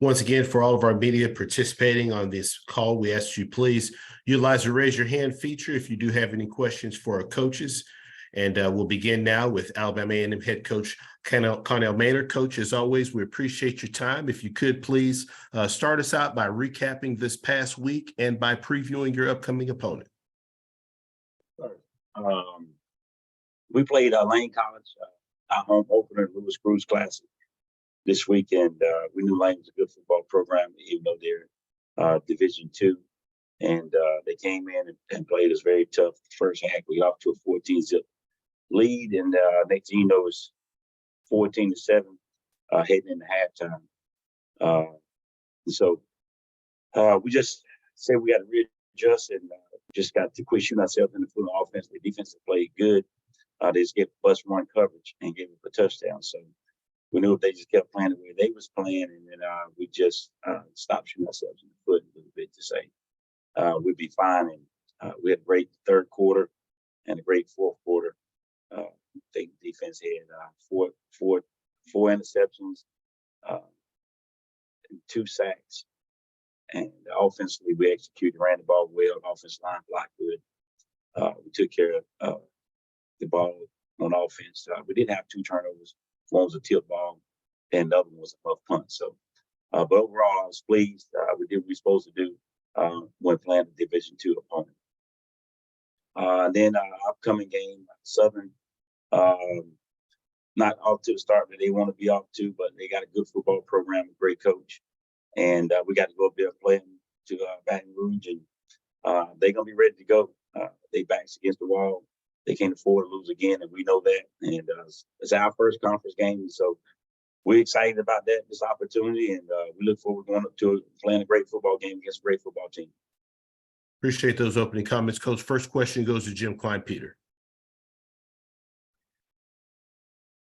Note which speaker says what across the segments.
Speaker 1: Once again, for all of our media participating on this call, we ask you please utilize the raise your hand feature if you do have any questions for our coaches. And we'll begin now with Alabama A&M head coach Connell Maynard. Coach, as always, we appreciate your time. If you could please start us out by recapping this past week and by previewing your upcoming opponent.
Speaker 2: We played Lane College, our home opener, Lewis Cruz Classic this weekend. We knew Lane was a good football program, even though they're Division II. And they came in and played us very tough. The first half, we got off to a 14-zip lead, and next thing you know, it's 14-7 heading into halftime. So we just said we got to readjust and just got to quit shooting ourselves in the foot on offense. The defense played good. They just gave bus run coverage and gave up a touchdown. So we knew if they just kept playing the way they was playing, and then we just stopped shooting ourselves in the foot a little bit to say we'd be fine. And we had a great third quarter and a great fourth quarter. I think the defense had four interceptions, and 2 sacks. And offensively, we executed, ran the ball well. The offensive line blocked good. We took care of the ball on offense. We did have 2 turnovers. One was a tip ball, and the other one was a muff punt. So, but overall, I was pleased. We did what we were supposed to do when playing the Division II opponent. Then our upcoming game, Southern, not off to the start that they want to be off to, but they got a good football program, a great coach. And we got to go up there and play them to Baton Rouge, and they're going to be ready to go. They backs against the wall. They can't afford to lose again, and we know that. And it's our first conference game, so we're excited about that, this opportunity, and we look forward to going up to playing a great football game against a great football team.
Speaker 1: Appreciate those opening comments, Coach. First question goes to Jim Klein-Peter.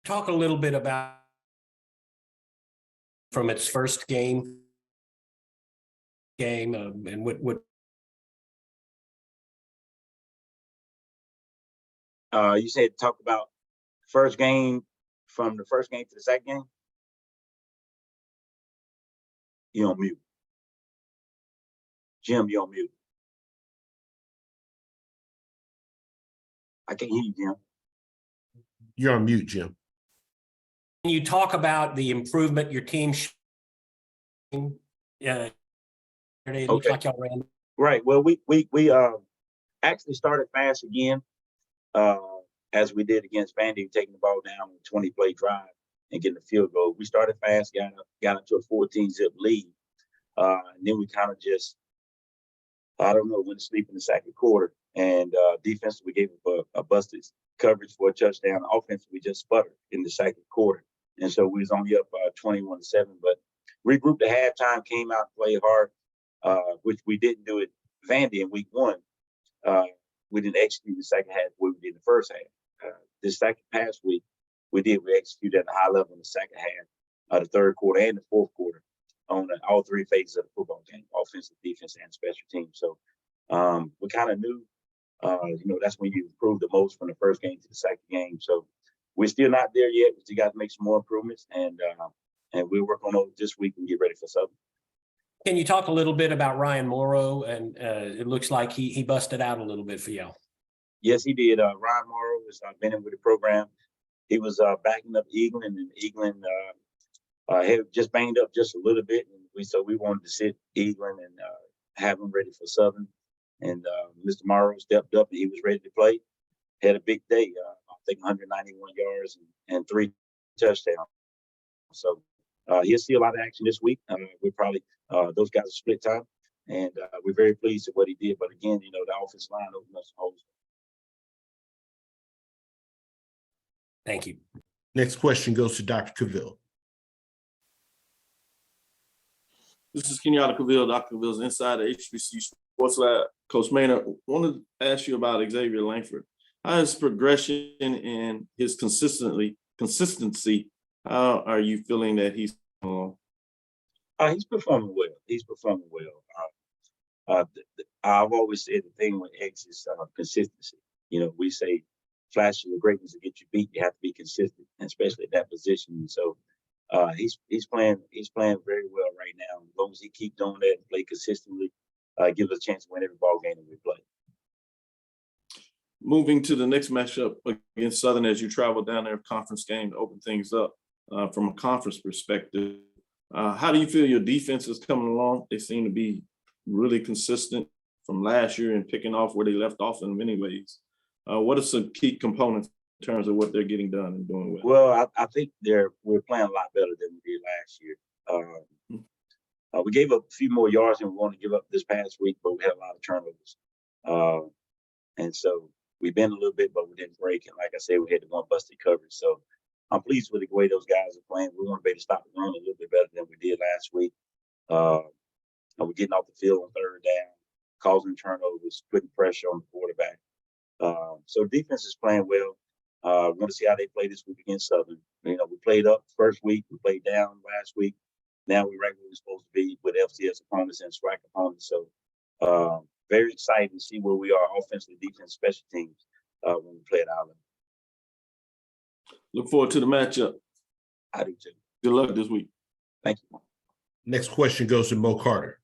Speaker 3: Talk a little bit about from its first game and what
Speaker 2: you said talk about first game, from the first game to the second game. You're on mute. Jim, you're on mute. I can't hear you, Jim.
Speaker 1: You're on mute, Jim.
Speaker 3: Can you talk about the improvement your team it looks like y'all ran.
Speaker 2: Right. Well, we actually started fast again, as we did against Vandy, taking the ball down on a 20-play drive and getting a field goal. We started fast, got up to a 14-zip lead, and then we kind of just, I don't know, went to sleep in the second quarter. And defensively, we gave up a busted coverage for a touchdown. Offensively, we just sputtered in the second quarter, and so we was only up 21-7. But regrouped at halftime, came out, played hard, which we didn't do at Vandy in week 1. We didn't execute the second half what we did in the first half. This past week, we executed at a high level in the second half, the third quarter and the fourth quarter on all 3 phases of the football game, offensive, defense, and special teams. So we kind of knew, that's when you improve the most from the first game to the second game. So we're still not there yet. We still got to make some more improvements, and we'll work on those this week and get ready for Southern.
Speaker 3: Can you talk a little bit about Ryan Morrow? And it looks like he busted out a little bit for y'all.
Speaker 2: Yes, he did. Ryan Morrow has been in with the program. He was backing up Eaglin, and Eaglin had just banged up just a little bit. And so we wanted to sit Eaglin and have him ready for Southern. And Mr. Morrow stepped up, and he was ready to play. Had a big day. I think 191 yards and 3 touchdowns. So he'll see a lot of action this week. We probably those guys are split time, and we're very pleased with what he did. But again, the offensive line opened up some holes.
Speaker 3: Thank you.
Speaker 1: Next question goes to Dr. Cavill.
Speaker 4: This is Kenyatta Cavill, Dr. Cavill's inside the HBC Sports Lab. Coach Maynard, wanted to ask you about Xavier Langford. How is progression and his consistency? How are you feeling that he's
Speaker 2: He's performing well. He's performing well. I've always said the thing with X is consistency. We say flashes of greatness to get you beat. You have to be consistent, especially at that position. And so He's playing very well right now. As long as he keep doing that and play consistently, gives us a chance to win every ball game that we play.
Speaker 4: Moving to the next matchup against Southern as you travel down there, conference game to open things up from a conference perspective. How do you feel your defense is coming along? They seem to be really consistent from last year and picking off where they left off in many ways. What are some key components in terms of what they're getting done and doing well?
Speaker 2: Well, I think we're playing a lot better than we did last year. We gave up a few more yards than we wanted to give up this past week, but we had a lot of turnovers. And so we bent a little bit, but we didn't break. And like I said, we had the one busted coverage. So I'm pleased with the way those guys are playing. We want to be able to stop the run a little bit better than we did last week. We're getting off the field on third down, causing turnovers, putting pressure on the quarterback. So defense is playing well. We want to see how they play this week against Southern. We played up first week. We played down last week. Now we're right where we're supposed to be with FCS opponents and Swac opponents. So very excited to see where we are offensively, defense, special teams when we play at Alabama.
Speaker 4: Look forward to the matchup.
Speaker 2: I do too.
Speaker 4: Good luck this week.
Speaker 2: Thank you.
Speaker 1: Next question goes to Mo Carter.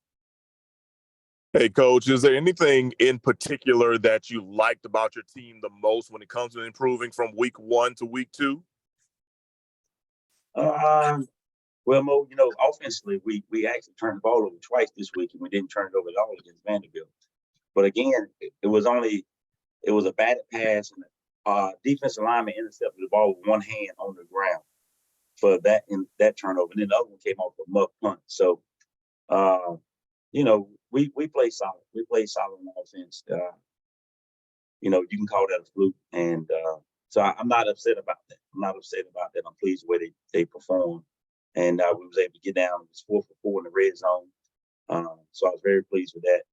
Speaker 5: Hey, Coach, is there anything in particular that you liked about your team the most when it comes to improving from week 1 to week 2?
Speaker 2: Well, Mo, offensively, we actually turned the ball over twice this week, and we didn't turn it over at all against Vanderbilt. But again, it was a batted pass, and defensive lineman intercepted the ball with one hand on the ground for that turnover. And then the other one came off a muff punt. So, we play solid. We play solid on offense. You can call that a fluke. And so I'm not upset about that. I'm pleased with the way they performed. And we was able to get down. It was 4 for 4 in the red zone. So I was very pleased with that.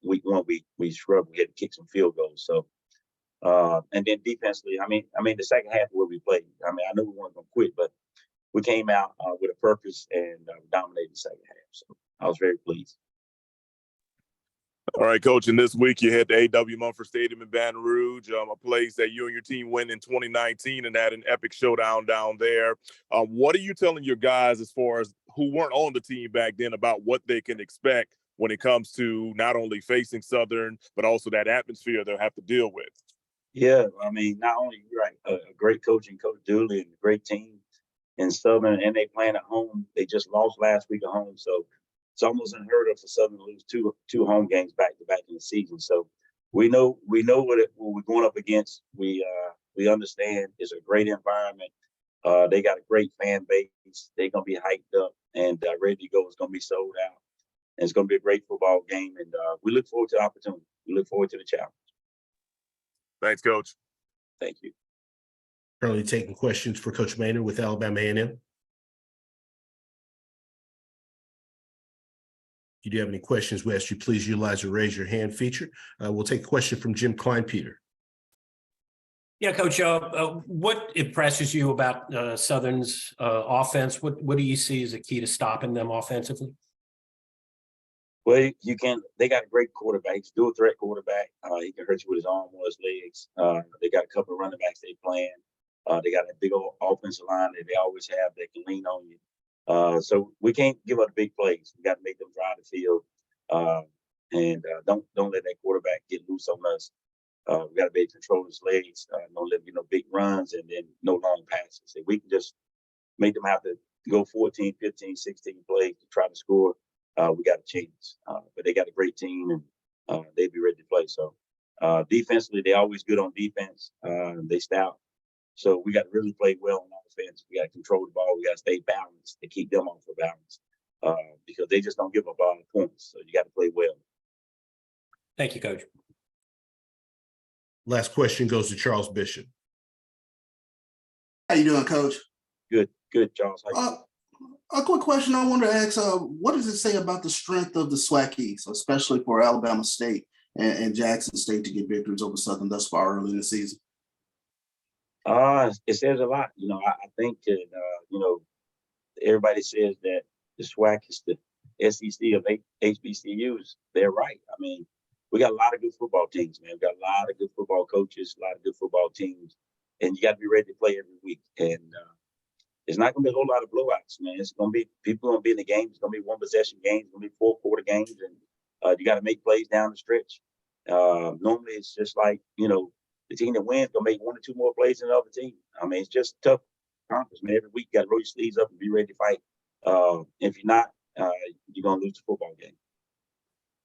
Speaker 2: Week 1, we struggled. We had to kick some field goals. So, and then defensively, I mean, the second half where we played, I knew we weren't going to quit, but we came out with a purpose and dominated the second half. So I was very pleased.
Speaker 5: All right, Coach, and this week you hit the A.W. Mumford Stadium in Baton Rouge, a place that you and your team went in 2019 and had an epic showdown down there. What are you telling your guys as far as who weren't on the team back then about what they can expect when it comes to not only facing Southern, but also that atmosphere they'll have to deal with?
Speaker 2: Yeah, not only you're right, a great coach and Coach Dooley and a great team in Southern, and they playing at home. They just lost last week at home, so it's almost unheard of for Southern to lose two home games back to back in the season. So we know what we're going up against. We understand it's a great environment. They got a great fan base. They're gonna be hyped up and ready to go. It's gonna be sold out. And it's gonna be a great football game. And we look forward to the opportunity. We look forward to the challenge.
Speaker 5: Thanks, Coach.
Speaker 2: Thank you.
Speaker 1: Currently taking questions for Coach Maynard with Alabama A&M. If you do have any questions, we ask you please utilize the raise your hand feature. We'll take a question from Jim Klein-Peter.
Speaker 3: Yeah, Coach, what impresses you about Southern's offense? What do you see as a key to stopping them offensively?
Speaker 2: Well, they got a great quarterback. He's a dual threat quarterback. He can hurt you with his arm or his legs. They got a couple of running backs they playing. They got a big old offensive line that they always have that can lean on you. So we can't give up big plays. We got to make them drive the field, and don't let that quarterback get loose on us. We got to be able to control his legs. Don't let him get no big runs and then no long passes. If we can just make them have to go 14, 15, 16 plays to try to score, we got a chance. But they got a great team and they'd be ready to play. So defensively, they're always good on defense. They stout. So we got to really play well on offense. We got to control the ball. We got to stay balanced to keep them off the balance because they just don't give up all the points. So you got to play well.
Speaker 3: Thank you, Coach.
Speaker 1: Last question goes to Charles Bishop.
Speaker 6: How you doing, Coach?
Speaker 2: Good, Charles.
Speaker 6: A quick question I wanted to ask, what does it say about the strength of the Swac East, especially for Alabama State and Jackson State to get victories over Southern thus far early in the season?
Speaker 2: It says a lot. I think that, everybody says that the Swac is the SEC of HBCUs. They're right. We got a lot of good football teams, man. We got a lot of good football coaches, a lot of good football teams, and you got to be ready to play every week. And it's not going to be a whole lot of blowouts, man. It's going to be people going to be in the game. It's going to be one possession games. It's going to be 4-quarter games, and you got to make plays down the stretch. Normally, it's just like the team that wins going to make 1 or 2 more plays than the other team. I mean, it's just tough conference, man. Every week, you got to roll your sleeves up and be ready to fight. If you're not, you're going to lose the football game.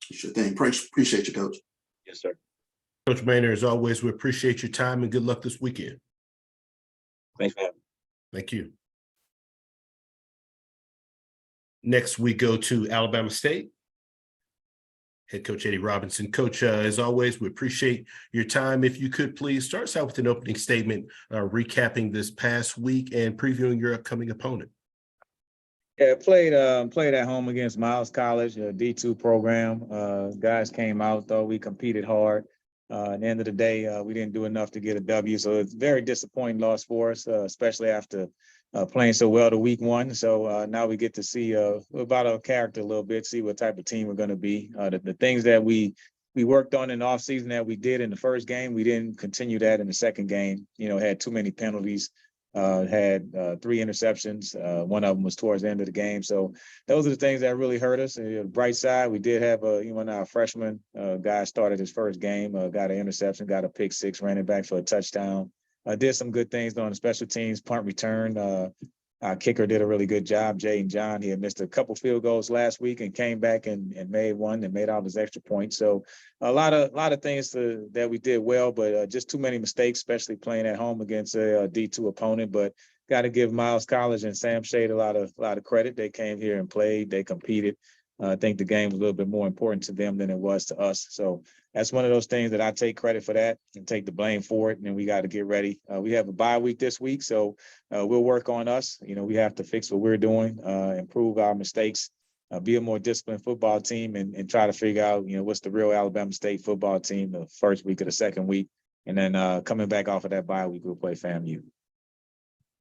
Speaker 6: Sure thing. Appreciate you, Coach.
Speaker 2: Yes, sir.
Speaker 1: Coach Maynard, as always, we appreciate your time and good luck this weekend.
Speaker 2: Thanks for having me.
Speaker 1: Thank you. Next, we go to Alabama State. Head coach Eddie Robinson. Coach, as always, we appreciate your time. If you could please start us out with an opening statement, recapping this past week and previewing your upcoming opponent.
Speaker 7: Yeah, played at home against Miles College, a D2 program. Guys came out, though we competed hard. At the end of the day, we didn't do enough to get a W. So it's very disappointing loss for us, especially after playing so well to week 1. So now we get to see about our character a little bit, see what type of team we're going to be. The things that we worked on in the offseason that we did in the first game, we didn't continue that in the second game. Had too many penalties. Had 3 interceptions. One of them was towards the end of the game. So those are the things that really hurt us. And, the bright side, we did have our freshman guy started his first game, got an interception, got a pick 6, ran it back for a touchdown. Did some good things on the special teams, punt return. Our kicker did a really good job, Jaden John. He had missed a couple field goals last week and came back and made one and made all his extra points. So a lot of things that we did well, but just too many mistakes, especially playing at home against a D2 opponent. But got to give Miles College and Sam Shade a lot of credit. They came here and played. They competed. I think the game was a little bit more important to them than it was to us. So that's one of those things that I take credit for that and take the blame for it. And then we got to get ready. We have a bye week this week, so we'll work on us. We have to fix what we're doing, improve our mistakes, be a more disciplined football team, and try to figure out, what's the real Alabama State football team the first week or the second week. And then coming back off of that bye week, we'll play FAMU.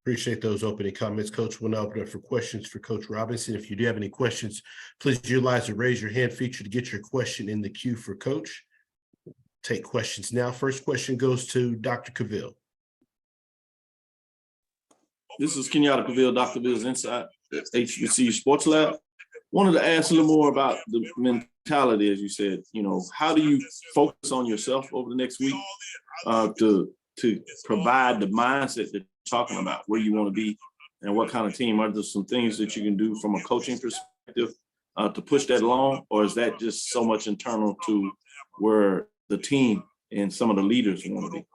Speaker 1: Appreciate those opening comments, Coach. We'll now open up for questions for Coach Robinson. If you do have any questions, please utilize the raise your hand feature to get your question in the queue for Coach. Take questions now. First question goes to Dr. Cavill.
Speaker 4: This is Kenyatta Cavill, Dr. Bill's Inside HBCU Sports Lab. Wanted to ask a little more about the mentality, as you said. How do you focus on yourself over the next week to provide the mindset that you're talking about, where you want to be and what kind of team? Are there some things that you can do from a coaching perspective to push that along, or is that just so much internal to where the team and some of the leaders want to be?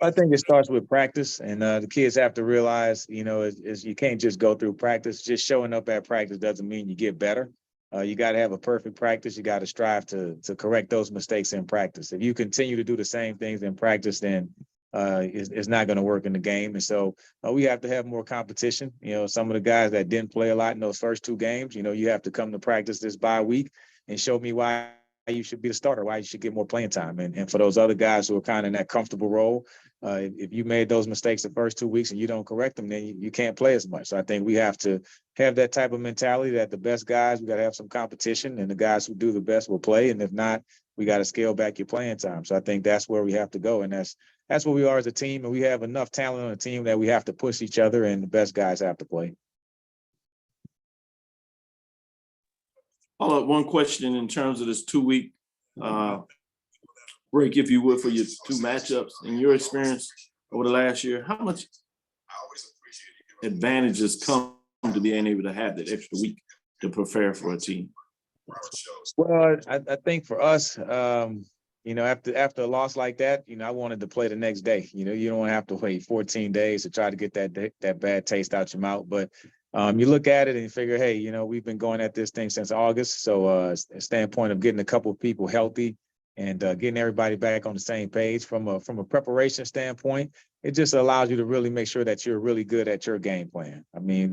Speaker 7: I think it starts with practice, and the kids have to realize, is you can't just go through practice. Just showing up at practice doesn't mean you get better. You got to have a perfect practice. You got to strive to correct those mistakes in practice. If you continue to do the same things in practice, then it's not going to work in the game. And so we have to have more competition. Some of the guys that didn't play a lot in those first 2 games, you have to come to practice this bye week and show me why you should be the starter, why you should get more playing time. And for those other guys who are kind of in that comfortable role, if you made those mistakes the first 2 weeks and you don't correct them, then you can't play as much. So I think we have to have that type of mentality that the best guys, we got to have some competition, and the guys who do the best will play. And if not, we got to scale back your playing time. So I think that's where we have to go. And that's where we are as a team. And we have enough talent on the team that we have to push each other, and the best guys have to play.
Speaker 4: One question in terms of this 2-week break, if you would, for your 2 matchups. In your experience over the last year, how much advantages come to being able to have that extra week to prepare for a team?
Speaker 7: Well, I think for us, after a loss like that, I wanted to play the next day. You don't have to wait 14 days to try to get that bad taste out your mouth. But you look at it and you figure, hey, we've been going at this thing since August. So a standpoint of getting a couple of people healthy and getting everybody back on the same page from a preparation standpoint, it just allows you to really make sure that you're really good at your game plan. I mean,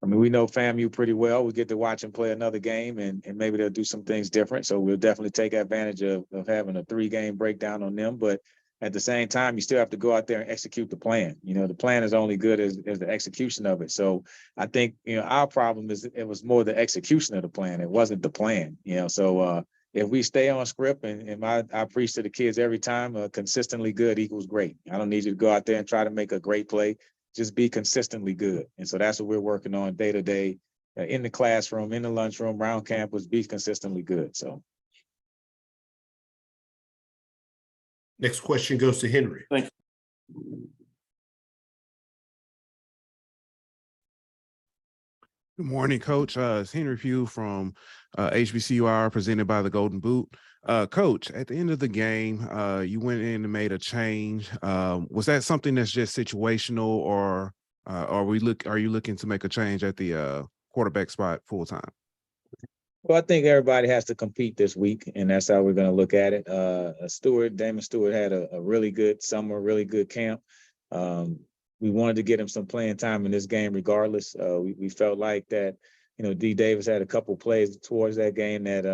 Speaker 7: we know FAMU pretty well. We get to watch them play another game, and maybe they'll do some things different. So we'll definitely take advantage of having a 3-game breakdown on them. But at the same time, you still have to go out there and execute the plan. The plan is only good as the execution of it. So I think, our problem is it was more the execution of the plan. It wasn't the plan, So if we stay on script, and I preach to the kids every time, consistently good equals great. I don't need you to go out there and try to make a great play. just be consistently good. And so that's what we're working on day to day in the classroom, in the lunchroom, around campus, be consistently good. So.
Speaker 1: Next question goes to Henry.
Speaker 4: Thank you.
Speaker 8: Good morning, Coach. It's Henry Pugh from HBCUR, presented by the Golden Boot. Coach, at the end of the game, you went in and made a change. Was that something that's just situational, or are you looking to make a change at the quarterback spot full time?
Speaker 7: Well, I think everybody has to compete this week, and that's how we're going to look at it. Damon Stewart had a really good summer, really good camp. We wanted to get him some playing time in this game regardless. We felt like that, D. Davis had a couple plays towards that game that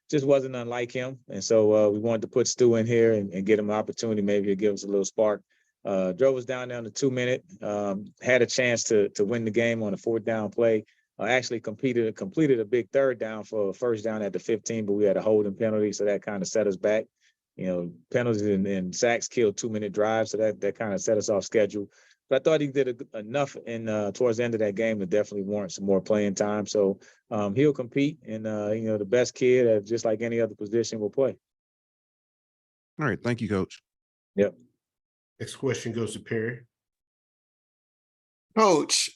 Speaker 7: just wasn't unlike him. And so we wanted to put Stu in here and get him an opportunity, maybe to give us a little spark. Drove us down to 2 minute, had a chance to win the game on a 4th down play. Actually completed a big 3rd down for a 1st down at the 15, but we had a holding penalty, so that kind of set us back. Penalties and sacks killed 2-minute drives, so that kind of set us off schedule. But I thought he did enough towards the end of that game to definitely warrant some more playing time. So he'll compete, and the best kid, just like any other position, will play.
Speaker 8: All right, thank you, Coach.
Speaker 7: Yep.
Speaker 1: Next question goes to Perry.
Speaker 9: Coach,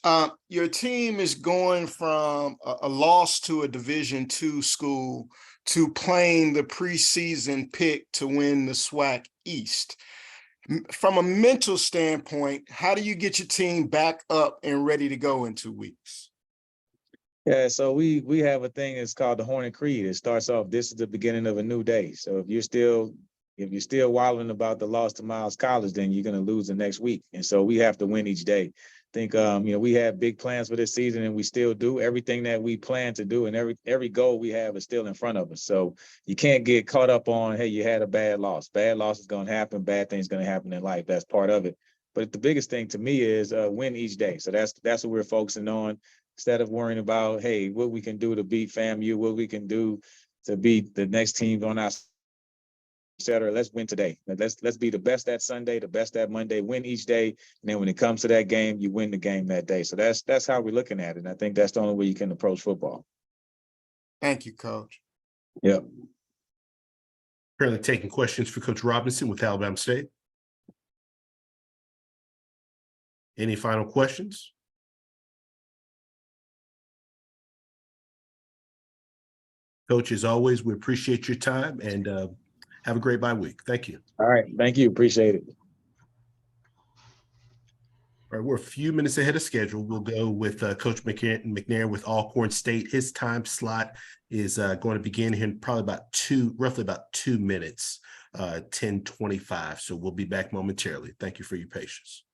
Speaker 9: your team is going from a loss to a Division II school to playing the preseason pick to win the Swac East. From a mental standpoint, how do you get your team back up and ready to go in 2 weeks?
Speaker 7: Yeah, so we have a thing that's called the Hornet Creed. It starts off, this is the beginning of a new day. So if you're still wilding about the loss to Miles College, then you're going to lose the next week. And so we have to win each day. I think, we have big plans for this season, and we still do everything that we plan to do, and every goal we have is still in front of us. So you can't get caught up on, hey, you had a bad loss. Bad loss is going to happen. Bad things going to happen in life. That's part of it. But the biggest thing to me is win each day. So that's what we're focusing on, instead of worrying about, hey, what we can do to beat FAMU, what we can do to beat the next team on our etc. Let's win today. Let's be the best that Sunday, the best that Monday, win each day. And then when it comes to that game, you win the game that day. So that's how we're looking at it. And I think that's the only way you can approach football.
Speaker 9: Thank you, Coach.
Speaker 7: Yep.
Speaker 1: Currently taking questions for Coach Robinson with Alabama State. Any final questions? Coach, as always, we appreciate your time, and have a great bye week. Thank you.
Speaker 7: All right. Thank you. Appreciate it.
Speaker 1: All right, we're a few minutes ahead of schedule. We'll go with Coach McNair with Alcorn State. His time slot is going to begin here in probably roughly about 2 minutes, 10:25. So we'll be back momentarily. Thank you for your patience.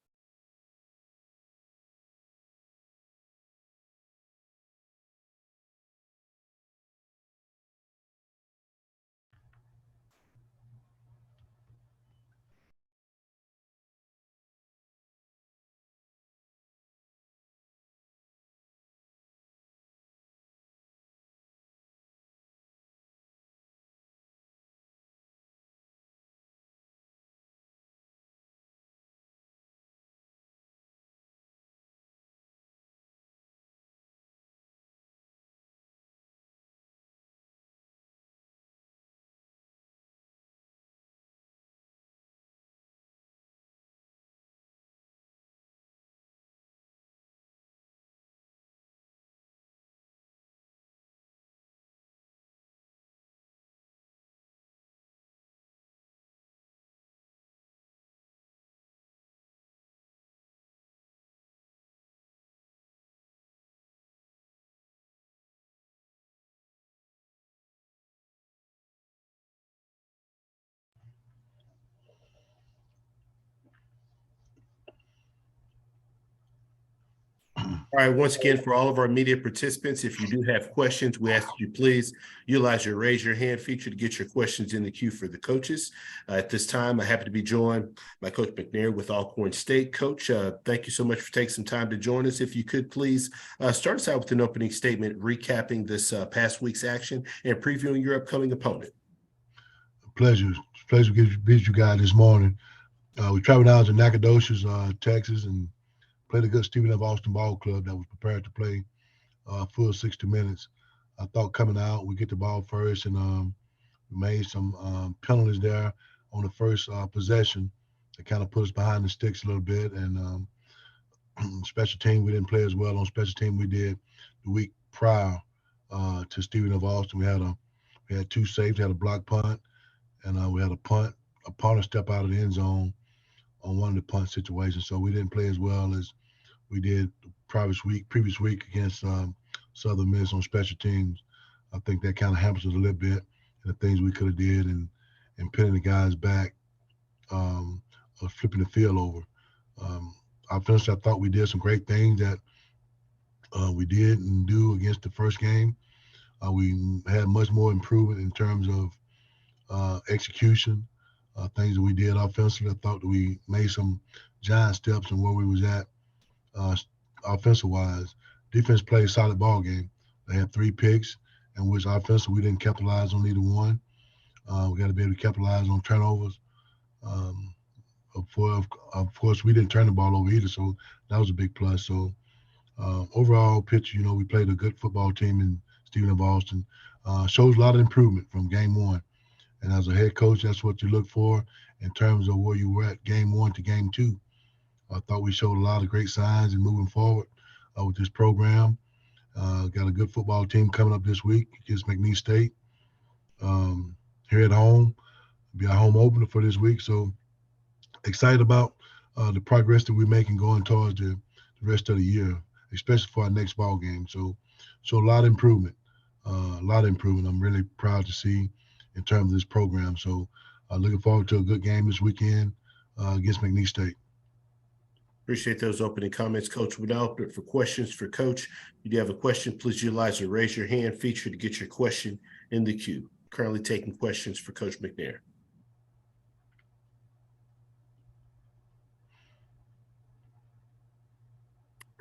Speaker 1: All right, once again, for all of our media participants, if you do have questions, we ask that you please utilize your raise your hand feature to get your questions in the queue for the coaches. At this time, I'm happy to be joined by Coach McNair with Alcorn State. Coach, thank you so much for taking some time to join us. If you could please start us out with an opening statement, recapping this past week's action and previewing your upcoming opponent.
Speaker 10: Pleasure to visit you guys this morning. We traveled down to Nacogdoches, Texas, and played a good Stephen F. Austin ball club that was prepared to play full 60 minutes. I thought coming out, we get the ball first and made some penalties there on the first possession that kind of put us behind the sticks a little bit. And special team, we didn't play as well on special team we did the week prior to Stephen F. Austin. We had 2 saves, we had a block punt, and we had a punter step out of the end zone on one of the punt situations. So we didn't play as well as we did the previous week against Southern Miss on special teams. I think that kind of hampers us a little bit, and the things we could have did and pinning the guys back or flipping the field over. Offensively, I thought we did some great things that we didn't do against the first game. We had much more improvement in terms of execution, things that we did offensively. I thought that we made some giant steps in where we was at offensive-wise. Defense played a solid ball game. They had 3 picks, in which offensively we didn't capitalize on either one. We got to be able to capitalize on turnovers. Of course, we didn't turn the ball over either, so that was a big plus. So overall picture, we played a good football team in Stephen F. Austin. Shows a lot of improvement from game 1. And as a head coach, that's what you look for in terms of where you were at game 1 to game 2. I thought we showed a lot of great signs in moving forward with this program. Got a good football team coming up this week against McNeese State here at home. Be our home opener for this week. So excited about the progress that we're making going towards the rest of the year, especially for our next ball game. So a lot of improvement, I'm really proud to see in terms of this program. So looking forward to a good game this weekend against McNeese State.
Speaker 1: Appreciate those opening comments, Coach. We now open it for questions for Coach. If you do have a question, please utilize the raise your hand feature to get your question in the queue. Currently taking questions for Coach McNair.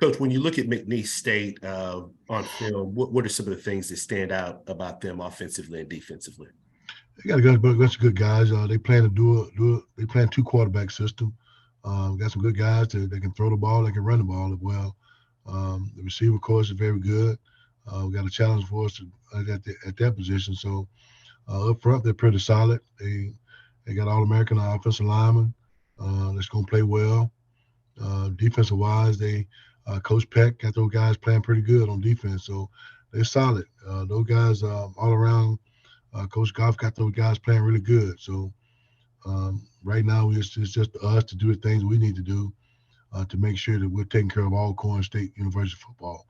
Speaker 1: Coach, when you look at McNeese State on film, what are some of the things that stand out about them offensively and defensively?
Speaker 10: They got a bunch of good guys. They plan to they plan 2 quarterback system. Got some good guys that can throw the ball, they can run the ball as well. The receiver course is very good. We got a challenge for us at that position. So up front, they're pretty solid. They got All-American offensive linemen that's going to play well. Defensive wise, Coach Peck got those guys playing pretty good on defense. So they're solid. Those guys all around. Coach Goff got those guys playing really good. So right now, it's just us to do the things we need to do to make sure that we're taking care of Alcorn State University football.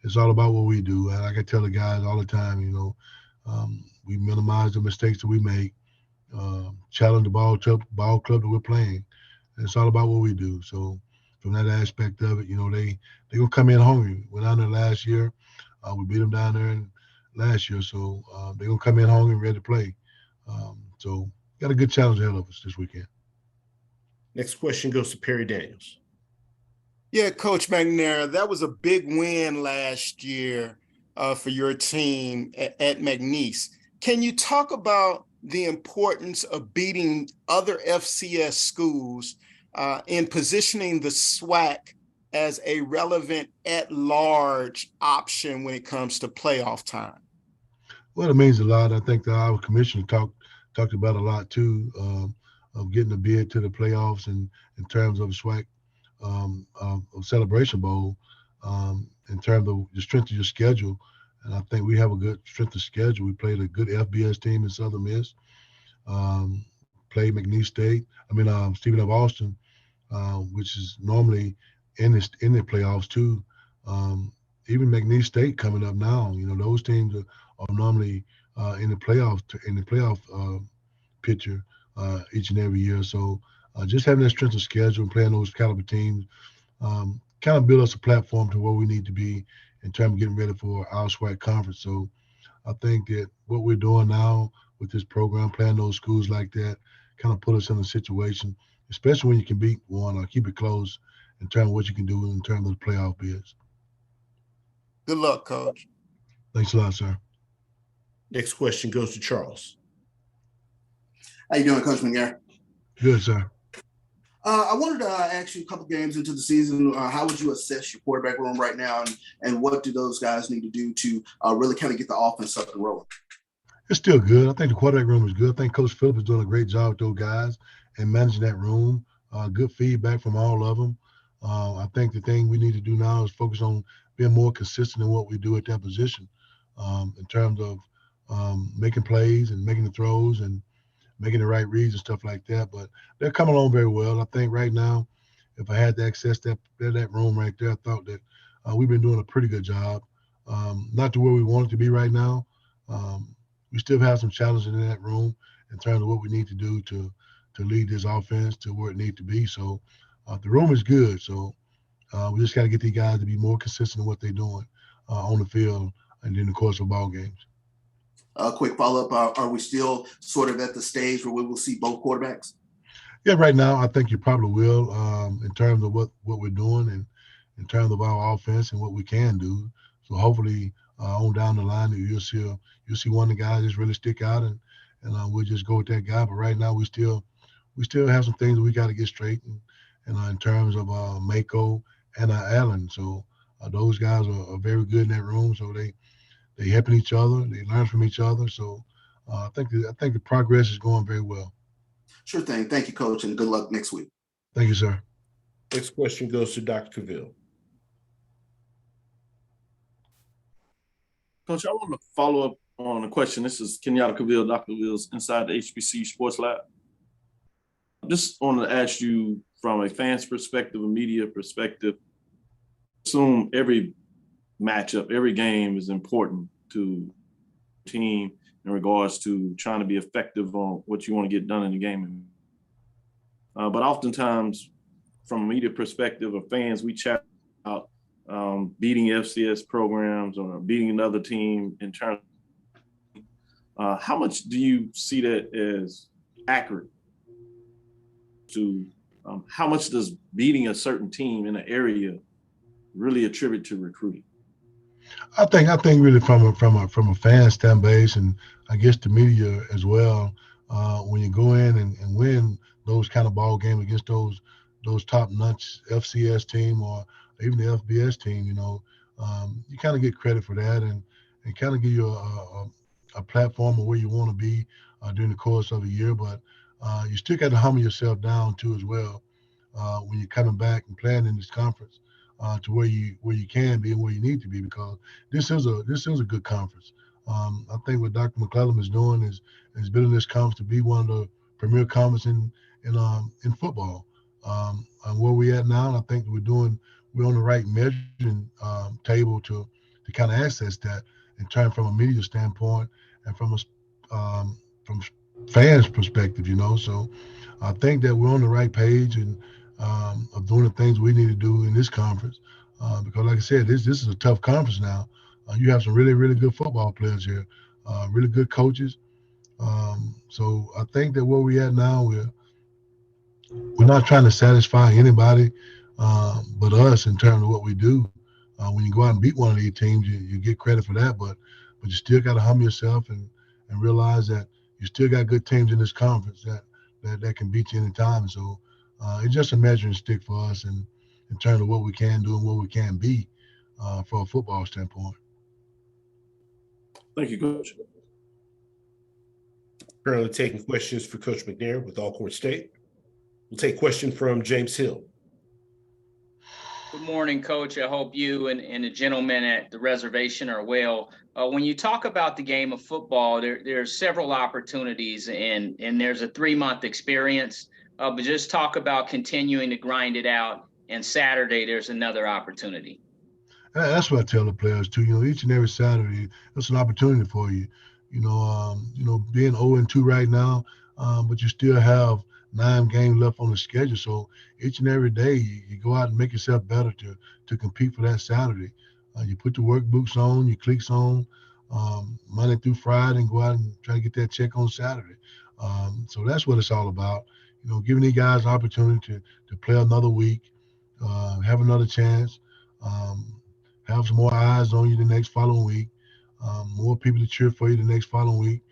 Speaker 10: It's all about what we do. And like I tell the guys all the time, we minimize the mistakes that we make, challenge the ball club that we're playing. And it's all about what we do. So from that aspect of it, they're going to come in hungry. We're down there last year. We beat them down there last year. So they're going to come in hungry and ready to play. So got a good challenge ahead of us this weekend.
Speaker 1: Next question goes to Perry Daniels.
Speaker 9: Yeah, Coach McNair, that was a big win last year for your team at McNeese. Can you talk about the importance of beating other FCS schools in positioning the Swac as a relevant at-large option when it comes to playoff time?
Speaker 10: Well, it means a lot. I think our commissioner talked about a lot too, of getting a bid to the playoffs and in terms of Swac of Celebration Bowl, in terms of the strength of your schedule. And I think we have a good strength of schedule. We played a good FBS team in Southern Miss, played McNeese State. Stephen F. Austin, which is normally in the playoffs too. Even McNeese State coming up now. Those teams are normally in the playoff picture each and every year. So just having that strength of schedule and playing those caliber teams kind of build us a platform to where we need to be in terms of getting ready for our SWAC conference. So I think that what we're doing now with this program, playing those schools like that, kind of put us in a situation, especially when you can beat one or keep it close in terms of what you can do in terms of the playoff bids.
Speaker 9: Good luck, Coach.
Speaker 10: Thanks a lot, sir.
Speaker 1: Next question goes to Charles.
Speaker 6: How you doing, Coach McNair?
Speaker 10: Good, sir.
Speaker 6: I wanted to ask you a couple games into the season. How would you assess your quarterback room right now, and what do those guys need to do to really kind of get the offense up and rolling?
Speaker 10: It's still good. I think the quarterback room is good. I think Coach Phillips is doing a great job with those guys and managing that room. Good feedback from all of them. I think the thing we need to do now is focus on being more consistent in what we do at that position, in terms of making plays and making the throws and making the right reads and stuff like that. But they're coming along very well. I think right now, if I had to access that room right there, I thought that we've been doing a pretty good job. Not to where we want it to be right now. We still have some challenges in that room in terms of what we need to do to lead this offense to where it needs to be. So the room is good. So we just got to get these guys to be more consistent in what they're doing on the field and in the course of ball games.
Speaker 6: A quick follow-up. Are we still sort of at the stage where we will see both quarterbacks?
Speaker 10: Yeah, right now I think you probably will, in terms of what we're doing and in terms of our offense and what we can do. So hopefully on down the line you'll see one of the guys just really stick out and we'll just go with that guy. But right now we still have some things that we got to get straight and in terms of Mako and Allen. So those guys are very good in that room. So they helping each other, they learn from each other. So I think the progress is going very well.
Speaker 6: Sure thing. Thank you, Coach, and good luck next week.
Speaker 10: Thank you, sir.
Speaker 1: Next question goes to Dr. Cavill.
Speaker 4: Coach, I want to follow up on a question. This is Kenyatta Cavill, Dr. Cavill's Inside the HBCU Sports Lab. I just want to ask you from a fan's perspective, a media perspective, assume every matchup, every game is important to the team in regards to trying to be effective on what you want to get done in the game. But oftentimes, from a media perspective of fans, we chat about beating FCS programs or beating another team in terms of how much do you see that as accurate to how much does beating a certain team in an area really attribute to recruiting?
Speaker 10: I think really from a fan stand base and I guess the media as well, when you go in and win those kind of ball games against those top notch FCS team or even the FBS team, you kind of get credit for that and kind of give you a platform of where you want to be during the course of a year. But you still got to humble yourself down too as well when you're coming back and playing in this conference to where you can be and where you need to be, because this is a good conference. I think what Dr. McClellan is doing is building this conference to be one of the premier conferences in football. And where we at now, I think we're on the right measuring table to kind of access that in terms from a media standpoint and from fans' perspective, So I think that we're on the right page and of doing the things we need to do in this conference. Because like I said, this is a tough conference now. You have some really, really good football players here, really good coaches. So I think that where we at now, we're not trying to satisfy anybody but us in terms of what we do. When you go out and beat one of these teams, you get credit for that, but you still got to humble yourself and realize that you still got good teams in this conference that can beat you anytime. So it's just a measuring stick for us in terms of what we can do and what we can be from a football standpoint.
Speaker 4: Thank you, Coach.
Speaker 1: Currently taking questions for Coach McNair with Alcorn State. We'll take a question from James Hill.
Speaker 11: Good morning, Coach. I hope you and the gentlemen at the reservation are well. When you talk about the game of football, there's several opportunities and there's a 3-month experience. But just talk about continuing to grind it out. And Saturday, there's another opportunity.
Speaker 10: That's what I tell the players too. Each and every Saturday, it's an opportunity for you. Being 0-2 right now, but you still have 9 games left on the schedule. So each and every day, you go out and make yourself better to compete for that Saturday. You put the work boots on, your cleats on, Monday through Friday, and go out and try to get that check on Saturday. So that's what it's all about. Giving these guys an opportunity to play another week, have another chance, have some more eyes on you the next following week, more people to cheer for you the next following week.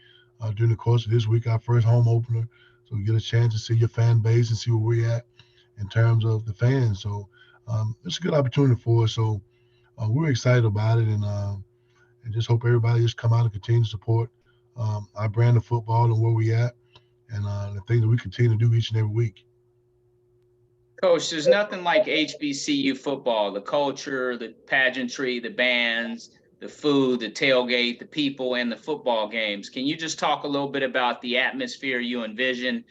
Speaker 10: During the course of this week, our first home opener, so we get a chance to see your fan base and see where we're at in terms of the fans. So it's a good opportunity for us. So we're excited about it, and just hope everybody just come out and continue to support our brand of football and where we at, and the things that we continue to do each and every week.
Speaker 11: Coach, there's nothing like HBCU football, the culture, the pageantry, the bands, the food, the tailgate, the people, and the football games. Can you just talk a little bit about the atmosphere you envision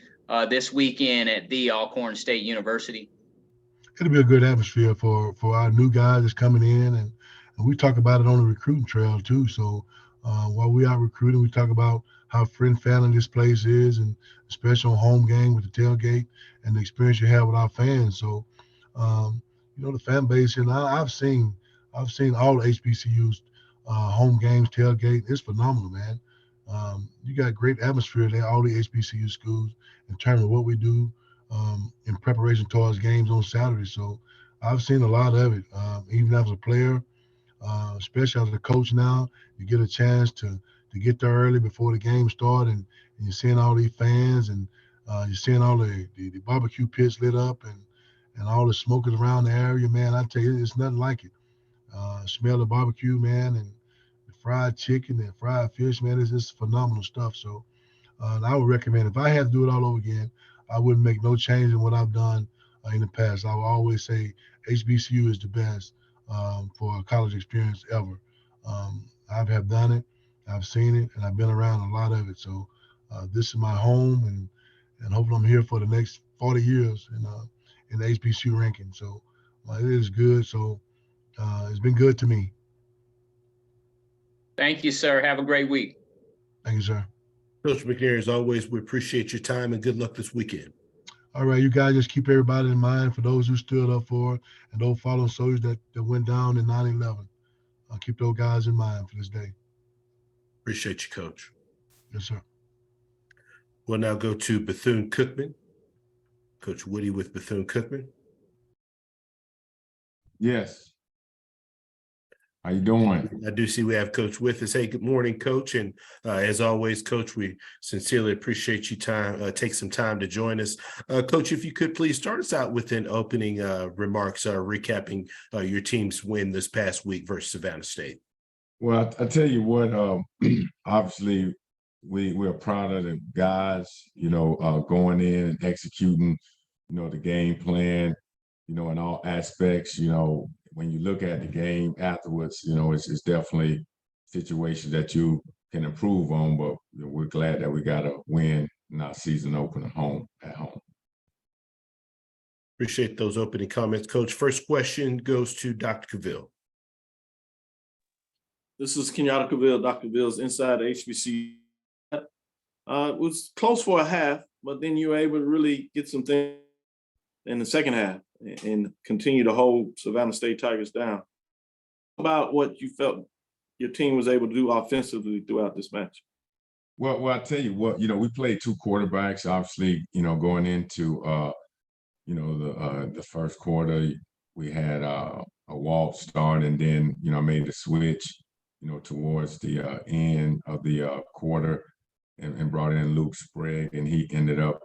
Speaker 11: this weekend at the Alcorn State University?
Speaker 10: It'll be a good atmosphere for our new guys that's coming in, and we talk about it on the recruiting trail too. So while we are recruiting, we talk about how friend-family this place is, and especially on home game with the tailgate and the experience you have with our fans. So the fan base, and I've seen all the HBCUs home games, tailgate. It's phenomenal, man. You got great atmosphere there, all the HBCU schools, in terms of what we do in preparation towards games on Saturday. So I've seen a lot of it, even as a player, especially as a coach now. You get a chance to get there early before the game start, and you're seeing all these fans, and you're seeing all the barbecue pits lit up, and all the smokers around the area, man. I tell you, it's nothing like it. Smell the barbecue, man, and the fried chicken and fried fish, man. It's just phenomenal stuff. So I would recommend, if I had to do it all over again, I wouldn't make no change in what I've done in the past. I would always say HBCU is the best for a college experience ever. I have done it, I've seen it, and I've been around a lot of it. So this is my home, and hopefully I'm here for the next 40 years in the HBCU ranking. So it is good. So it's been good to me.
Speaker 11: Thank you, sir. Have a great week.
Speaker 10: Thank you, sir.
Speaker 1: Coach McNair, as always, we appreciate your time and good luck this weekend.
Speaker 10: All right, you guys just keep everybody in mind, for those who stood up for, and those fallen soldiers that went down in 9/11. I'll keep those guys in mind for this day.
Speaker 1: Appreciate you, Coach.
Speaker 10: Yes, sir.
Speaker 1: We'll now go to Bethune-Cookman. Coach Woody with Bethune-Cookman.
Speaker 12: Yes. How you doing?
Speaker 1: I do see we have Coach with us. Hey, good morning, Coach. And as always, Coach, we sincerely appreciate you take some time to join us. Coach, if you could please start us out with an opening remarks, recapping your team's win this past week versus Savannah State.
Speaker 12: Well, I tell you what, obviously we're proud of the guys, going in and executing, the game plan, in all aspects. When you look at the game afterwards, it's definitely a situation that you can improve on, but we're glad that we got a win in our season opener at home.
Speaker 1: Appreciate those opening comments, Coach. First question goes to Dr. Cavill.
Speaker 4: This is Kenyatta Cavill, Dr. Cavill's Inside the HBC. It was close for a half, but then you were able to really get some things in the second half and continue to hold Savannah State Tigers down. About what you felt your team was able to do offensively throughout this match.
Speaker 12: Well, I tell you what, we played two quarterbacks, obviously, going into, the first quarter. We had a walk start, and then, I made the switch, towards the end of the quarter and brought in Luke Sprague, and he ended up,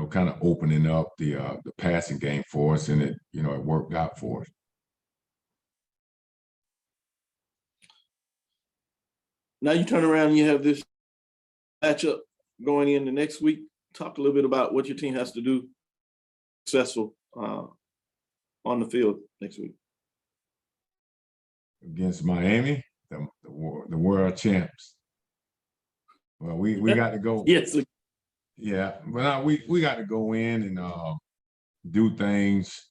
Speaker 12: kind of opening up the passing game for us, and it worked out for us.
Speaker 4: Now you turn around and you have this matchup going in the next week. Talk a little bit about what your team has to do successful on the field next week.
Speaker 12: Against Miami, the world champs. Well, we got to go.
Speaker 4: Yes.
Speaker 12: Yeah, but we got to go in and do things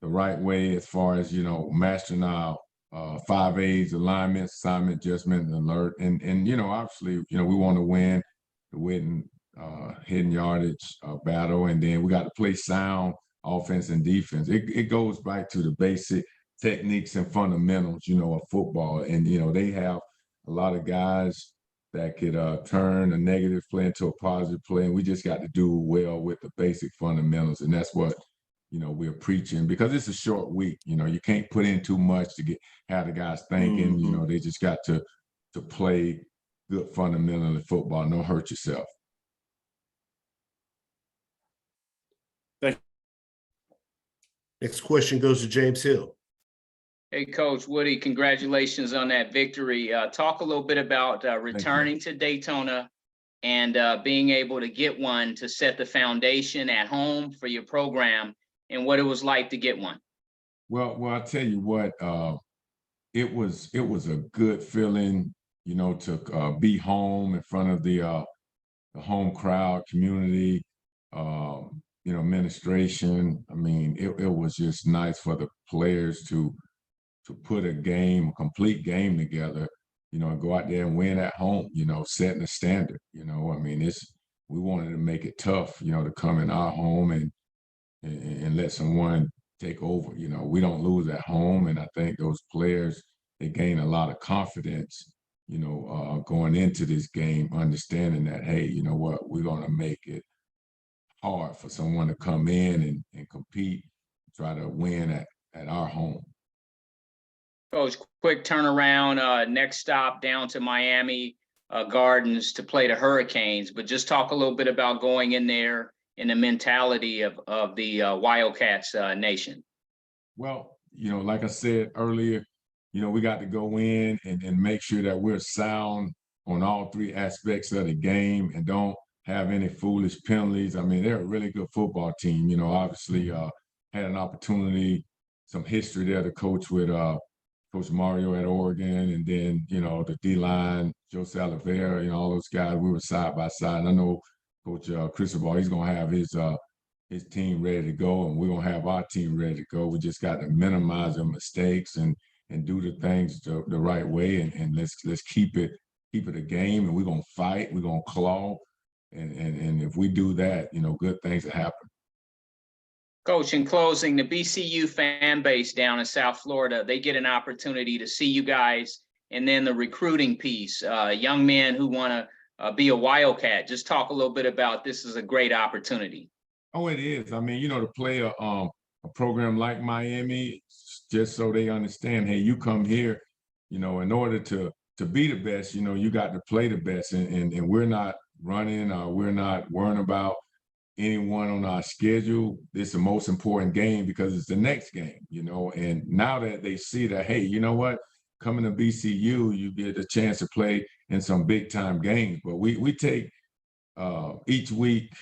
Speaker 12: the right way, as far as mastering our 5A's, alignment, assignment, adjustment, and alert, and obviously we want to win the hidden yardage battle, and then we got to play sound offense and defense. It goes back to the basic techniques and fundamentals, of football, and they have a lot of guys that could turn a negative play into a positive play, and we just got to do well with the basic fundamentals, and that's what we're preaching, because it's a short week. You can't put in too much to have the guys thinking.
Speaker 4: Mm-hmm.
Speaker 12: They just got to play good fundamental football. Don't hurt yourself.
Speaker 4: Thank you.
Speaker 1: Next question goes to James Hill.
Speaker 11: Hey, Coach Woody, congratulations on that victory. Talk a little bit about returning to Daytona and being able to get one to set the foundation at home for your program and what it was like to get one.
Speaker 12: Well, I'll tell you what, it was a good feeling, you know, to be home in front of the home crowd, community, you know, administration. I mean, it was just nice for the players to put a complete game together, you know, and go out there and win at home, you know, setting a standard. You know, I mean, we wanted to make it tough, you know, to come in our home and let someone take over. You know, we don't lose at home, and I think those players, they gain a lot of confidence, you know, going into this game, understanding that, hey, you know what, we're going to make it hard for someone to come in and compete, try to win at our home.
Speaker 11: Coach, quick turnaround, next stop down to Miami Gardens to play the Hurricanes, but just talk a little bit about going in there and the mentality of the Wildcats nation.
Speaker 12: Well, you know, like I said earlier, you know, we got to go in and make sure that we're sound on all three aspects of the game and don't have any foolish penalties. I mean, they're a really good football team. You know, obviously had an opportunity, some history there to coach with Coach Mario at Oregon, and then, you know, the D-line, Joe Salavera, you know, all those guys, we were side by side. And I know Coach Cristobal, he's going to have his team ready to go, and we're going to have our team ready to go. We just got to minimize the mistakes and do the things the right way, and let's keep it a game, and we're going to fight, we're going to claw, and if we do that, you know, good things will happen.
Speaker 11: Coach, in closing, the BCU fan base down in South Florida, they get an opportunity to see you guys, and then the recruiting piece, young men who want to be a Wildcat. Just talk a little bit about this is a great opportunity.
Speaker 12: Oh, it is. I mean, you know, to play a program like Miami, just so they understand, hey, you come here, you know, in order to be the best, you know, you got to play the best, and we're not running, we're not worrying about anyone on our schedule. It's the most important game because it's the next game, you know. And now that they see that, hey, you know what, coming to BCU, you get a chance to play in some big time games. But we take each week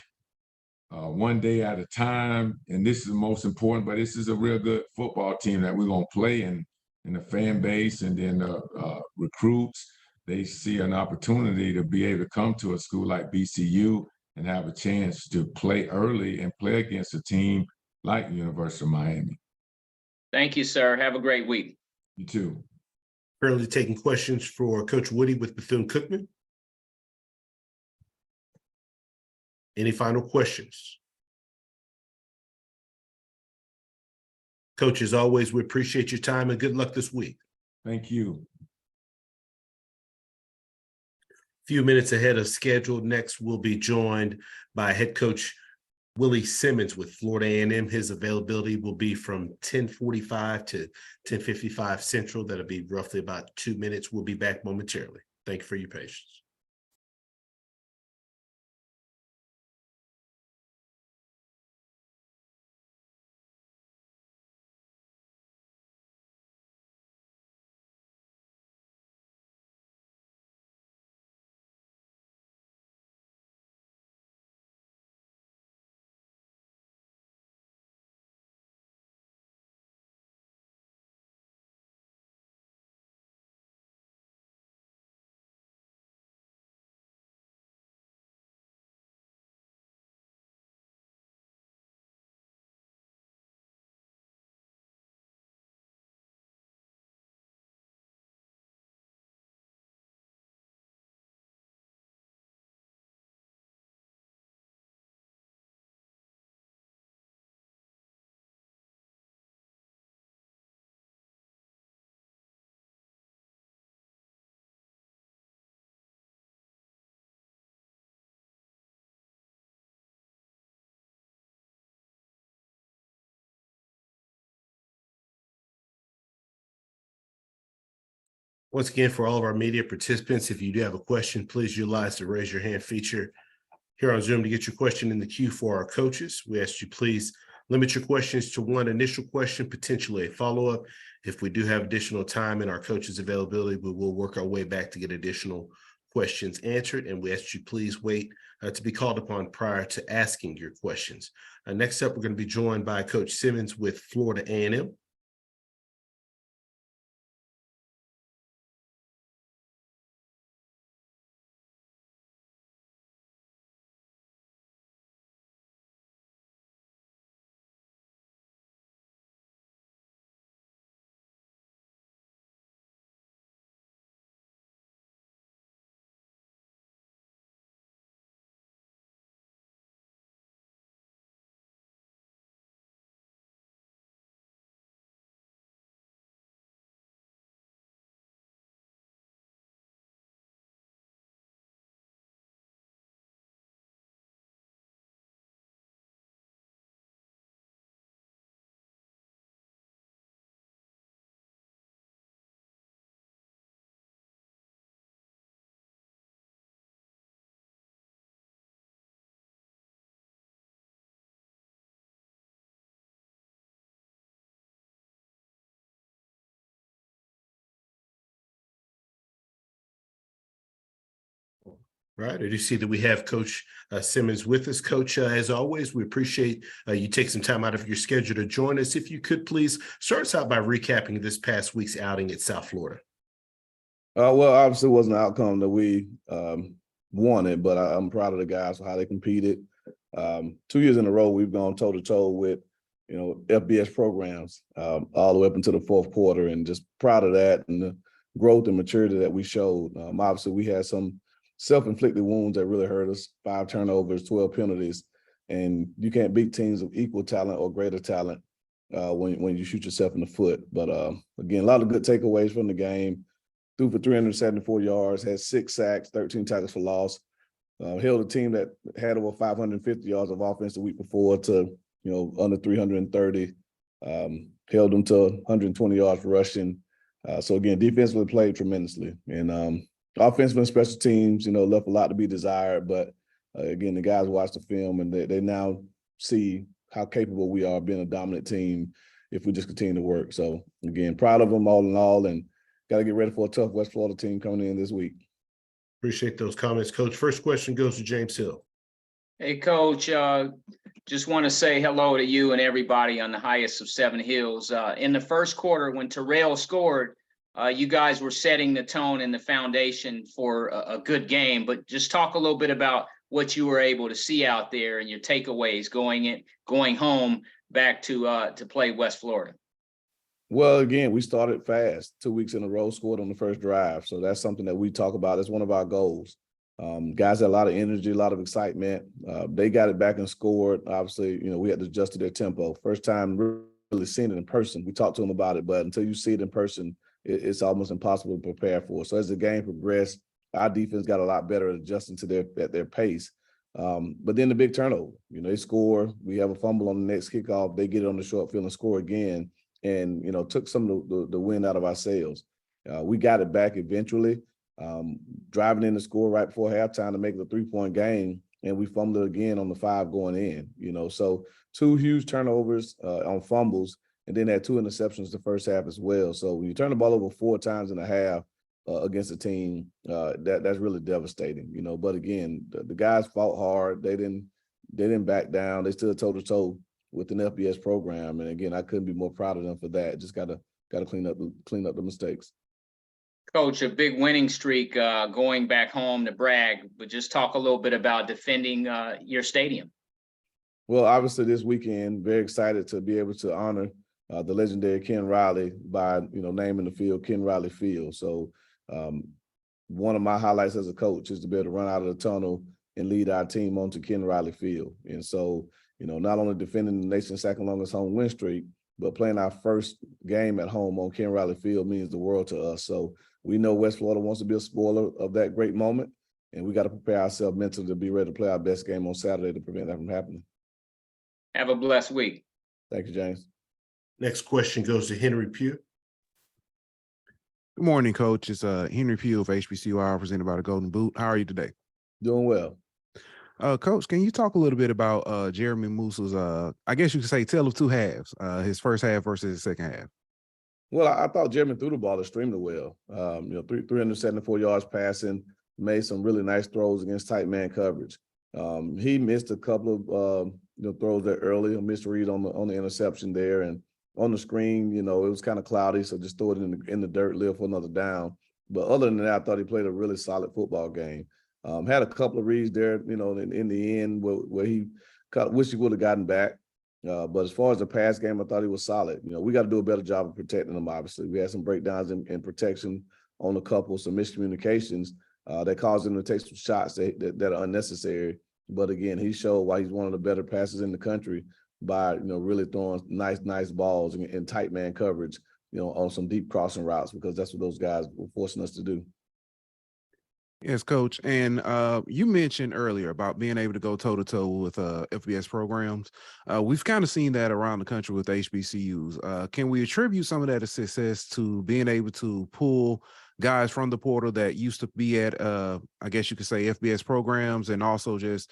Speaker 12: one day at a time, and this is the most important. But this is a real good football team that we're gonna play, and the fan base and then recruits, they see an opportunity to be able to come to a school like BCU and have a chance to play early and play against a team like University of Miami.
Speaker 11: Thank you, sir. Have a great week.
Speaker 12: You too.
Speaker 1: Currently taking questions for Coach Woody with Bethune-Cookman. Any final questions? Coach, as always, we appreciate your time and good luck this week.
Speaker 12: Thank you.
Speaker 1: Few minutes ahead of schedule. Next, we'll be joined by head coach Willie Simmons with Florida A&M. His availability will be from 10:45 to 10:55 Central. That'll be roughly about 2 minutes. We'll be back momentarily. Thank you for your patience. Once again, for all of our media participants, if you do have a question, please utilize the raise your hand feature here on Zoom to get your question in the queue for our coaches. We ask you please Limit your questions to one initial question, potentially a follow-up. If we do have additional time and our coaches' availability, we will work our way back to get additional questions answered. And we ask you please wait to be called upon prior to asking your questions. Next up, we're going to be joined by Coach Simmons with Florida A&M. Right. I do see that we have Coach Simmons with us. Coach, as always, we appreciate you take some time out of your schedule to join us. If you could please start us out by recapping this past week's outing at South Florida.
Speaker 13: Well, obviously it wasn't an outcome that we wanted, but I'm proud of the guys for how they competed. 2 years in a row, we've gone toe to toe with, FBS programs all the way up into the fourth quarter, and just proud of that and the growth and maturity that we showed. Obviously, we had some self-inflicted wounds that really hurt us, 5 turnovers, 12 penalties, and you can't beat teams of equal talent or greater talent when you shoot yourself in the foot. But again, a lot of good takeaways from the game. Threw for 374 yards, had 6 sacks, 13 tackles for loss. Held a team that had over 550 yards of offense the week before to, under 330. Held them to 120 yards rushing. So again, defensively played tremendously. And offensive and special teams, left a lot to be desired. But again, the guys watch the film and they now see how capable we are being a dominant team if we just continue to work. So again, proud of them all in all, and got to get ready for a tough West Florida team coming in this week.
Speaker 1: Appreciate those comments, Coach. First question goes to James Hill.
Speaker 11: Hey, Coach, just want to say hello to you and everybody on the highest of 7 hills. In the first quarter, when Terrell scored, you guys were setting the tone and the foundation for a good game, but just talk a little bit about what you were able to see out there and your takeaways going home back to play West Florida.
Speaker 13: Well, again, we started fast, 2 weeks in a row, scored on the first drive. So that's something that we talk about. That's one of our goals. Guys had a lot of energy, a lot of excitement. They got it back and scored. Obviously, we had to adjust to their tempo. First time really seeing it in person. We talked to them about it, but until you see it in person, it's almost impossible to prepare for. So as the game progressed, our defense got a lot better at adjusting to their pace. But then the big turnover, they score. We have a fumble on the next kickoff. They get it on the short field and score again. And, took some of the wind out of our sails. We got it back eventually, driving in the score right before halftime to make it a 3-point game. And we fumbled again on the 5 going in, so 2 huge turnovers on fumbles, and then had 2 interceptions the first half as well. So when you turn the ball over 4 times and a half against a team, that's really devastating, But again, the guys fought hard. They didn't back down. They stood toe to toe with an FBS program, and again, I couldn't be more proud of them for that. Just gotta clean up the mistakes.
Speaker 11: Coach, a big winning streak going back home to brag, but just talk a little bit about defending your stadium.
Speaker 13: Well, obviously this weekend, very excited to be able to honor the legendary Ken Riley by naming the field Ken Riley Field. So one of my highlights as a coach is to be able to run out of the tunnel and lead our team onto Ken Riley Field. And so not only defending the nation's second longest home win streak, but playing our first game at home on Ken Riley Field means the world to us. So we know West Florida wants to be a spoiler of that great moment, and we got to prepare ourselves mentally to be ready to play our best game on Saturday to prevent that from happening.
Speaker 11: Have a blessed week.
Speaker 13: Thank you, James.
Speaker 1: Next question goes to Henry Pugh.
Speaker 8: Good morning, Coach. It's Henry Pugh of HBCUR, presented by the Golden Boot. How are you today?
Speaker 13: Doing well.
Speaker 8: Coach, can you talk a little bit about Jeremy Moose's I guess you could say tale of two halves, his first half versus his second half?
Speaker 13: Well, I thought Jeremy threw the ball extremely well. 374 yards passing, made some really nice throws against tight man coverage. He missed a couple of throws there early, a misread on the interception there, and on the screen, it was kind of cloudy, so just throw it in the dirt, live for another down. But other than that, I thought he played a really solid football game. Had a couple of reads there, in the end where he wish he would have gotten back. But as far as the pass game, I thought he was solid. We got to do a better job of protecting him, obviously. We had some breakdowns in protection on a couple, some miscommunications that caused him to take some shots that are unnecessary. But again, he showed why he's one of the better passers in the country by, really throwing nice balls in tight man coverage, on some deep crossing routes, because that's what those guys were forcing us to do.
Speaker 8: Yes, Coach. And you mentioned earlier about being able to go toe-to-toe with FBS programs. We've kind of seen that around the country with HBCUs. Can we attribute some of that success to being able to pull guys from the portal that used to be at, I guess you could say, FBS programs, and also just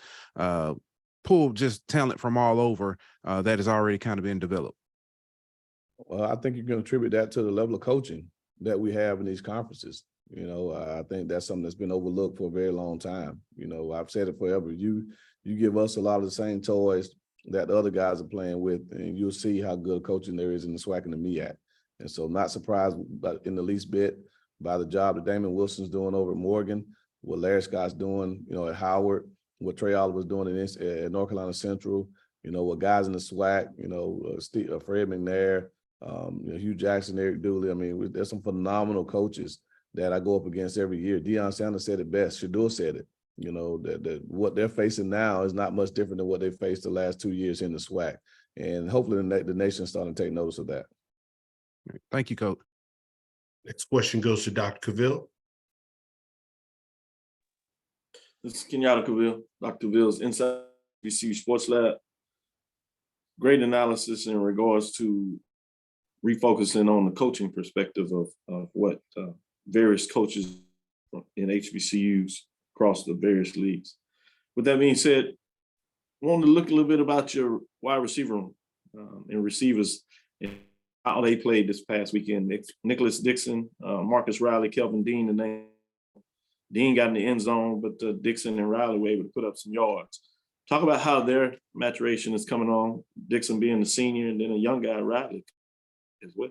Speaker 8: pull just talent from all over that has already kind of been developed?
Speaker 13: Well, I think you can attribute that to the level of coaching that we have in these conferences. I think that's something that's been overlooked for a very long time. I've said it forever. You give us a lot of the same toys that the other guys are playing with, and you'll see how good coaching there is in the Swac and the MEAC. And so, not surprised in the least bit by the job that Damon Wilson's doing over at Morgan, what Larry Scott's doing, at Howard, what Trey Oliver's doing at North Carolina Central. What guys in the Swac, Fred McNair, Hugh Jackson, Eric Dooley. I mean, there's some phenomenal coaches that I go up against every year. Deion Sanders said it best. Shador said it. That what they're facing now is not much different than what they faced the last 2 years in the SWAC. And hopefully the nation's starting to take notice of that.
Speaker 8: Thank you, Coach.
Speaker 1: Next question goes to Dr. Cavill.
Speaker 4: This is Kenyatta Cavill, Dr. Cavill's Inside HBCU Sports Lab. Great analysis in regards to refocusing on the coaching perspective of what various coaches in HBCUs across the various leagues. With that being said, I wanted to look a little bit about your wide receiver room and receivers and how they played this past weekend. Nicholas Dixon, Marcus Riley, Kelvin Dean, the name. Dean got in the end zone, but Dixon and Riley were able to put up some yards. Talk about how their maturation is coming on, Dixon being the senior, and then a young guy, Riley, as well.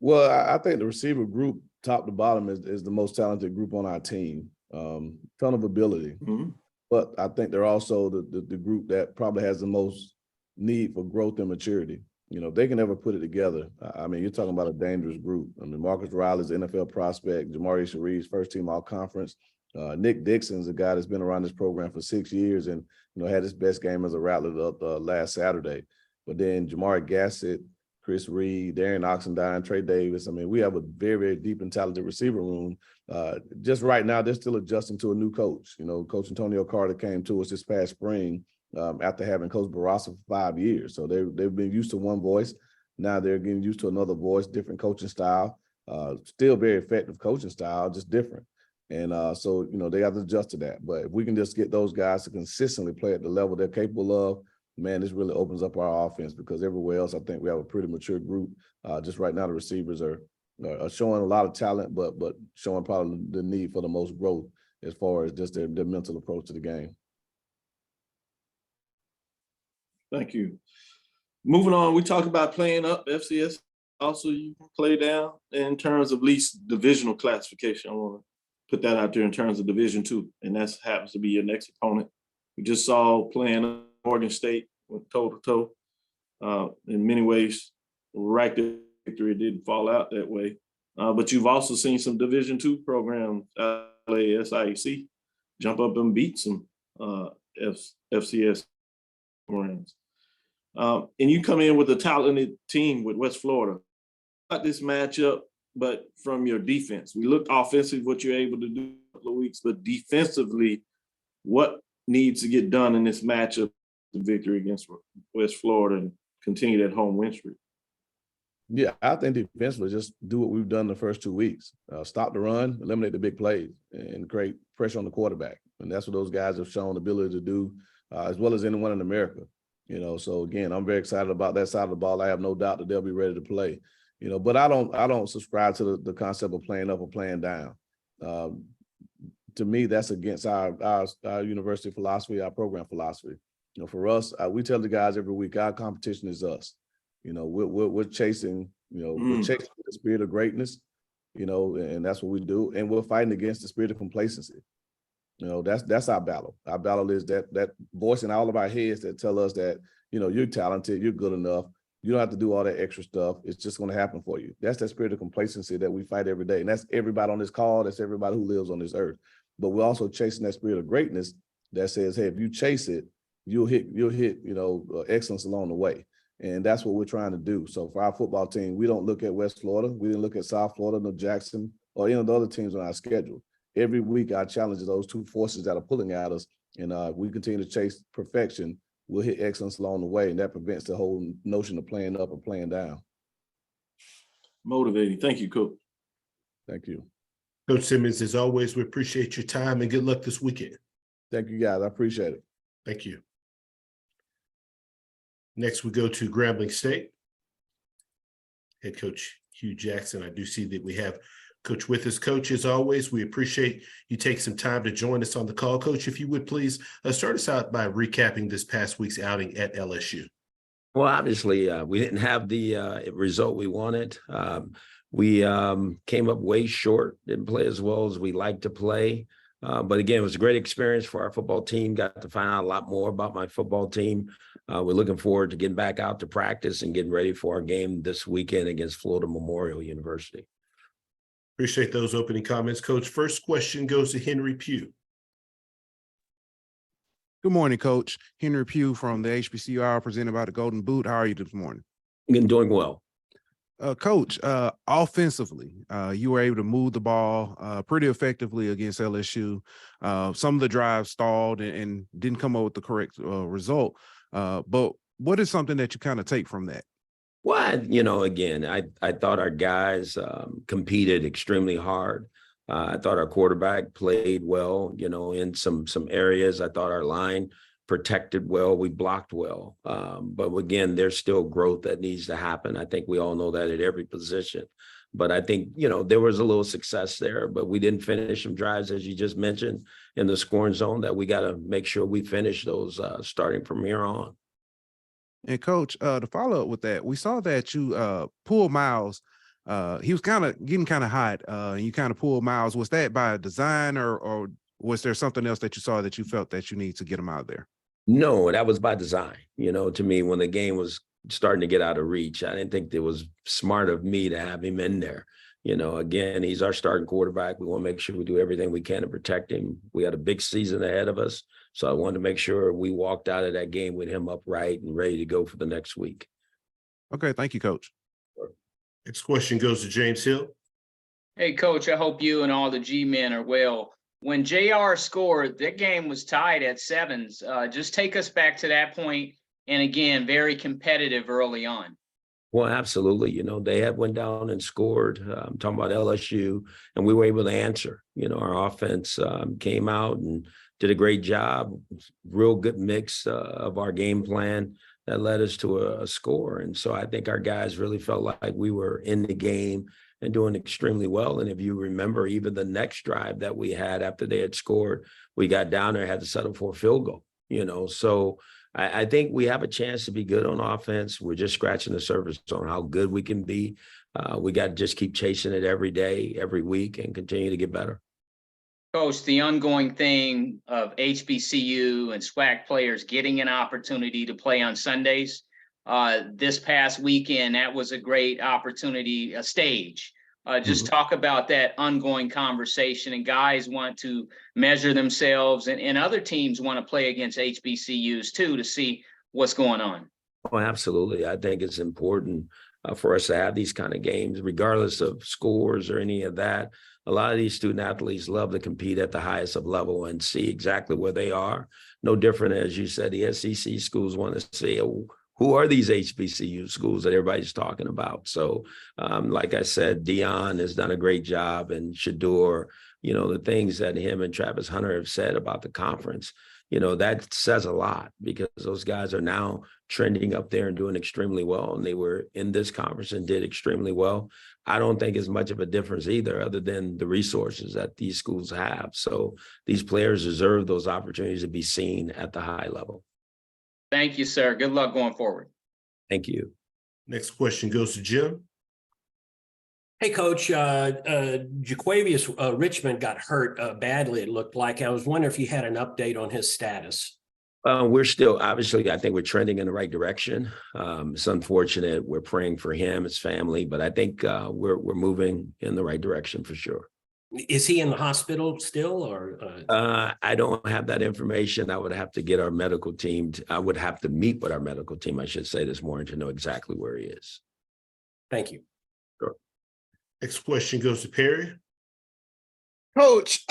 Speaker 13: Well, I think the receiver group, top to bottom, is the most talented group on our team. Ton of ability. Mm-hmm. But I think they're also the group that probably has the most need for growth and maturity. They can never put it together. I mean, you're talking about a dangerous group. I mean, Marcus Riley's an NFL prospect, Jamari Sharif's first team all conference. Nick Dixon's a guy that's been around this program for 6 years and, had his best game as a Rattler last Saturday. But then Jamari Gassett, Chris Reed, Darian Oxendine, Trey Davis. I mean, we have a very, very deep and talented receiver room. Just right now, they're still adjusting to a new coach. Coach Antonio Carter came to us this past spring after having Coach Barassa for 5 years. So they've been used to one voice. Now they're getting used to another voice, different coaching style, still very effective coaching style, just different. And so, they have to adjust to that. But if we can just get those guys to consistently play at the level they're capable of, man, this really opens up our offense, because everywhere else, I think we have a pretty mature group. Just right now, the receivers are showing a lot of talent, but showing probably the need for the most growth as far as just their mental approach to the game.
Speaker 4: Thank you. Moving on, we talked about playing up FCS. Also, you can play down in terms of least divisional classification. I want to put that out there in terms of Division II, and that happens to be your next opponent. We just saw playing up Oregon State went toe-to-toe. In many ways, right there, victory didn't fall out that way. But you've also seen some Division II programs, SIAC, jump up and beat some FCS programs. And you come in with a talented team with West Florida. Not this matchup, but from your defense. We looked offensively, what you're able to do in a couple of weeks, but defensively, what needs to get done in this matchup, the victory against West Florida, and continue that home win streak?
Speaker 13: Yeah, I think defensively, just do what we've done the first 2 weeks. Stop the run, eliminate the big plays, and create pressure on the quarterback. And that's what those guys have shown the ability to do, as well as anyone in America. So again, I'm very excited about that side of the ball. I have no doubt that they'll be ready to play. But I don't subscribe to the concept of playing up or playing down. To me, that's against our university philosophy, our program philosophy. For us, we tell the guys every week, our competition is us. We're chasing, we're chasing the spirit of greatness, and that's what we do. And we're fighting against the spirit of complacency. That's our battle. Our battle is that voice in all of our heads that tell us that, you're talented, you're good enough. You don't have to do all that extra stuff. It's just going to happen for you. That's that spirit of complacency that we fight every day. And that's everybody on this call. That's everybody who lives on this earth. But we're also chasing that spirit of greatness that says, hey, if you chase it, you'll hit, excellence along the way. And that's what we're trying to do. So for our football team, we don't look at West Florida. We didn't look at South Florida, no Jackson, or any of the other teams on our schedule. Every week, our challenge is those two forces that are pulling at us. And we continue to chase perfection. We'll hit excellence along the way. And that prevents the whole notion of playing up or playing down.
Speaker 4: Motivating. Thank you, Coach.
Speaker 13: Thank you.
Speaker 1: Coach Simmons, as always, we appreciate your time and good luck this weekend.
Speaker 13: Thank you, guys. I appreciate it.
Speaker 1: Thank you. Next, we go to Grambling State. Head coach Hugh Jackson. I do see that we have Coach with us. Coach, as always, we appreciate you take some time to join us on the call. Coach, if you would please start us out by recapping this past week's outing at LSU.
Speaker 14: Well, obviously, we didn't have the result we wanted. We came up way short, didn't play as well as we like to play. But again, it was a great experience for our football team. Got to find out a lot more about my football team. We're looking forward to getting back out to practice and getting ready for our game this weekend against Florida Memorial University.
Speaker 1: Appreciate those opening comments, Coach. First question goes to Henry Pugh.
Speaker 8: Good morning, Coach. Henry Pugh from the HBCUR, presented by the Golden Boot. How are you this morning?
Speaker 14: I'm doing well.
Speaker 8: Coach, offensively, you were able to move the ball pretty effectively against LSU. Some of the drives stalled and didn't come up with the correct result. But what is something that you kind of take from that?
Speaker 14: Well, again, I thought our guys competed extremely hard. I thought our quarterback played well, in some areas. I thought our line protected well, we blocked well. But again, there's still growth that needs to happen. I think we all know that at every position. But I think, there was a little success there, but we didn't finish some drives, as you just mentioned, in the scoring zone that we got to make sure we finish those starting from here on.
Speaker 8: And Coach, to follow up with that, we saw that you pulled Miles. He was getting kind of hot. And you kind of pulled Miles. Was that by design or was there something else that you saw that you felt that you need to get him out of there?
Speaker 14: No, that was by design. To me, when the game was starting to get out of reach, I didn't think it was smart of me to have him in there. Again, he's our starting quarterback. We want to make sure we do everything we can to protect him. We had a big season ahead of us. So I wanted to make sure we walked out of that game with him upright and ready to go for the next week.
Speaker 8: Okay. Thank you, Coach.
Speaker 1: Next question goes to James Hill.
Speaker 11: Hey, Coach, I hope you and all the G-men are well. When JR scored, that game was tied at 7s. Just take us back to that point. And again, very competitive early on.
Speaker 14: Well, absolutely. They had went down and scored. I'm talking about LSU, and we were able to answer. Our offense came out and did a great job. Real good mix of our game plan that led us to a score. And so I think our guys really felt like we were in the game and doing extremely well. And if you remember, even the next drive that we had after they had scored, we got down there, had to settle for a field goal. So I think we have a chance to be good on offense. We're just scratching the surface on how good we can be. We got to just keep chasing it every day, every week, and continue to get better.
Speaker 11: Coach, the ongoing thing of HBCU and Swac players getting an opportunity to play on Sundays. This past weekend, that was a great opportunity, a stage. Just talk about that ongoing conversation, and guys want to measure themselves, and other teams want to play against HBCUs too to see what's going on.
Speaker 14: Oh, absolutely. I think it's important for us to have these kind of games, regardless of scores or any of that. A lot of these student athletes love to compete at the highest of level and see exactly where they are. No different, as you said, the SEC schools want to see who are these HBCU schools that everybody's talking about? So, like I said, Dion has done a great job, and Shador, the things that him and Travis Hunter have said about the conference, that says a lot, because those guys are now trending up there and doing extremely well. And they were in this conference and did extremely well. I don't think it's much of a difference either, other than the resources that these schools have. So these players deserve those opportunities to be seen at the high level.
Speaker 11: Thank you, sir. Good luck going forward.
Speaker 14: Thank you.
Speaker 1: Next question goes to Jim.
Speaker 3: Hey, Coach, Jaquavius Richmond got hurt badly, it looked like. I was wondering if you had an update on his status.
Speaker 14: We're still, obviously, I think we're trending in the right direction. It's unfortunate. We're praying for him, his family, but I think we're moving in the right direction for sure.
Speaker 3: Is he in the hospital still, or?
Speaker 14: I don't have that information. I would have to get our medical team. I would have to meet with our medical team, I should say, this morning to know exactly where he is.
Speaker 3: Thank you.
Speaker 14: Sure.
Speaker 1: Next question goes to Perry.
Speaker 9: Coach,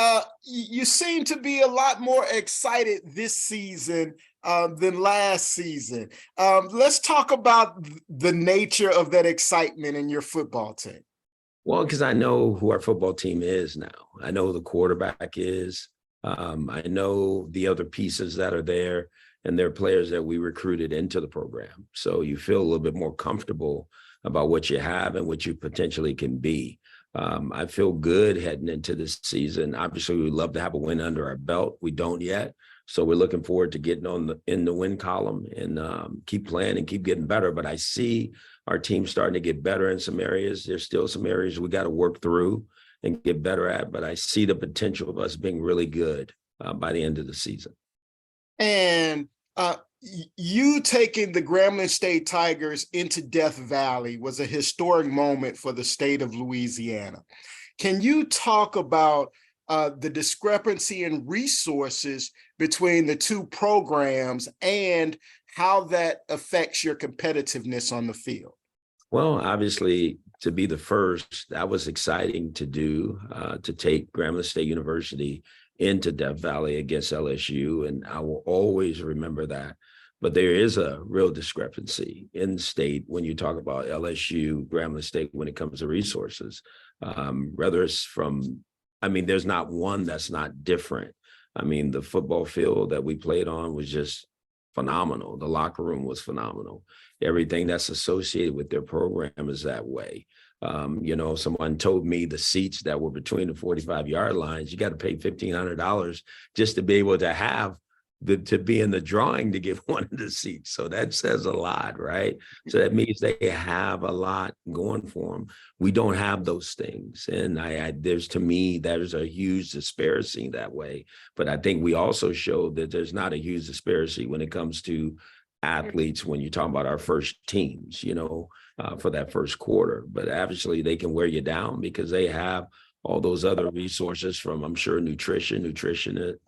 Speaker 9: you seem to be a lot more excited this season than last season. Let's talk about the nature of that excitement in your football team.
Speaker 14: Well, because I know who our football team is now. I know who the quarterback is. I know the other pieces that are there, and they're players that we recruited into the program. So you feel a little bit more comfortable about what you have and what you potentially can be. I feel good heading into this season. Obviously, we'd love to have a win under our belt. We don't yet. So we're looking forward to getting in the win column and keep playing and keep getting better. But I see our team starting to get better in some areas. There's still some areas we got to work through and get better at. But I see the potential of us being really good by the end of the season.
Speaker 9: And you taking the Grambling State Tigers into Death Valley was a historic moment for the state of Louisiana. Can you talk about the discrepancy in resources between the two programs and how that affects your competitiveness on the field?
Speaker 14: Well, obviously, to be the first, that was exciting to do, to take Grambling State University into Death Valley against LSU, and I will always remember that. But there is a real discrepancy in state when you talk about LSU, Grambling State, when it comes to resources. Whether it's from, there's not one that's not different. The football field that we played on was just phenomenal. The locker room was phenomenal. Everything that's associated with their program is that way. Someone told me the seats that were between the 45-yard lines, you got to pay $1,500 just to be able to have to be in the drawing to get one of the seats. So that says a lot, right? So that means they have a lot going for them. We don't have those things. And there's a huge disparity that way. But I think we also showed that there's not a huge disparity when it comes to athletes when you're talking about our first teams, for that first quarter. But obviously they can wear you down because they have all those other resources from, I'm sure, nutritionists,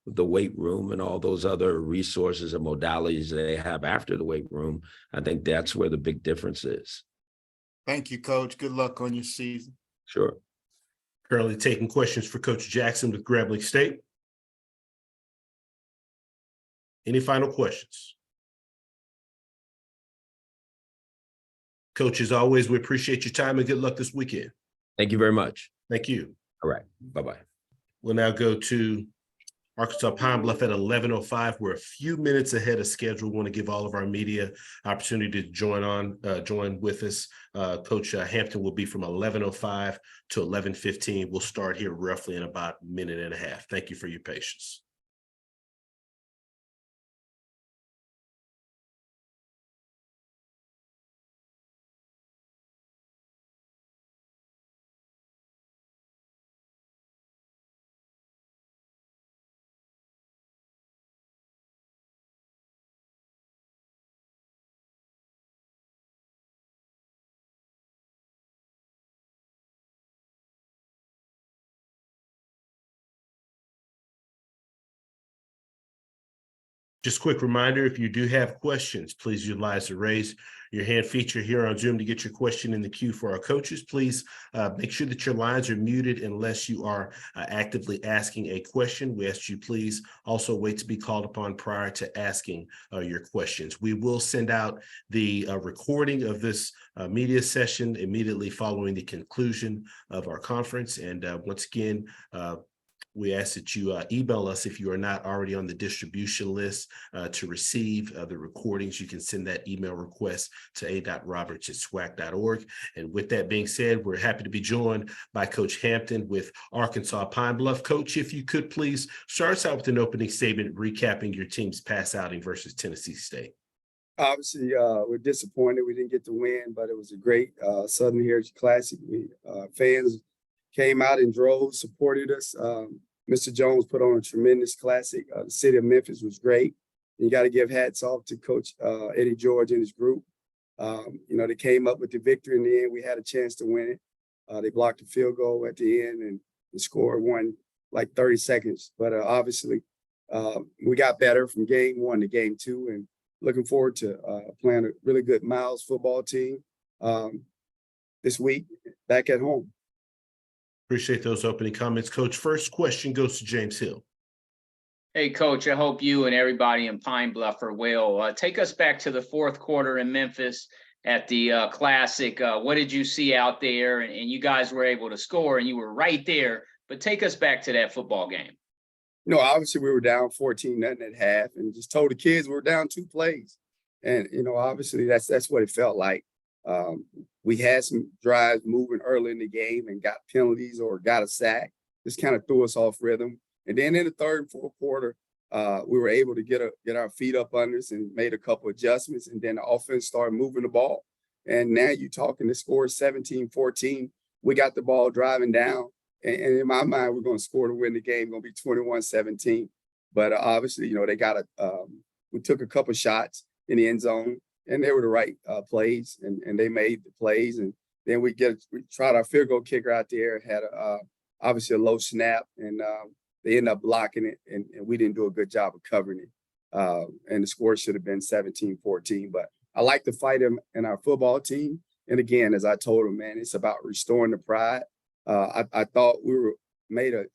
Speaker 14: the weight room, and all those other resources and modalities they have after the weight room. I think that's where the big difference is.
Speaker 9: Thank you, Coach. Good luck on your season.
Speaker 14: Sure.
Speaker 1: Currently taking questions for Coach Jackson with Grambling State. Any final questions? Coach, as always, we appreciate your time and good luck this weekend.
Speaker 14: Thank you very much.
Speaker 1: Thank you.
Speaker 14: All right. Bye-bye.
Speaker 1: We'll now go to Arkansas Pine Bluff at 11:05. We're a few minutes ahead of schedule. We want to give all of our media opportunity to join with us. Coach Hampton will be from 11:05 to 11:15. We'll start here roughly in about a minute and a half. Thank you for your patience. Just a quick reminder, if you do have questions, please utilize the raise your hand feature here on Zoom to get your question in the queue for our coaches. Please make sure that your lines are muted unless you are actively asking a question. We ask you please also wait to be called upon prior to asking your questions. We will send out the recording of this media session immediately following the conclusion of our conference. And once again, we ask that you email us if you are not already on the distribution list to receive the recordings. You can send that email request to a.roberts@swac.org. And with that being said, we're happy to be joined by Coach Hampton with Arkansas Pine Bluff. Coach, if you could please start us out with an opening statement recapping your team's pass outing versus Tennessee State.
Speaker 15: Obviously, we're disappointed we didn't get the win, but it was a great Southern Heritage Classic. Fans came out in droves, supported us. Mr. Jones put on a tremendous classic. The city of Memphis was great. You got to give hats off to Coach Eddie George and his group. They came up with the victory in the end. We had a chance to win it. They blocked a field goal at the end and scored one like 30 seconds. But obviously, we got better from game 1 to game 2, and looking forward to playing a really good Miles football team this week back at home.
Speaker 1: Appreciate those opening comments. Coach, first question goes to James Hill.
Speaker 11: Hey, Coach, I hope you and everybody in Pine Bluff are well. Take us back to the fourth quarter in Memphis at the Classic. What did you see out there? And you guys were able to score, and you were right there. But take us back to that football game.
Speaker 15: Obviously we were down 14-0 at half, and just told the kids we were down 2 plays. And, obviously that's what it felt like. We had some drives moving early in the game and got penalties or got a sack. Just kind of threw us off rhythm. And then in the third and fourth quarter, we were able to get our feet up under us and made a couple adjustments. And then the offense started moving the ball. And now you're talking, the score is 17-14. We got the ball driving down. And in my mind, we're going to score to win the game. Going to be 21-17. But obviously, we took a couple shots in the end zone, and they were the right plays, and they made the plays. And then we tried our field goal kicker out there, had obviously a low snap, and they ended up blocking it, and we didn't do a good job of covering it. And the score should have been 17-14. But I like to fight him in our football team. And again, as I told him, man, it's about restoring the pride. I thought we made a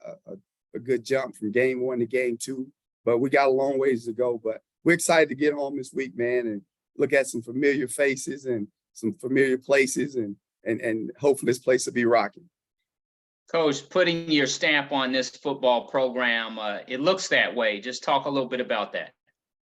Speaker 15: good jump from game 1 to game 2, but we got a long ways to go. But we're excited to get home this week, man, and look at some familiar faces and some familiar places, and hopefully this place will be rocking.
Speaker 11: Coach, putting your stamp on this football program, it looks that way. Just talk a little bit about that.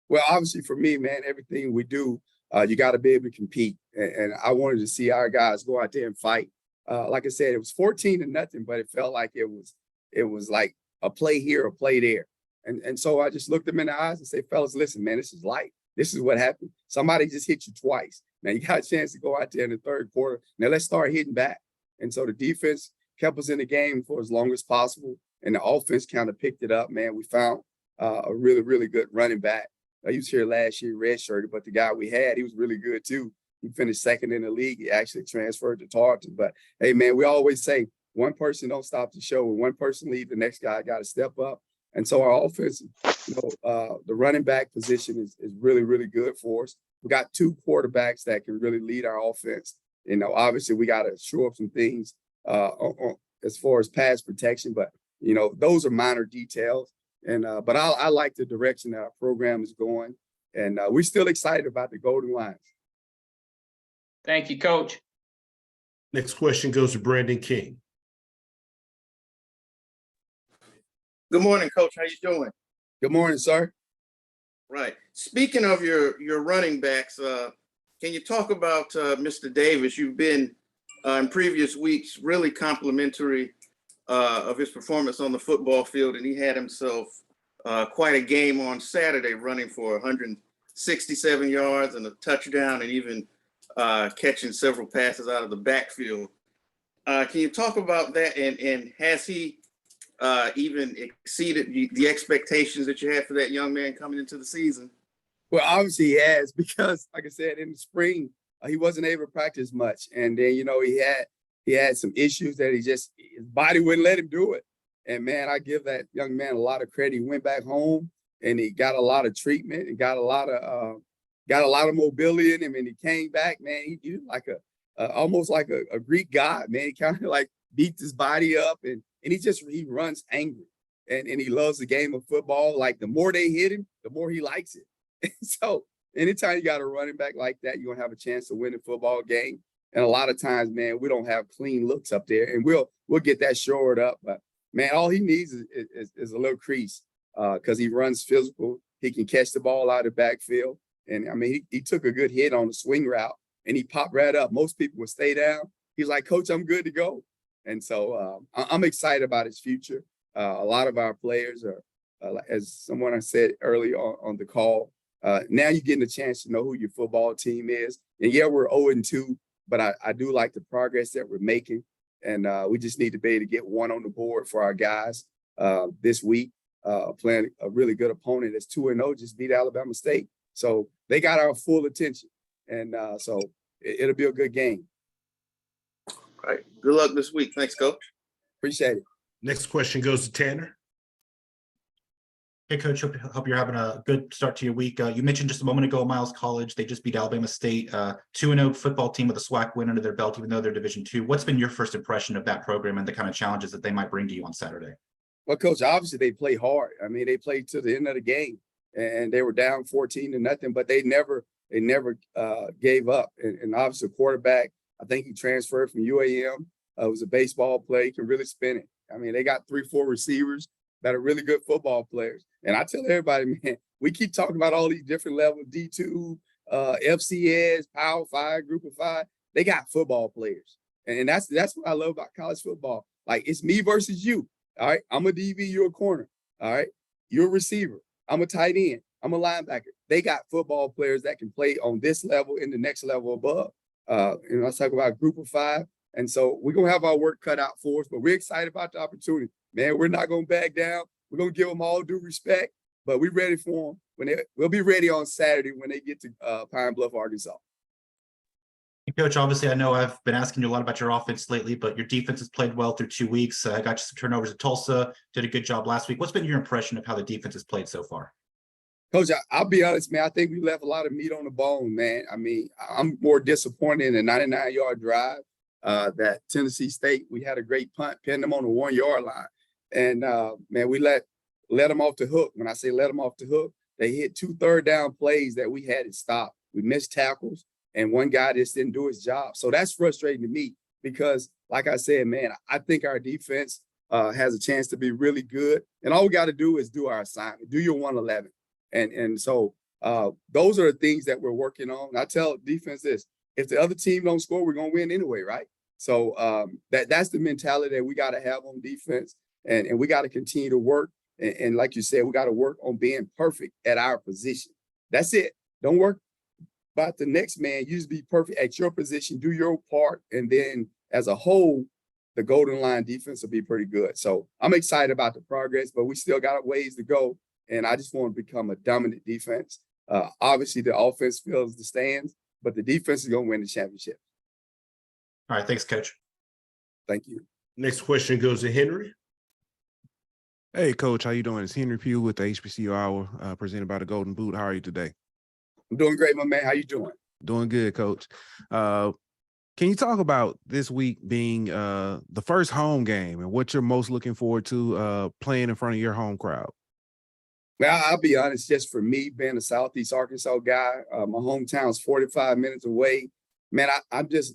Speaker 15: Well, obviously for me, man, everything we do, you got to be able to compete. And I wanted to see our guys go out there and fight. Like I said, it was 14-0, but it felt like it was like a play here, a play there. And so I just looked them in the eyes and say, fellas, listen, man, this is life. This is what happened. Somebody just hit you twice. Now you got a chance to go out there in the third quarter. Now let's start hitting back. And so the defense kept us in the game for as long as possible. And the offense kind of picked it up, man. We found a really, really good running back. He was here last year, redshirted, but the guy we had, he was really good too. He finished second in the league. He actually transferred to Tarleton. But hey, man, we always say one person don't stop the show. When one person leaves, the next guy got to step up. And so our offense, the running back position is really, really good for us. We got 2 quarterbacks that can really lead our offense. Obviously we got to shore up some things as far as pass protection, but those are minor details. And but I like the direction that our program is going, and we're still excited about the Golden Lions.
Speaker 11: Thank you, Coach.
Speaker 1: Next question goes to Brandon King.
Speaker 16: Good morning, Coach. How you doing?
Speaker 15: Good morning, sir.
Speaker 16: Right. Speaking of your running backs, can you talk about Mr. Davis? You've been in previous weeks really complimentary of his performance on the football field, and he had himself quite a game on Saturday, running for 167 yards and a touchdown, and even catching several passes out of the backfield. Can you talk about that, and has he even exceeded the expectations that you had for that young man coming into the season?
Speaker 15: Well, obviously he has, because like I said, in the spring, he wasn't able to practice much. And then, he had some issues that his body wouldn't let him do it. And man, I give that young man a lot of credit. He went back home and he got a lot of treatment and got a lot of mobility in him. And he came back, man. He was like almost like a Greek god, man. He kind of like beats his body up, and he runs angry, and he loves the game of football. Like the more they hit him, the more he likes it. So anytime you got a running back like that, you're gonna have a chance to win a football game. And a lot of times, man, we don't have clean looks up there, and we'll get that shored up. But man, all he needs is a little crease, because he runs physical. He can catch the ball out of the backfield, and I mean, he took a good hit on the swing route, and he popped right up. Most people would stay down. He's like, "Coach, I'm good to go." And so I'm excited about his future. A lot of our players are, as someone I said earlier on the call, now you're getting a chance to know who your football team is. And yeah, we're 0-2. But I do like the progress that we're making. And we just need to be able to get one on the board for our guys this week, playing a really good opponent that's 2-0, just beat Alabama State. So they got our full attention. And so it'll be a good game.
Speaker 16: All right. Good luck this week. Thanks, Coach.
Speaker 15: Appreciate it.
Speaker 1: Next question goes to Tanner.
Speaker 17: Hey, Coach, hope you're having a good start to your week. You mentioned just a moment ago, Miles College, they just beat Alabama State, 2-0 football team with a Swac win under their belt, even though they're Division II. What's been your first impression of that program and the kind of challenges that they might bring to you on Saturday?
Speaker 15: Well, Coach, obviously they play hard. I mean, they played to the end of the game, and they were down 14-0, but they never gave up. And obviously, the quarterback, I think he transferred from UAM. It was a baseball play. He can really spin it. I mean, they got 3-4 receivers that are really good football players. And I tell everybody, man, we keep talking about all these different levels, D2, FCS, Power 5, Group of 5. They got football players. And that's what I love about college football. Like, it's me versus you. All right. I'm a DB, you're a corner. All right. You're a receiver. I'm a tight end. I'm a linebacker. They got football players that can play on this level and the next level above. Let's talk about Group of 5. And so we're going to have our work cut out for us, but we're excited about the opportunity. Man, we're not going to back down. We're going to give them all due respect, but we're ready for them. We'll be ready on Saturday when they get to Pine Bluff, Arkansas.
Speaker 17: Coach, obviously, I know I've been asking you a lot about your offense lately, but your defense has played well through 2 weeks. I got you some turnovers at Tulsa, did a good job last week. What's been your impression of how the defense has played so far?
Speaker 15: Coach, I'll be honest, man. I think we left a lot of meat on the bone, man. I mean, I'm more disappointed in the 99-yard drive that Tennessee State, we had a great punt, pinned them on the 1-yard line. And, man, we let them off the hook. When I say let them off the hook, they hit 2 third-down plays that we had to stop. We missed tackles, and one guy just didn't do his job. So that's frustrating to me because, like I said, man, I think our defense has a chance to be really good. And all we got to do is do our assignment, do your 111. And so those are the things that we're working on. And I tell defense this, if the other team don't score, we're going to win anyway, right? So that's the mentality that we got to have on defense. And we got to continue to work. And like you said, we got to work on being perfect at our position. That's it. Don't work about the next man. You just be perfect at your position, do your part. And then as a whole, the Golden Line defense will be pretty good. So I'm excited about the progress, but we still got a ways to go. And I just want to become a dominant defense. Obviously, the offense fills the stands, but the defense is going to win the championship.
Speaker 17: All right. Thanks, Coach.
Speaker 15: Thank you.
Speaker 1: Next question goes to Henry.
Speaker 8: Hey, Coach, how you doing? It's Henry Pugh with the HBCU Hour, presented by the Golden Boot. How are you today?
Speaker 15: I'm doing great, my man. How you doing?
Speaker 8: Doing good, Coach. Can you talk about this week being the first home game and what you're most looking forward to playing in front of your home crowd?
Speaker 15: Well, I'll be honest, just for me, being a Southeast Arkansas guy, my hometown's 45 minutes away. Man, I'm just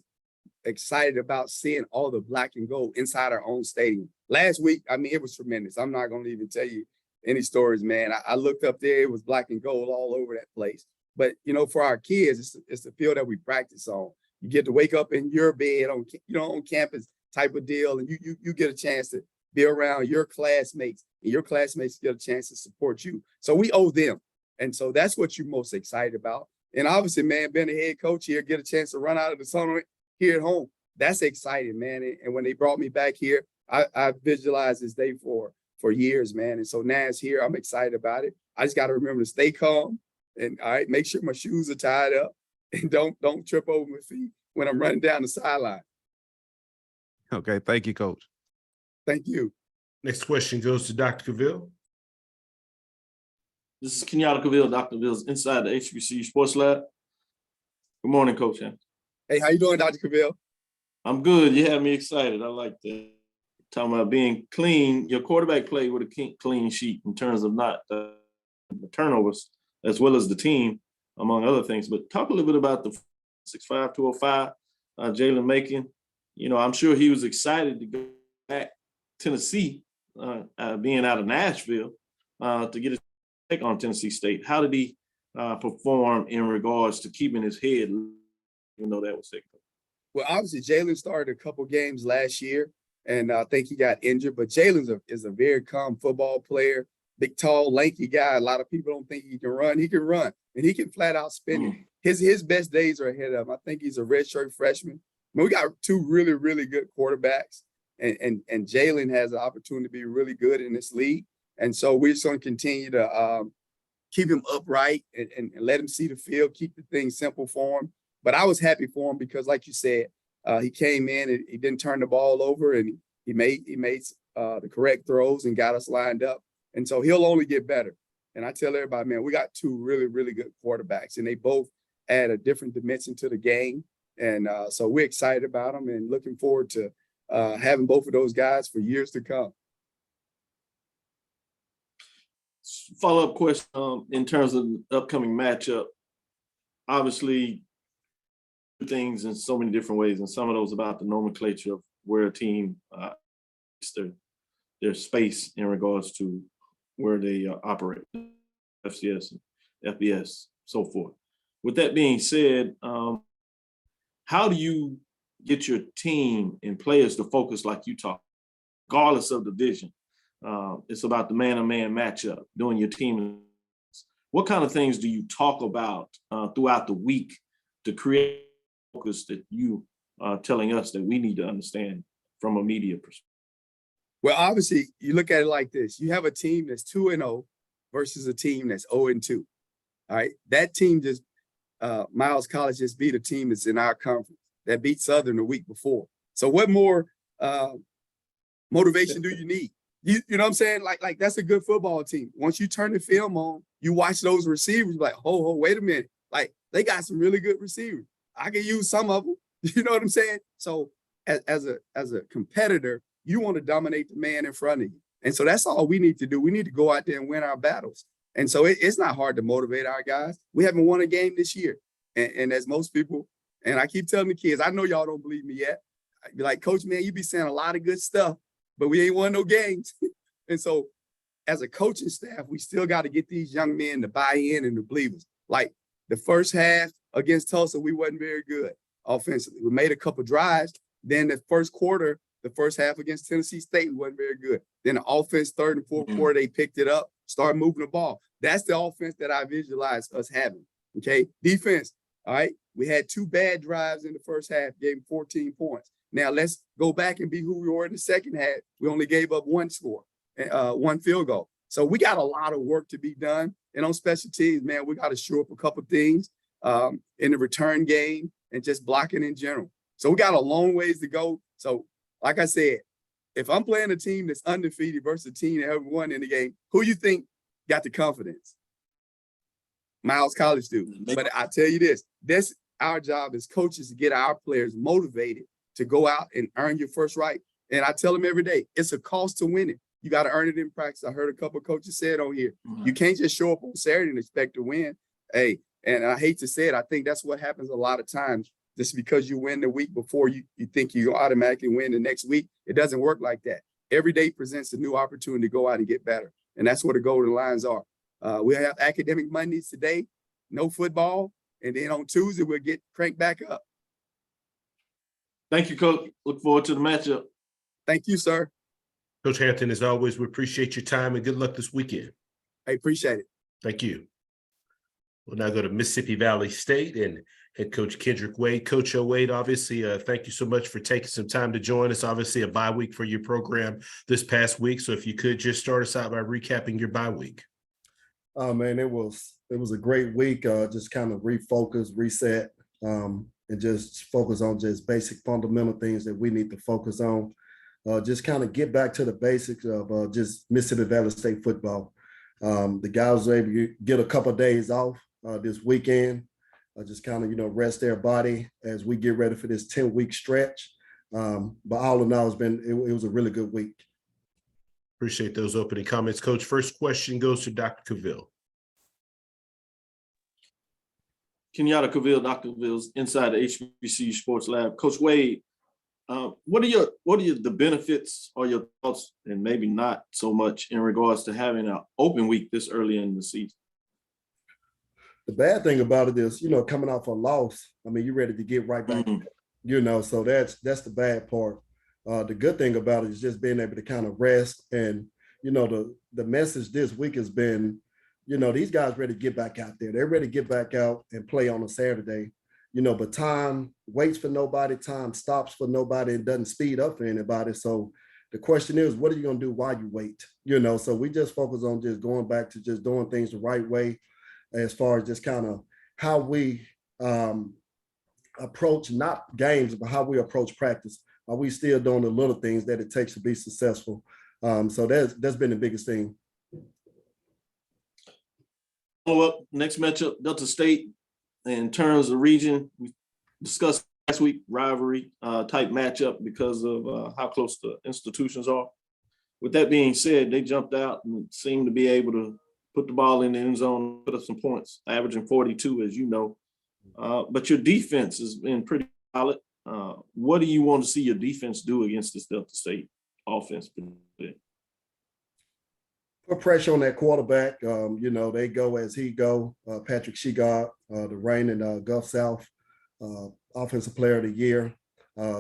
Speaker 15: excited about seeing all the black and gold inside our own stadium. Last week, I mean, it was tremendous. I'm not going to even tell you any stories, man. I looked up there, it was black and gold all over that place. But, you know, for our kids, it's the field that we practice on. You get to wake up in your bed on campus type of deal, and you get a chance to be around your classmates, and your classmates get a chance to support you. So we owe them. And so that's what you're most excited about. And obviously, man, being a head coach here, get a chance to run out of the sun here at home. That's exciting, man. And when they brought me back here, I visualized this day for years, man. And so now it's here. I'm excited about it. I just got to remember to stay calm and all right, make sure my shoes are tied up and don't trip over my feet when I'm running down the sideline.
Speaker 8: Okay. Thank you, Coach.
Speaker 15: Thank you.
Speaker 1: Next question goes to Dr. Cavill.
Speaker 4: This is Kenyatta Cavill, Dr. Cavil's inside the HBCU Sports Lab. Good morning, Coach.
Speaker 15: Hey, how you doing, Dr. Cavill?
Speaker 4: I'm good. You have me excited. I like that. Talking about being clean. Your quarterback played with a clean sheet in terms of not the turnovers, as well as the team, among other things. But talk a little bit about the 6'5", 205, Jalen Macon. You know, I'm sure he was excited to go back to Tennessee, being out of Nashville, to get his take on Tennessee State. How did he perform in regards to keeping his head, even though that was sick?
Speaker 15: Well, obviously, Jalen started a couple games last year, and I think he got injured. But Jalen is a very calm football player, big, tall, lanky guy. A lot of people don't think he can run. He can run, and he can flat out spin it. His best days are ahead of him. I think he's a redshirt freshman. I mean, we got two really, really good quarterbacks, and Jalen has an opportunity to be really good in this league. And so we're just going to continue to keep him upright and let him see the field, keep the thing simple for him. But I was happy for him because, like you said, he came in and he didn't turn the ball over, and he made the correct throws and got us lined up. And so he'll only get better. And I tell everybody, man, we got two really, really good quarterbacks, and they both add a different dimension to the game. And so we're excited about them and looking forward to having both of those guys for years to come.
Speaker 4: Follow-up question in terms of the upcoming matchup. Obviously, things in so many different ways, and some of those about the nomenclature of where a team their space in regards to where they operate, FCS, FBS, so forth. With that being said, how do you get your team and players to focus like you talk, regardless of division? It's about the man-on-man matchup, doing your team. What kind of things do you talk about throughout the week to create focus that you are telling us that we need to understand from a media perspective?
Speaker 15: Well, obviously, you look at it like this. You have a team that's 2-0 versus a team that's 0-2. All right. That team just, Miles College just beat a team that's in our conference that beat Southern the week before. So what more motivation do you need? You know what I'm saying? Like that's a good football team. Once you turn the film on, you watch those receivers, like, wait a minute. Like, they got some really good receivers. I can use some of them. You know what I'm saying? So as a competitor, you want to dominate the man in front of you. And so that's all we need to do. We need to go out there and win our battles. And so it's not hard to motivate our guys. We haven't won a game this year. And as most people, and I keep telling the kids, I know y'all don't believe me yet. I'd be like, Coach, man, you be saying a lot of good stuff, but we ain't won no games. And so as a coaching staff, we still got to get these young men to buy in and to believe us. Like the first half against Tulsa, we wasn't very good offensively. We made a couple drives. Then the first quarter, the first half against Tennessee State, we wasn't very good. Then the offense, third and fourth quarter, they picked it up, started moving the ball. That's the offense that I visualize us having, okay? Defense, all right? We had 2 bad drives in the first half, gave them 14 points. Now let's go back and be who we were in the second half. We only gave up 1 score, 1 field goal. So we got a lot of work to be done. And on special teams, man, we got to shore up a couple things in the return game and just blocking in general. So we got a long ways to go. So like I said, if I'm playing a team that's undefeated versus a team that haven't won in the game, who you think got the confidence? Miles College do. But I tell you this, that's our job as coaches, to get our players motivated to go out and earn your first right. And I tell them every day, it's a cost to win it. You got to earn it in practice. I heard a couple of coaches say it on here. You can't just show up on Saturday and expect to win. Hey, and I hate to say it, I think that's what happens a lot of times. Just because you win the week before, you think you automatically win the next week. It doesn't work like that. Every day presents a new opportunity to go out and get better. And that's what the Golden Lions are. We have academic Mondays today, no football. And then on Tuesday, we'll get cranked back up.
Speaker 4: Thank you, Coach. Look forward to the matchup.
Speaker 15: Thank you, sir.
Speaker 1: Coach Hampton, as always, we appreciate your time and good luck this weekend.
Speaker 15: I appreciate it.
Speaker 1: Thank you. We'll now go to Mississippi Valley State and head coach Kendrick Wade. Coach Wade, obviously, thank you so much for taking some time to join us. Obviously, a bye week for your program this past week. So if you could just start us out by recapping your bye week.
Speaker 18: Oh, man, it was a great week. Just kind of refocus, reset, and just focus on just basic fundamental things that we need to focus on. Just kind of get back to the basics of just Mississippi Valley State football. The guys were able to get a couple of days off this weekend, just kind of, rest their body as we get ready for this 10-week stretch. But all in all, it was a really good week.
Speaker 1: Appreciate those opening comments, Coach. First question goes to Dr. Cavill.
Speaker 4: Kenyatta Cavill, Dr. Cavill's inside the HBCU Sports Lab. Coach Wade, what are the benefits or your thoughts, and maybe not so much in regards to having an open week this early in the season?
Speaker 18: The bad thing about it is, coming off a loss, I mean, you're ready to get right back, so that's the bad part. The good thing about it is just being able to kind of rest. And, the message this week has been, these guys ready to get back out there. They're ready to get back out and play on a Saturday, but time waits for nobody, time stops for nobody, and doesn't speed up for anybody. So the question is, what are you going to do while you wait? So we just focus on just going back to just doing things the right way, as far as just kind of how we approach not games, but how we approach practice. Are we still doing the little things that it takes to be successful? So that's been the biggest thing.
Speaker 4: Well, next matchup, Delta State. In terms of region, we discussed last week, rivalry type matchup because of how close the institutions are. With that being said, they jumped out and seemed to be able to put the ball in the end zone, put up some points, averaging 42, as you know. But your defense has been pretty solid. What do you want to see your defense do against this Delta State offense?
Speaker 18: Put pressure on that quarterback. They go as he go. Patrick Shegard, the reigning Gulf South Offensive Player of the Year.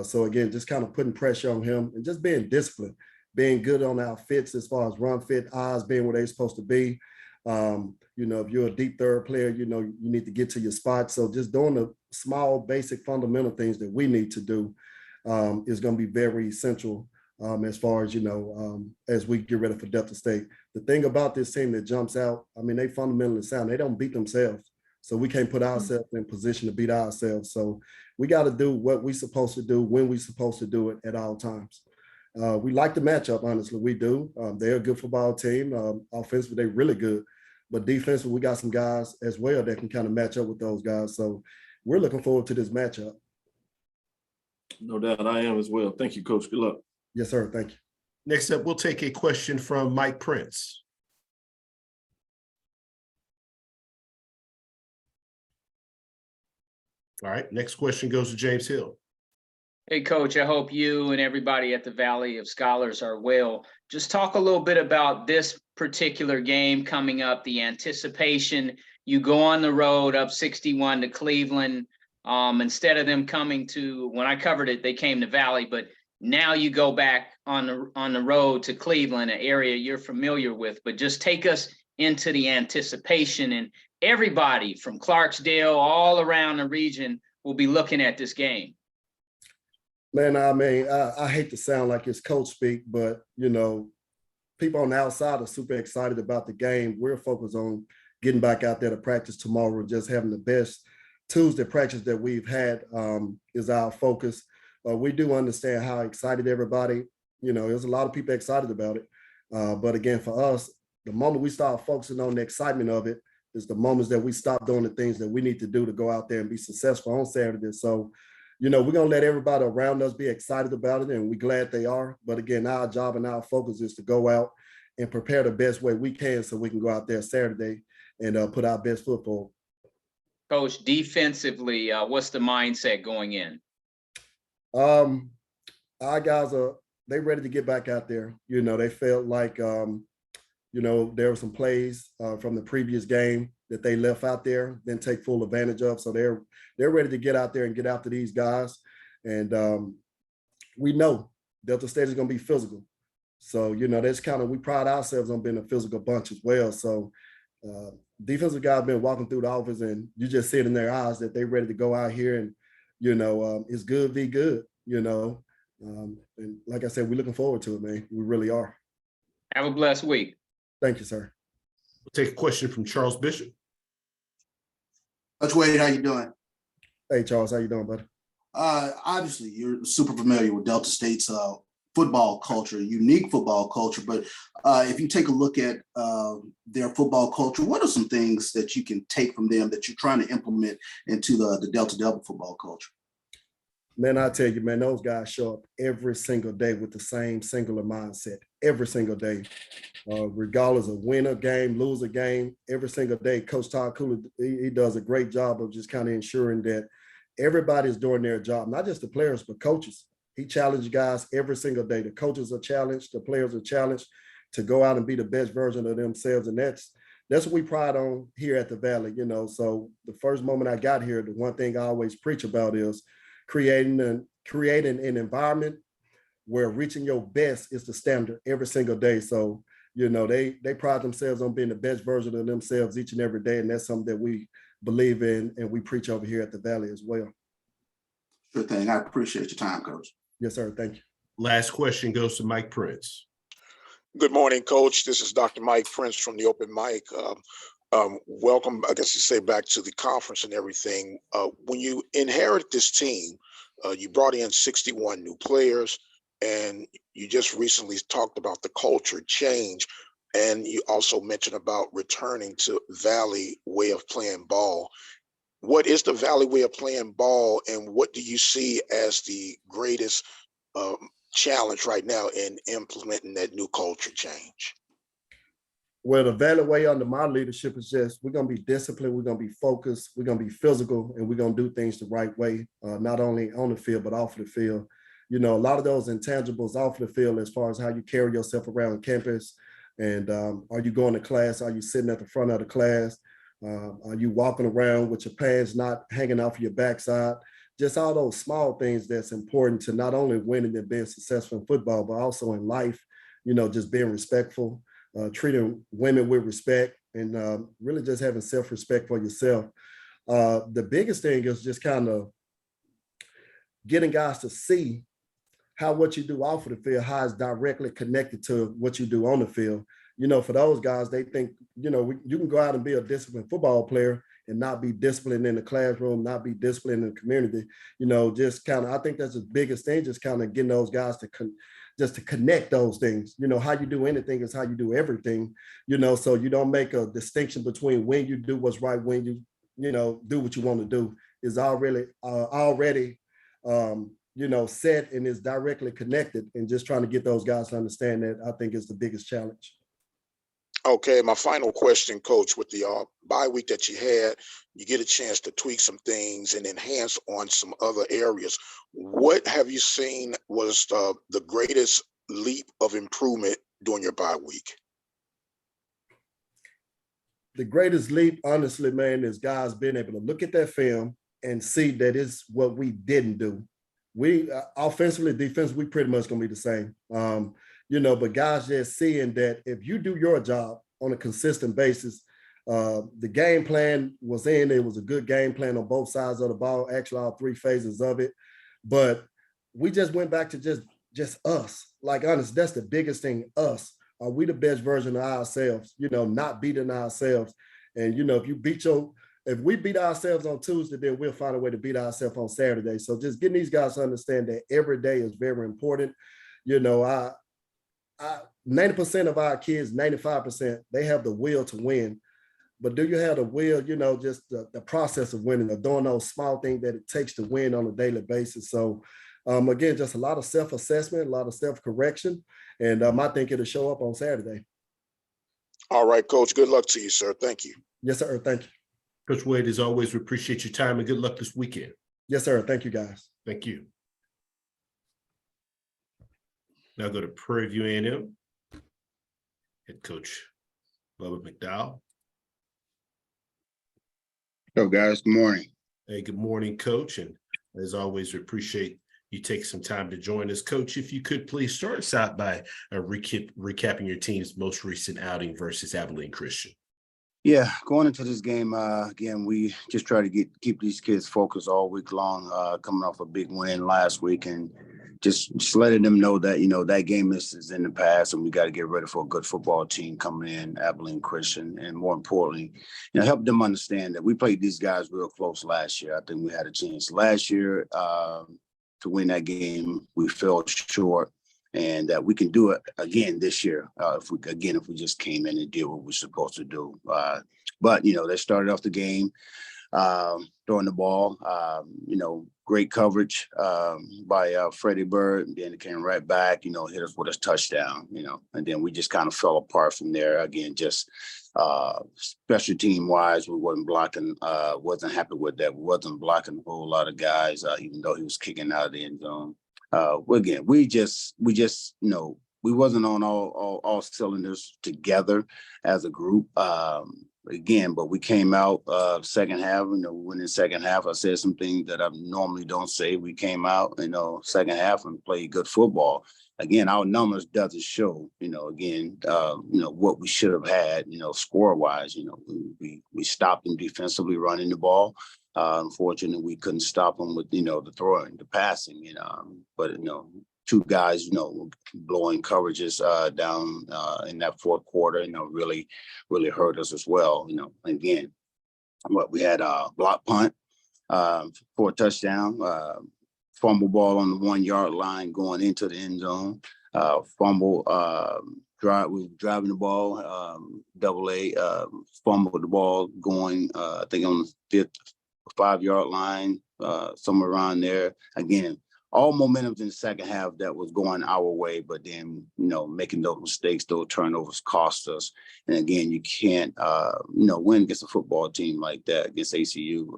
Speaker 18: So again, just kind of putting pressure on him and just being disciplined, being good on our fits as far as run fit, eyes being where they're supposed to be. If you're a deep third player, you need to get to your spot. So just doing the small, basic, fundamental things that we need to do is going to be very essential as far as, as we get ready for Delta State. The thing about this team that jumps out, I mean, they fundamentally sound. They don't beat themselves. So we can't put ourselves in position to beat ourselves. So we got to do what we're supposed to do when we're supposed to do it at all times. We like the matchup, honestly. We do. They're a good football team. Offensively, they're really good. But defensively, we got some guys as well that can kind of match up with those guys. So we're looking forward to this matchup.
Speaker 4: No doubt, I am as well. Thank you, Coach. Good luck.
Speaker 18: Yes, sir. Thank you.
Speaker 1: Next up, we'll take a question from Mike Prince. All right, next question goes to James Hill.
Speaker 11: Hey, Coach, I hope you and everybody at the Valley of Scholars are well. Just talk a little bit about this particular game coming up, the anticipation. You go on the road up 61 to Cleveland. Instead of them coming to, when I covered it, they came to Valley, but now you go back on the road to Cleveland, an area you're familiar with. But just take us into the anticipation, and everybody from Clarksdale all around the region will be looking at this game.
Speaker 18: Man, I mean, I hate to sound like it's coach speak, but, people on the outside are super excited about the game. We're focused on getting back out there to practice tomorrow, just having the best Tuesday practice that we've had is our focus. We do understand how excited everybody, there's a lot of people excited about it. But again, for us, the moment we start focusing on the excitement of it is the moments that we stop doing the things that we need to do to go out there and be successful on Saturday. So, we're going to let everybody around us be excited about it, and we're glad they are. But again, our job and our focus is to go out and prepare the best way we can so we can go out there Saturday and put our best foot forward.
Speaker 11: Coach, defensively, what's the mindset going in?
Speaker 18: Our guys they ready to get back out there. They felt like, there were some plays from the previous game that they left out there, then take full advantage of. So they're ready to get out there and get after these guys. And we know Delta State is going to be physical. So, that's kind of, we pride ourselves on being a physical bunch as well. So defensive guys been walking through the office, and you just see it in their eyes that they're ready to go out here and, it's good be good, and like I said, we're looking forward to it, man. We really are.
Speaker 11: Have a blessed week.
Speaker 18: Thank you, sir.
Speaker 1: We'll take a question from Charles Bishop.
Speaker 6: Coach Wade, how you doing?
Speaker 18: Hey, Charles, how you doing, buddy?
Speaker 6: Obviously, you're super familiar with Delta State's football culture, unique football culture. But if you take a look at their football culture, what are some things that you can take from them that you're trying to implement into the Delta Devil football culture?
Speaker 18: Man, I tell you, man, those guys show up every single day with the same singular mindset, every single day. Regardless of win a game, lose a game, every single day, Coach Todd Cooley, he does a great job of just kind of ensuring that everybody's doing their job, not just the players, but coaches. He challenged guys every single day. The coaches are challenged, the players are challenged to go out and be the best version of themselves. And that's what we pride on here at the Valley, you know. So the first moment I got here, the one thing I always preach about is creating an environment where reaching your best is the standard every single day. So, you know, they pride themselves on being the best version of themselves each and every day. And that's something that we believe in and we preach over here at the Valley as well.
Speaker 6: Sure thing. I appreciate your time, Coach.
Speaker 18: Yes, sir. Thank you.
Speaker 1: Last question goes to Mike Prince.
Speaker 19: Good morning, Coach. This is Dr. Mike Prince from the Open Mic. Welcome, I guess you say, back to the conference and everything. When you inherit this team, you brought in 61 new players, and you just recently talked about the culture change, and you also mentioned about returning to Valley way of playing ball. What is the Valley way of playing ball, and what do you see as the greatest challenge right now in implementing that new culture change?
Speaker 18: Well, the Valley way under my leadership is just, we're going to be disciplined, we're going to be focused, we're going to be physical, and we're going to do things the right way, not only on the field, but off the field. You know, a lot of those intangibles off the field as far as how you carry yourself around campus, and are you going to class? Are you sitting at the front of the class? Are you walking around with your pants not hanging off your backside? Just all those small things that's important to not only winning and being successful in football, but also in life, you know, just being respectful. Treating women with respect, and really just having self-respect for yourself. The biggest thing is just kind of getting guys to see how what you do off of the field, how it's directly connected to what you do on the field. You know, for those guys, they think, you know, you can go out and be a disciplined football player and not be disciplined in the classroom, not be disciplined in the community. You know, just kind of, I think that's the biggest thing, just kind of getting those guys to connect those things. You know, how you do anything is how you do everything, you know, so you don't make a distinction between when you do what's right, when you know, do what you want to do is already, you know, set and is directly connected, and just trying to get those guys to understand that, I think, is the biggest challenge.
Speaker 19: Okay, my final question, Coach, with the bye week that you had, you get a chance to tweak some things and enhance on some other areas. What have you seen was the greatest leap of improvement during your bye week?
Speaker 18: The greatest leap, honestly, man, is guys being able to look at that film and see that it's what we didn't do. We offensively, defensively, we pretty much gonna be the same. You know, but guys just seeing that if you do your job on a consistent basis, the game plan was in, it was a good game plan on both sides of the ball, actually all three phases of it. But we just went back to just us. Like, honest, that's the biggest thing, us. Are we the best version of ourselves? You know, not beating ourselves. And, you know, if we beat ourselves on Tuesday, then we'll find a way to beat ourselves on Saturday. So just getting these guys to understand that every day is very important. You know, 90% of our kids, 95%, they have the will to win. But do you have the will, you know, just the process of winning, of doing those small things that it takes to win on a daily basis. So again, just a lot of self-assessment, a lot of self-correction. And I think it'll show up on Saturday.
Speaker 19: All right, Coach, good luck to you, sir. Thank you.
Speaker 18: Yes, sir. Thank you.
Speaker 1: Coach Wade, as always, we appreciate your time and good luck this weekend.
Speaker 18: Yes, sir. Thank you, guys.
Speaker 1: Thank you. Now go to Prairie View A&M. Head coach Bubba McDowell.
Speaker 20: Hello, guys. Good morning.
Speaker 1: Hey, good morning, Coach. And as always, we appreciate you take some time to join us. Coach, if you could please start us out by recapping your team's most recent outing versus Abilene Christian.
Speaker 20: Yeah, going into this game, again, we just try to keep these kids focused all week long, coming off a big win last week, and just letting them know that, you know, that game is in the past, and we got to get ready for a good football team coming in, Abilene Christian, and more importantly, you know, help them understand that we played these guys real close last year. I think we had a chance last year to win that game. We fell short. and that we can do it again this year if we just came in and did what we're supposed to do. But they started off the game throwing the ball. Great coverage by Freddie Bird. And then it came right back, hit us with a touchdown, and then we just kind of fell apart from there. Again, just special team wise, we wasn't blocking, wasn't happy with that. We wasn't blocking a whole lot of guys, even though he was kicking out of the end zone. Again, we just, we wasn't on all cylinders together as a group. Again, but we came out second half, we went in second half. I said some things that I normally don't say. We came out, second half and played good football. Again, our numbers doesn't show, what we should have had, score wise, we stopped them defensively running the ball. Unfortunately, we couldn't stop them with, the throwing, the passing, but, two guys, blowing coverages down in that fourth quarter, really hurt us as well. Again, we had a block punt for a touchdown, fumble ball on the 1 yard line going into the end zone, fumble, we were driving the ball, double A, fumbled the ball going, I think on the 5 yard line, somewhere around there. Again, all momentum in the second half that was going our way, but then, making those mistakes, those turnovers cost us. And again, you can't, win against a football team like that, against ACU,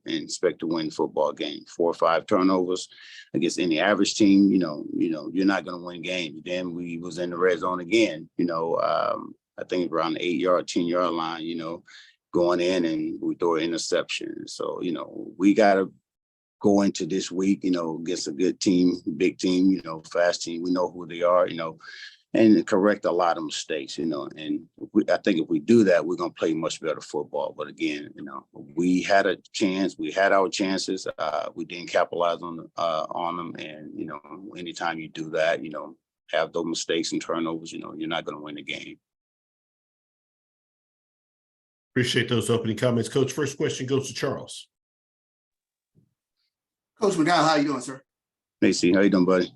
Speaker 20: and expect to win the football game. 4 or 5 turnovers against any average team, you're not going to win games. Then we was in the red zone again, I think around the 8 yard, 10 yard line, going in and we throw an interception. So, we got to go into this week, against a good team, big team, fast team. We know who they are, and correct a lot of mistakes, and I think if we do that, we're going to play much better football. But again, we had a chance, we had our chances, we didn't capitalize on them. And, anytime you do that, have those mistakes and turnovers, you're not going to win the game.
Speaker 1: Appreciate those opening comments. Coach, first question goes to Charles.
Speaker 6: Coach McDowell, how you doing, sir?
Speaker 20: Hey, C, how you doing, buddy?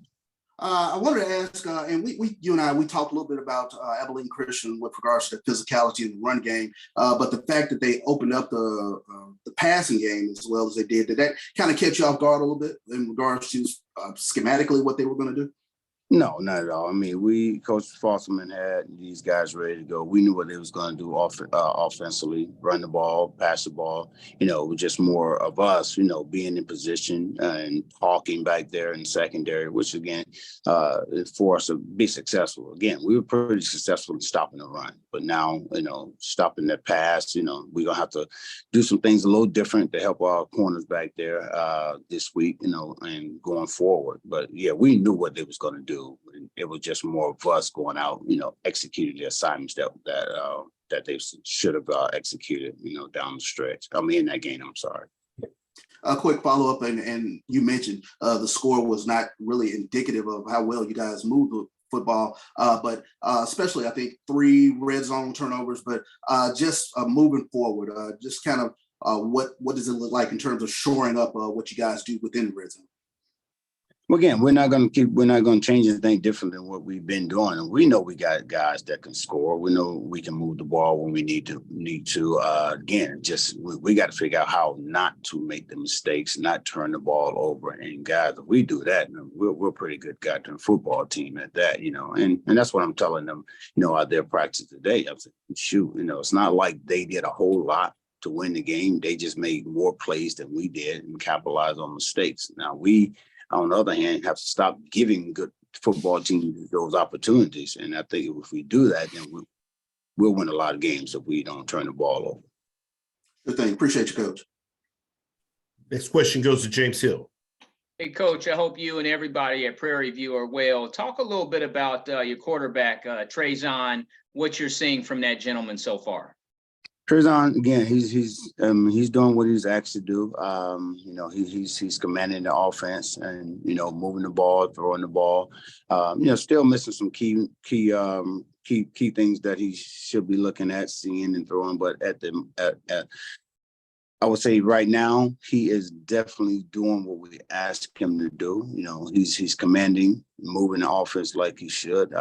Speaker 6: I wanted to ask, and you and I, we talked a little bit about Abilene Christian with regards to physicality in the run game, but the fact that they opened up the passing game as well as they did that kind of catch you off guard a little bit in regards to schematically what they were going to do?
Speaker 20: No, not at all. I mean, Coach Fosselman had these guys ready to go. We knew what they was going to do offensively, run the ball, pass the ball. Just more of us, being in position and talking back there in secondary, which again, for us to be successful. Again, we were pretty successful in stopping the run, but now, stopping that pass, we're going to have to do some things a little different to help our corners back there this week, and going forward. But yeah, we knew what they was going to do. It was just more of us going out, executing the assignments that they should have executed, down the stretch. In that game, I'm sorry.
Speaker 6: A quick follow-up, and you mentioned the score was not really indicative of how well you guys moved the football, but especially I think 3 red zone turnovers, but just moving forward, just kind of what does it look like in terms of shoring up what you guys do within the red zone?
Speaker 20: Well, again, we're not going to change anything different than what we've been doing. And we know we got guys that can score. We know we can move the ball when we need to. Again, just we got to figure out how not to make the mistakes, not turn the ball over. And guys, if we do that, we're a pretty good goddamn football team at that, and that's what I'm telling them, out there practice today. I was like, shoot, it's not like they did a whole lot to win the game. They just made more plays than we did and capitalized on mistakes. Now we, on the other hand, have to stop giving good football teams those opportunities. And I think if we do that, then we'll win a lot of games if we don't turn the ball over.
Speaker 6: Good thing. Appreciate you, Coach.
Speaker 1: Next question goes to James Hill.
Speaker 11: Hey, Coach, I hope you and everybody at Prairie View are well. Talk a little bit about your quarterback, Trezon, what you're seeing from that gentleman so far.
Speaker 20: Trezon, again, he's doing what he's asked to do. He's commanding the offense and moving the ball, throwing the ball. Still missing some key things that he should be looking at, seeing and throwing. But I would say right now he is definitely doing what we asked him to do. You know, he's commanding, moving the offense like he should.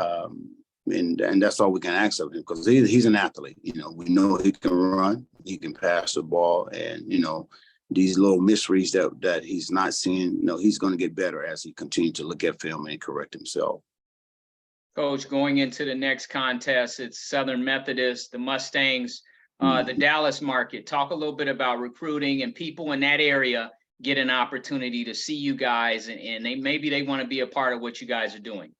Speaker 20: And that's all we can ask of him because he's an athlete. You know, we know he can run, he can pass the ball, and you know, these little mysteries that he's not seeing, you know, he's going to get better as he continues to look at film and correct himself.
Speaker 11: Coach, going into the next contest, it's Southern Methodist, the Mustangs, the Dallas market. Talk a little bit about recruiting and people in that area get an opportunity to see you guys, and maybe they want to be a part of what you guys are doing.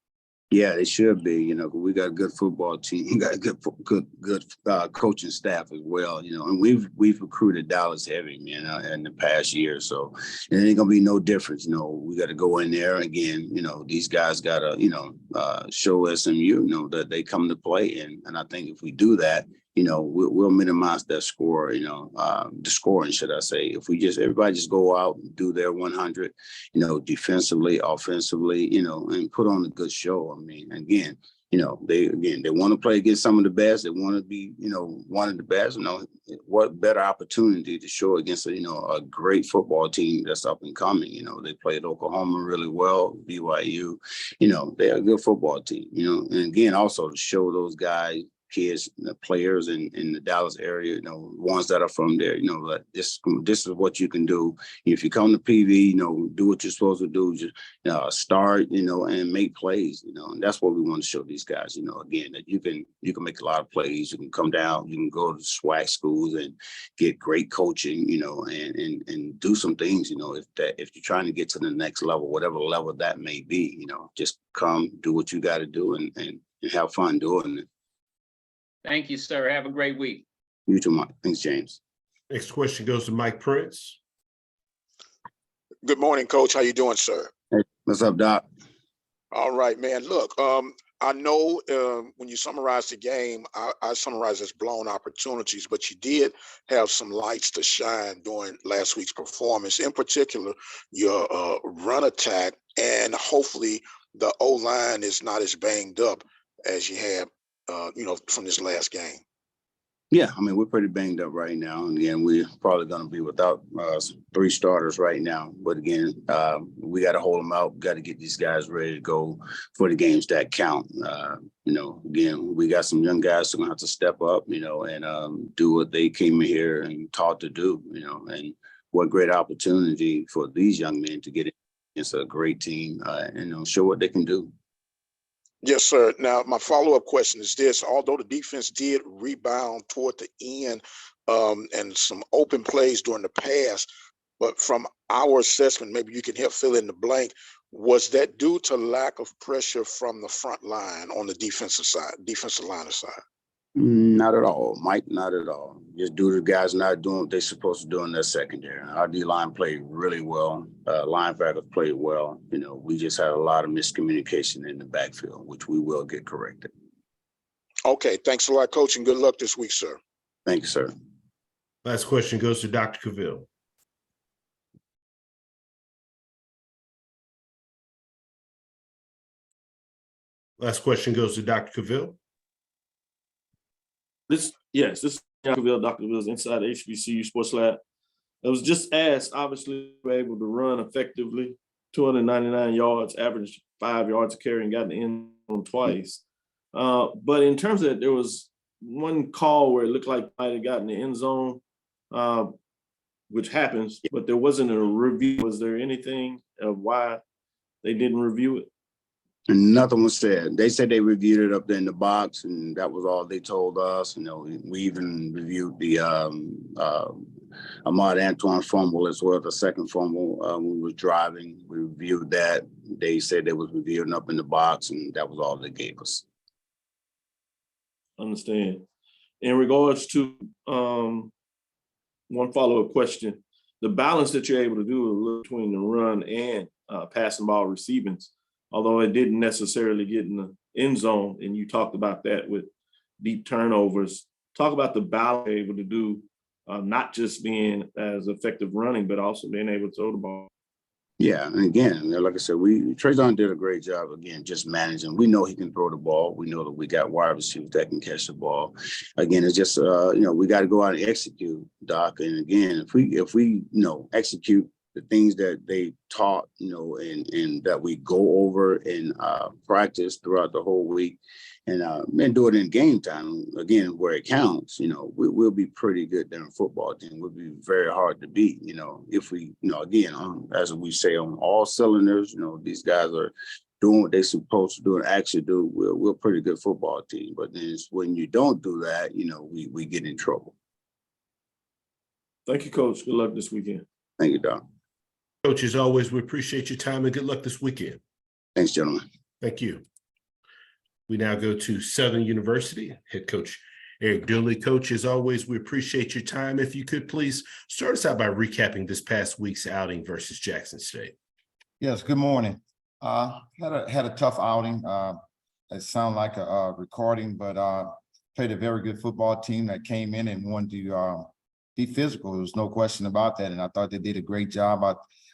Speaker 20: Yeah, they should be. You know, we got a good football team. We got a good coaching staff as well. You know, and we've recruited Dallas heavy, man, in the past year. So it ain't gonna be no difference. You know, we got to go in there again. You know, these guys gotta show SMU, you know, that they come to play, and I think if we do that, you know, we'll minimize that score, you know, the scoring, should I say. If everybody just go out and do their 100, you know, defensively, offensively, you know, and put on a good show. I mean, again, you know, they want to play against some of the best. They want to be, you know, one of the best. You know, what better opportunity to show against, a great football team that's up and coming. You know, they played Oklahoma really well, BYU, you know, they're a good football team, you know, and again, also to show those guys, kids, players in the Dallas area, you know, ones that are from there, you know, that this is what you can do. If you come to PV, you know, do what you're supposed to do, just start, you know, and make plays, you know, and that's what we want to show these guys, you know, again, that you can make a lot of plays. You can come down, you can go to SWAC schools and get great coaching, you know, and do some things, you know, if you're trying to get to the next level, whatever level that may be, you know, just come, do what you got to do and have fun doing it.
Speaker 11: Thank you, sir. Have a great week.
Speaker 20: You too, Mike. Thanks, James.
Speaker 1: Next question goes to Mike Prince.
Speaker 19: Good morning, Coach. How you doing, sir?
Speaker 20: Hey, what's up, Doc?
Speaker 19: All right, man. Look, I know when you summarize the game, I summarize as blown opportunities, but you did have some lights to shine during last week's performance. In particular, your run attack, and hopefully the O-line is not as banged up as you had, from this last game.
Speaker 20: Yeah, I mean, we're pretty banged up right now. And again, we're probably going to be without 3 starters right now. But again, we got to hold them out. Got to get these guys ready to go for the games that count. You know, again, we got some young guys who are going to have to step up, you know, and do what they came in here and taught to do, you know, and what great opportunity for these young men to get against a great team and, you know, show what they can do.
Speaker 19: Yes, sir. Now, my follow-up question is this. Although the defense did rebound toward the end and some open plays during the pass, but from our assessment, maybe you can help fill in the blank, was that due to lack of pressure from the front line on the defensive line side?
Speaker 20: Not at all, Mike, not at all. Just due to the guys not doing what they're supposed to do in their secondary. Our D-line played really well. Linebackers played well. You know, we just had a lot of miscommunication in the backfield, which we will get corrected.
Speaker 19: Okay, thanks a lot, Coach, and good luck this week, sir.
Speaker 20: Thank you, sir.
Speaker 1: Last question goes to Dr. Cavill. Last question goes to Dr. Cavill.
Speaker 4: This is Dr. Cavill's Inside HBCU Sports Lab. It was just asked, obviously, we were able to run effectively, 299 yards, average 5 yards a carry, and got in the end zone twice. But in terms of that, there was one call where it looked like I might have gotten the end zone, which happens, but there wasn't a review. Was there anything of why they didn't review it?
Speaker 20: And nothing was said. They said they reviewed it up there in the box, and that was all they told us. You know, we even reviewed the Ahmad Antoine fumble as well, the second fumble when we were driving. We reviewed that. They said they was reviewing up in the box, and that was all they gave us.
Speaker 4: Understand. In regards to one follow-up question, the balance that you're able to do between the run and passing ball receivings, although it didn't necessarily get in the end zone, and you talked about that with deep turnovers. Talk about the balance you're able to do, not just being as effective running, but also being able to throw the ball.
Speaker 20: Yeah, and again, like I said, Trajan did a great job again, just managing. We know he can throw the ball. We know that we got wide receivers that can catch the ball. Again, it's just we got to go out and execute, Doc. And again, if we execute the things that they taught, and that we go over and practice throughout the whole week, and do it in game time again where it counts. We'll be pretty good than a football team. We'll be very hard to beat. If we, again, as we say, on all cylinders. These guys are doing what they're supposed to do and actually do. We're a pretty good football team. But then when you don't do that, we get in trouble.
Speaker 4: Thank you, Coach. Good luck this weekend.
Speaker 20: Thank you, Doc.
Speaker 1: Coach, as always, we appreciate your time and good luck this weekend.
Speaker 20: Thanks, gentlemen.
Speaker 1: Thank you. We now go to Southern University. Head coach Eric Dooley. Coach, as always, we appreciate your time. If you could please start us out by recapping this past week's outing versus Jackson State.
Speaker 21: Yes, good morning. Had a tough outing. It sounded like a recording, but played a very good football team that came in and wanted to be physical. There was no question about that, and I thought they did a great job.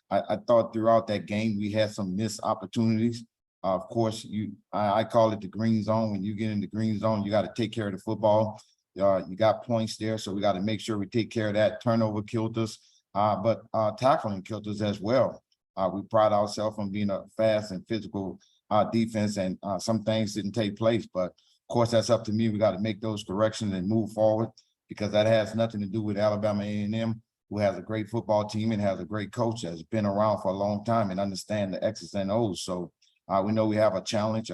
Speaker 21: I thought throughout that game we had some missed opportunities. Of course, I call it the green zone. When you get in the green zone, you got to take care of the football. You got points there, so we got to make sure we take care of that. Turnover killed us, but tackling killed us as well. We pride ourselves on being a fast and physical defense, and some things didn't take place. But of course, that's up to me. We got to make those corrections and move forward, because that has nothing to do with Alabama A&M, who has a great football team and has a great coach that's been around for a long time and understand the X's and O's. So we know we have a challenge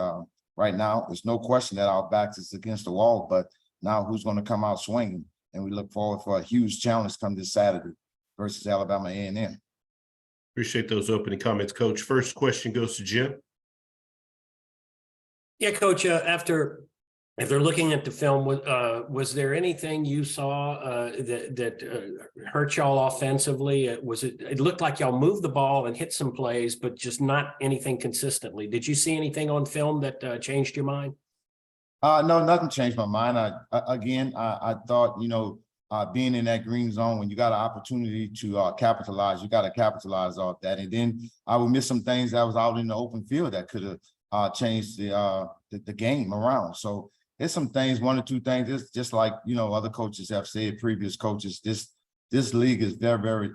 Speaker 21: right now. There's no question that our backs is against the wall, but now who's going to come out swinging? And we look forward for a huge challenge come this Saturday versus Alabama A&M.
Speaker 1: Appreciate those opening comments, Coach. First question goes to Jim.
Speaker 3: Yeah, Coach, after looking at the film, was there anything you saw that hurt y'all offensively? It looked like y'all moved the ball and hit some plays, but just not anything consistently. Did you see anything on film that changed your mind?
Speaker 21: No, nothing changed my mind. I thought, being in that green zone, when you got an opportunity to capitalize, you got to capitalize off that. And then I would miss some things that was out in the open field that could have changed the game around. So there's some things, one or two things. It's just like other coaches have said, previous coaches. This league is very, very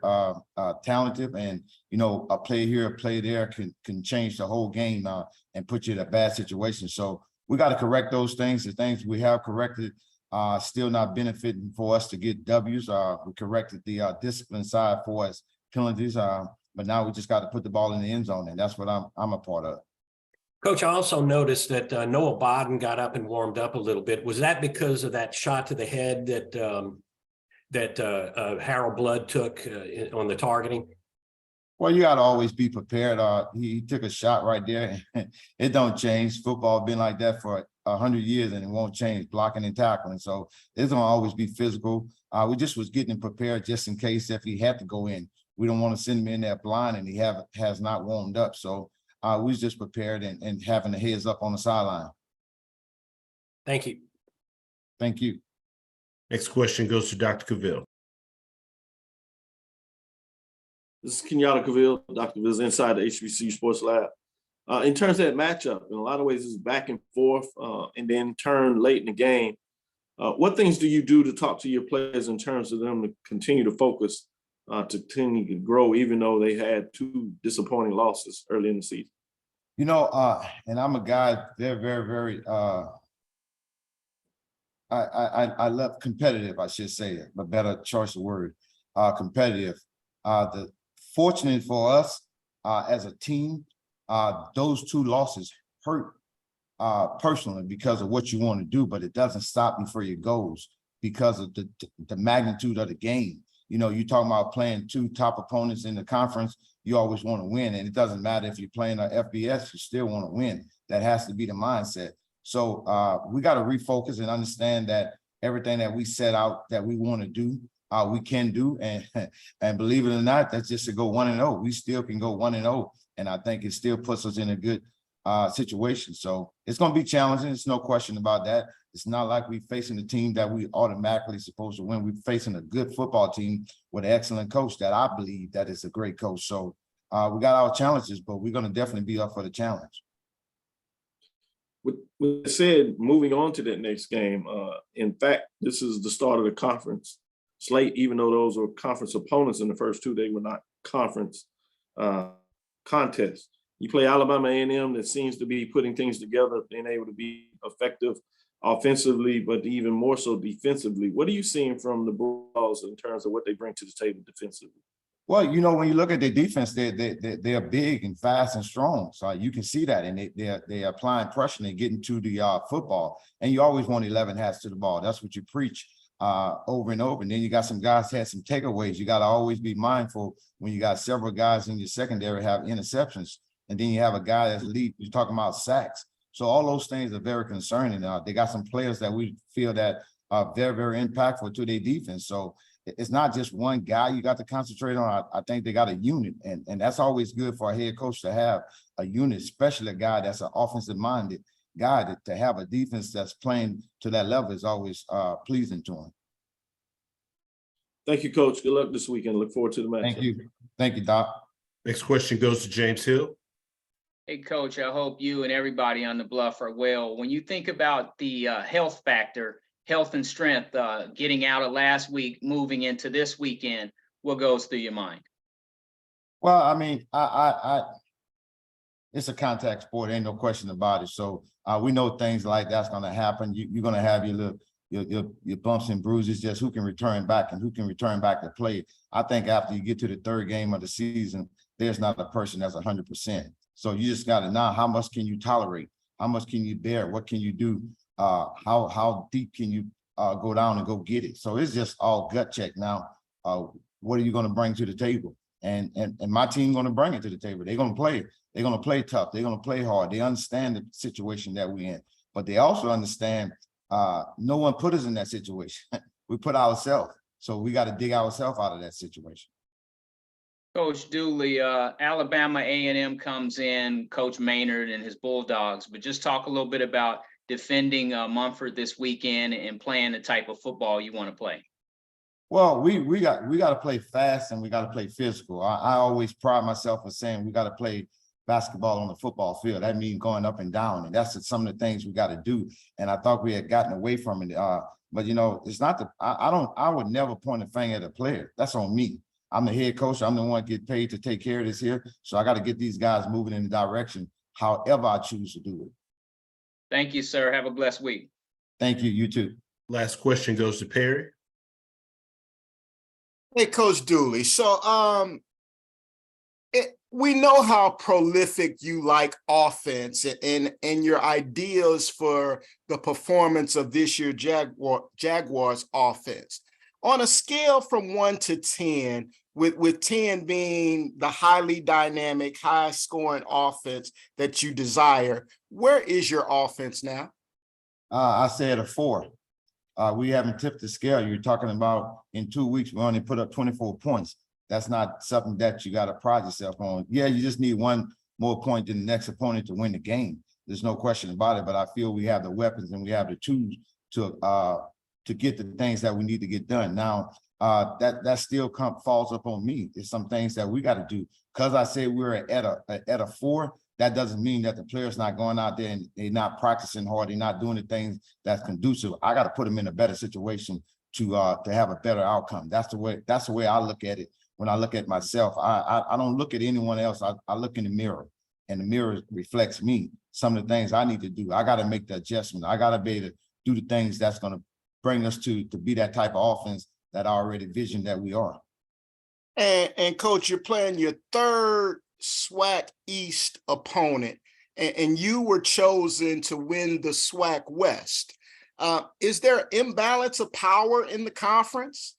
Speaker 21: talented, and a play here, a play there can change the whole game and put you in a bad situation. So we got to correct those things. The things we have corrected still not benefiting for us to get W's. We corrected the discipline side for us, penalties, but now we just got to put the ball in the end zone, and that's what I'm a part of.
Speaker 3: Coach, I also noticed that Noah Bodden got up and warmed up a little bit. Was that because of that shot to the head that Harold Blood took on the targeting?
Speaker 21: Well, you got to always be prepared. He took a shot right there. It don't change. Football been like that for 100 years, and it won't change, blocking and tackling. So it's going to always be physical. We just was getting prepared just in case if he had to go in. We don't want to send him in there blind, and he has not warmed up. So we was just prepared and having the heads up on the sideline.
Speaker 3: Thank you.
Speaker 21: Thank you.
Speaker 1: Next question goes to Dr. Cavill.
Speaker 4: This is Kenyatta Cavill, Dr. Cavill, inside the HBCU Sports Lab. In terms of that matchup, in a lot of ways, it's back and forth and then turn late in the game. What things do you do to talk to your players in terms of them to continue to focus, to continue to grow, even though they had two disappointing losses early in the season?
Speaker 21: And I'm a guy, they're very, very, I love competitive, I should say, a better choice of word, competitive. Fortunate for us as a team, those two losses hurt personally because of what you want to do, but it doesn't stop you for your goals because of the magnitude of the game. You're talking about playing two top opponents in the conference, you always want to win. And it doesn't matter if you're playing an FBS, you still want to win. That has to be the mindset. So we got to refocus and understand that everything that we set out that we want to do, we can do. And believe it or not, that's just to go 1-0. We still can go 1-0. And I think it still puts us in a good situation. So it's going to be challenging. There's no question about that. It's not like we're facing a team that we automatically supposed to win. We're facing a good football team with an excellent coach that I believe that is a great coach. So we got our challenges, but we're going to definitely be up for the challenge.
Speaker 4: With that said, moving on to that next game, in fact, this is the start of the conference slate. Even though those were conference opponents in the first two, they were not conference contests. You play Alabama A&M, that seems to be putting things together, being able to be effective offensively, but even more so defensively. What are you seeing from the Bulldogs in terms of what they bring to the table defensively?
Speaker 21: Well, you know, when you look at their defense, they're big and fast and strong. So you can see that, and they're applying pressure and getting to the football. And you always want 11 hats to the ball. That's what you preach over and over. And then you got some guys had some takeaways. You got to always be mindful when you got several guys in your secondary have interceptions, and then you have a guy that's lead. You're talking about sacks. So all those things are very concerning. They got some players that we feel that are very, very impactful to their defense. So it's not just one guy you got to concentrate on. I think they got a unit, and that's always good for a head coach to have a unit, especially a guy that's an offensive-minded guy. To have a defense that's playing to that level is always pleasing to him.
Speaker 4: Thank you, Coach. Good luck this weekend. Look forward to the match.
Speaker 21: Thank you. Thank you, Doc.
Speaker 1: Next question goes to James Hill.
Speaker 11: Hey, Coach, I hope you and everybody on the Bluff are well. When you think about the health factor, health and strength, getting out of last week, moving into this weekend, what goes through your mind?
Speaker 21: Well, I mean, it's a contact sport, ain't no question about it. So we know things like that's going to happen. You're going to have your bumps and bruises, just who can return back and who can return back to play. I think after you get to the third game of the season, there's not a person that's 100%. So you just got to know how much can you tolerate? How much can you bear? What can you do? How deep can you go down and go get it? So it's just all gut check now. What are you going to bring to the table? And my team going to bring it to the table. They're going to play. They're going to play tough. They're going to play hard. They understand the situation that we're in, but they also understand no one put us in that situation. We put ourselves. So we got to dig ourselves out of that situation.
Speaker 11: Coach Dooley, Alabama A&M comes in, Coach Maynard and his Bulldogs, but just talk a little bit about defending Mumford this weekend and playing the type of football you want to play.
Speaker 21: Well, we got to play fast and we got to play physical. I always pride myself for saying we got to play basketball on the football field. That means going up and down, and that's some of the things we got to do. And I thought we had gotten away from it. But you know, it's not the. I would never point a finger at a player. That's on me. I'm the head coach. I'm the one get paid to take care of this here. So I got to get these guys moving in the direction, however I choose to do it.
Speaker 11: Thank you, sir. Have a blessed week.
Speaker 21: Thank you. You too.
Speaker 1: Last question goes to Perry.
Speaker 9: Hey, Coach Dooley. So we know how prolific you like offense and your ideas for the performance of this year Jaguars offense. On a scale from 1 to 10, with 10 being the highly dynamic, high scoring offense that you desire, where is your offense now?
Speaker 21: I said a 4. We haven't tipped the scale. You're talking about in 2 weeks, we only put up 24 points. That's not something that you got to pride yourself on. Yeah, you just need one more point than the next opponent to win the game. There's no question about it, but I feel we have the weapons and we have the tools to get the things that we need to get done. Now, that still falls up on me. There's some things that we got to do. Because I say we're at a 4, that doesn't mean that the player's not going out there and they're not practicing hard. They're not doing the things that's conducive. I got to put them in a better situation to have a better outcome. That's the way I look at it. When I look at myself, I don't look at anyone else. I look in the mirror, and the mirror reflects me. Some of the things I need to do. I got to make the adjustment. I got to be able to do the things that's going to bring us to be that type of offense that I already vision that we are.
Speaker 9: And Coach, you're playing your third SWAC East opponent, and you were chosen to win the SWAC West. Is there an imbalance of power in the conference?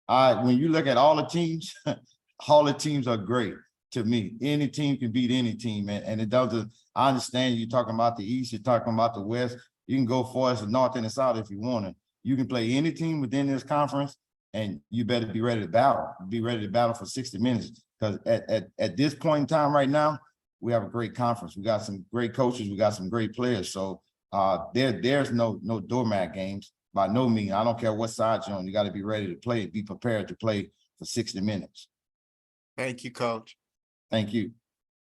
Speaker 21: When you look at all the teams are great to me. Any team can beat any team, and it doesn't. I understand you're talking about the East, you're talking about the West. You can go for us the North and the South if you want to. You can play any team within this conference, and you better be ready to battle. Be ready to battle for 60 minutes. Because at this point in time right now, we have a great conference. We got some great coaches. We got some great players. So there's no doormat games by no means. I don't care what side you're on. You got to be ready to play. Be prepared to play for 60 minutes.
Speaker 9: Thank you, Coach.
Speaker 21: Thank you.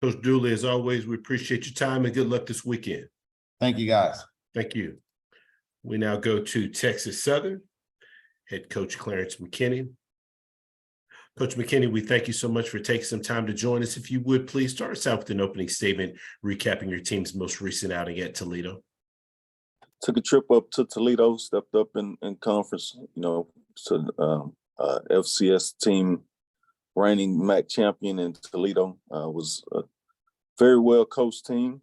Speaker 1: Coach Dooley, as always, we appreciate your time and good luck this weekend.
Speaker 21: Thank you, guys.
Speaker 1: Thank you. We now go to Texas Southern, head coach Clarence McKinney. Coach McKinney, we thank you so much for taking some time to join us. If you would, please start us out with an opening statement, recapping your team's most recent outing at Toledo.
Speaker 5: Took a trip up to Toledo, stepped up in conference, to FCS team, reigning MAC champion in Toledo. Was a very well coached team,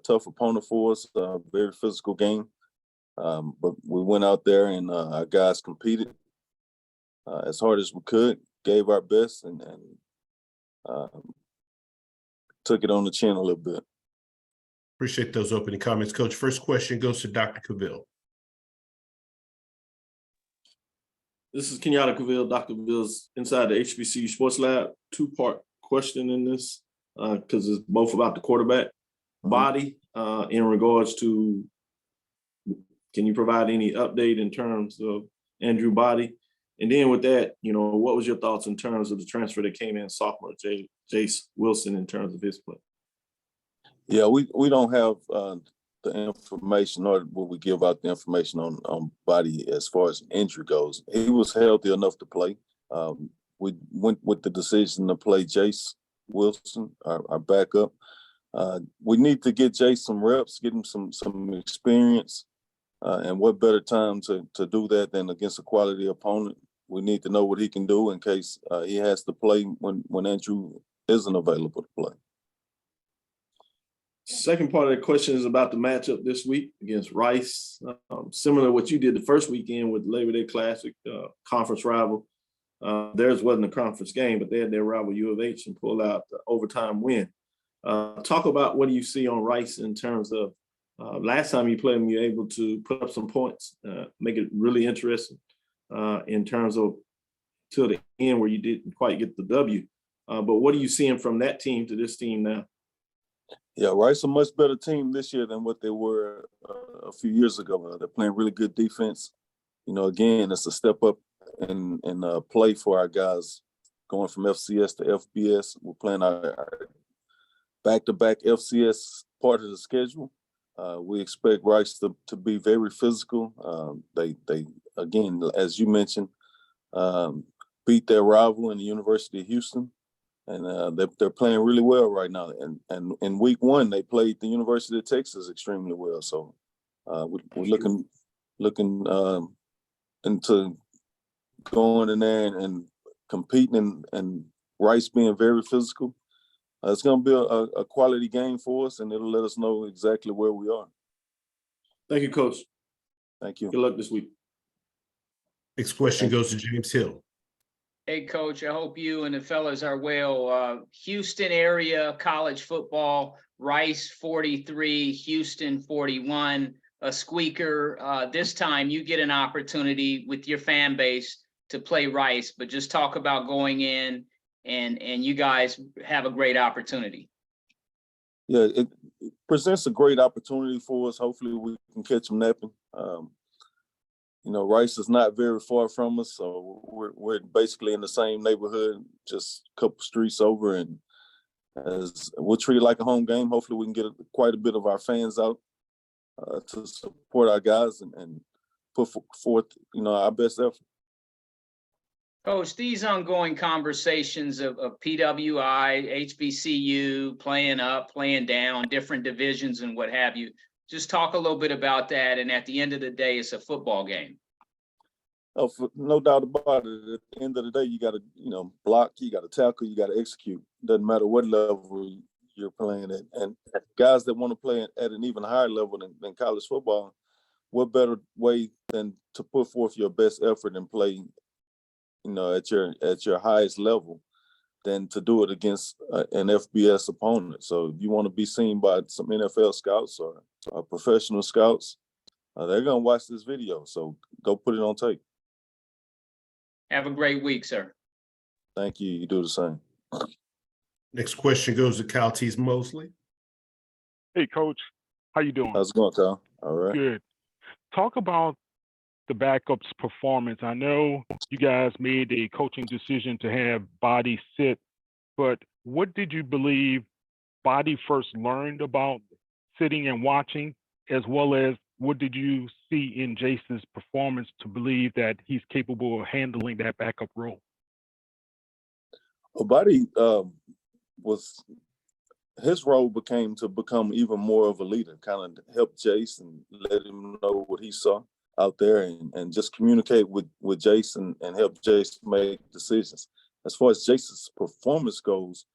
Speaker 5: tough opponent for us, very physical game. But we went out there and our guys competed as hard as we could, gave our best, and took it on the chin a little bit.
Speaker 1: Appreciate those opening comments, Coach. First question goes to Dr. Cavill.
Speaker 4: This is Kenyatta Cavill, Dr. Cavill's inside the HBCU Sports Lab. Two-part question in this because it's both about the quarterback body in regards to, can you provide any update in terms of Andrew Body? And then with that, what was your thoughts in terms of the transfer that came in sophomore, Jace Wilson, in terms of his play?
Speaker 5: Yeah, we don't have the information, nor will we give out the information on Body as far as injury goes. He was healthy enough to play. We went with the decision to play Jace Wilson, our backup. We need to get Jace some reps, get him some experience. And what better time to do that than against a quality opponent? We need to know what he can do in case he has to play when Andrew isn't available to play.
Speaker 4: Second part of the question is about the matchup this week against Rice. Similar to what you did the first weekend with Labor Day Classic, conference rival. Theirs wasn't a conference game, but they had their rival U of H and pulled out the overtime win. Talk about what do you see on Rice in terms of last time you played them, you're able to put up some points, make it really interesting in terms of till the end where you didn't quite get the W. But what are you seeing from that team to this team now?
Speaker 5: Yeah, Rice a much better team this year than what they were a few years ago. They're playing really good defense. Again, it's a step up in play for our guys going from FCS to FBS. We're playing our back-to-back FCS part of the schedule. We expect Rice to be very physical. They again, as you mentioned, beat their rival in the University of Houston. And they're playing really well right now. And in week one, they played the University of Texas extremely well. So we're looking into going in there and competing and Rice being very physical. It's going to be a quality game for us, and it'll let us know exactly where we are.
Speaker 4: Thank you, Coach.
Speaker 5: Thank you.
Speaker 4: Good luck this week.
Speaker 1: Next question goes to James Hill.
Speaker 11: Hey, Coach, I hope you and the fellas are well. Houston area college football, Rice 43, Houston 41, a squeaker. This time you get an opportunity with your fan base to play Rice, but just talk about going in and you guys have a great opportunity.
Speaker 5: Yeah, it presents a great opportunity for us. Hopefully we can catch them napping. Rice is not very far from us, so we're basically in the same neighborhood, just a couple streets over, and as we'll treat it like a home game. Hopefully we can get quite a bit of our fans out to support our guys and put forth, our best effort.
Speaker 11: Coach, these ongoing conversations of PWI, HBCU, playing up, playing down, different divisions and what have you, just talk a little bit about that. And at the end of the day, it's a football game.
Speaker 5: Oh, no doubt about it. At the end of the day, you got to, block, you got to tackle, you got to execute. Doesn't matter what level you're playing at. And guys that want to play at an even higher level than college football, what better way than to put forth your best effort and play, at your highest level than to do it against an FBS opponent. So you want to be seen by some NFL scouts or professional scouts, they're going to watch this video. So go put it on tape.
Speaker 11: Have a great week, sir.
Speaker 5: Thank you. You do the same.
Speaker 1: Next question goes to Kyle Tees Mosley.
Speaker 22: Hey, Coach. How you doing?
Speaker 5: How's it going, Kyle? All right.
Speaker 22: Good. Talk about the backup's performance. I know you guys made a coaching decision to have Body sit, but what did you believe Body first learned about sitting and watching, as well as what did you see in Jason's performance to believe that he's capable of handling that backup role?
Speaker 5: Well, Buddy was his role became to become even more of a leader, kind of help Jason, let him know what he saw out there, and just communicate with Jason and help Jason make decisions. As far as Jason's performance goes,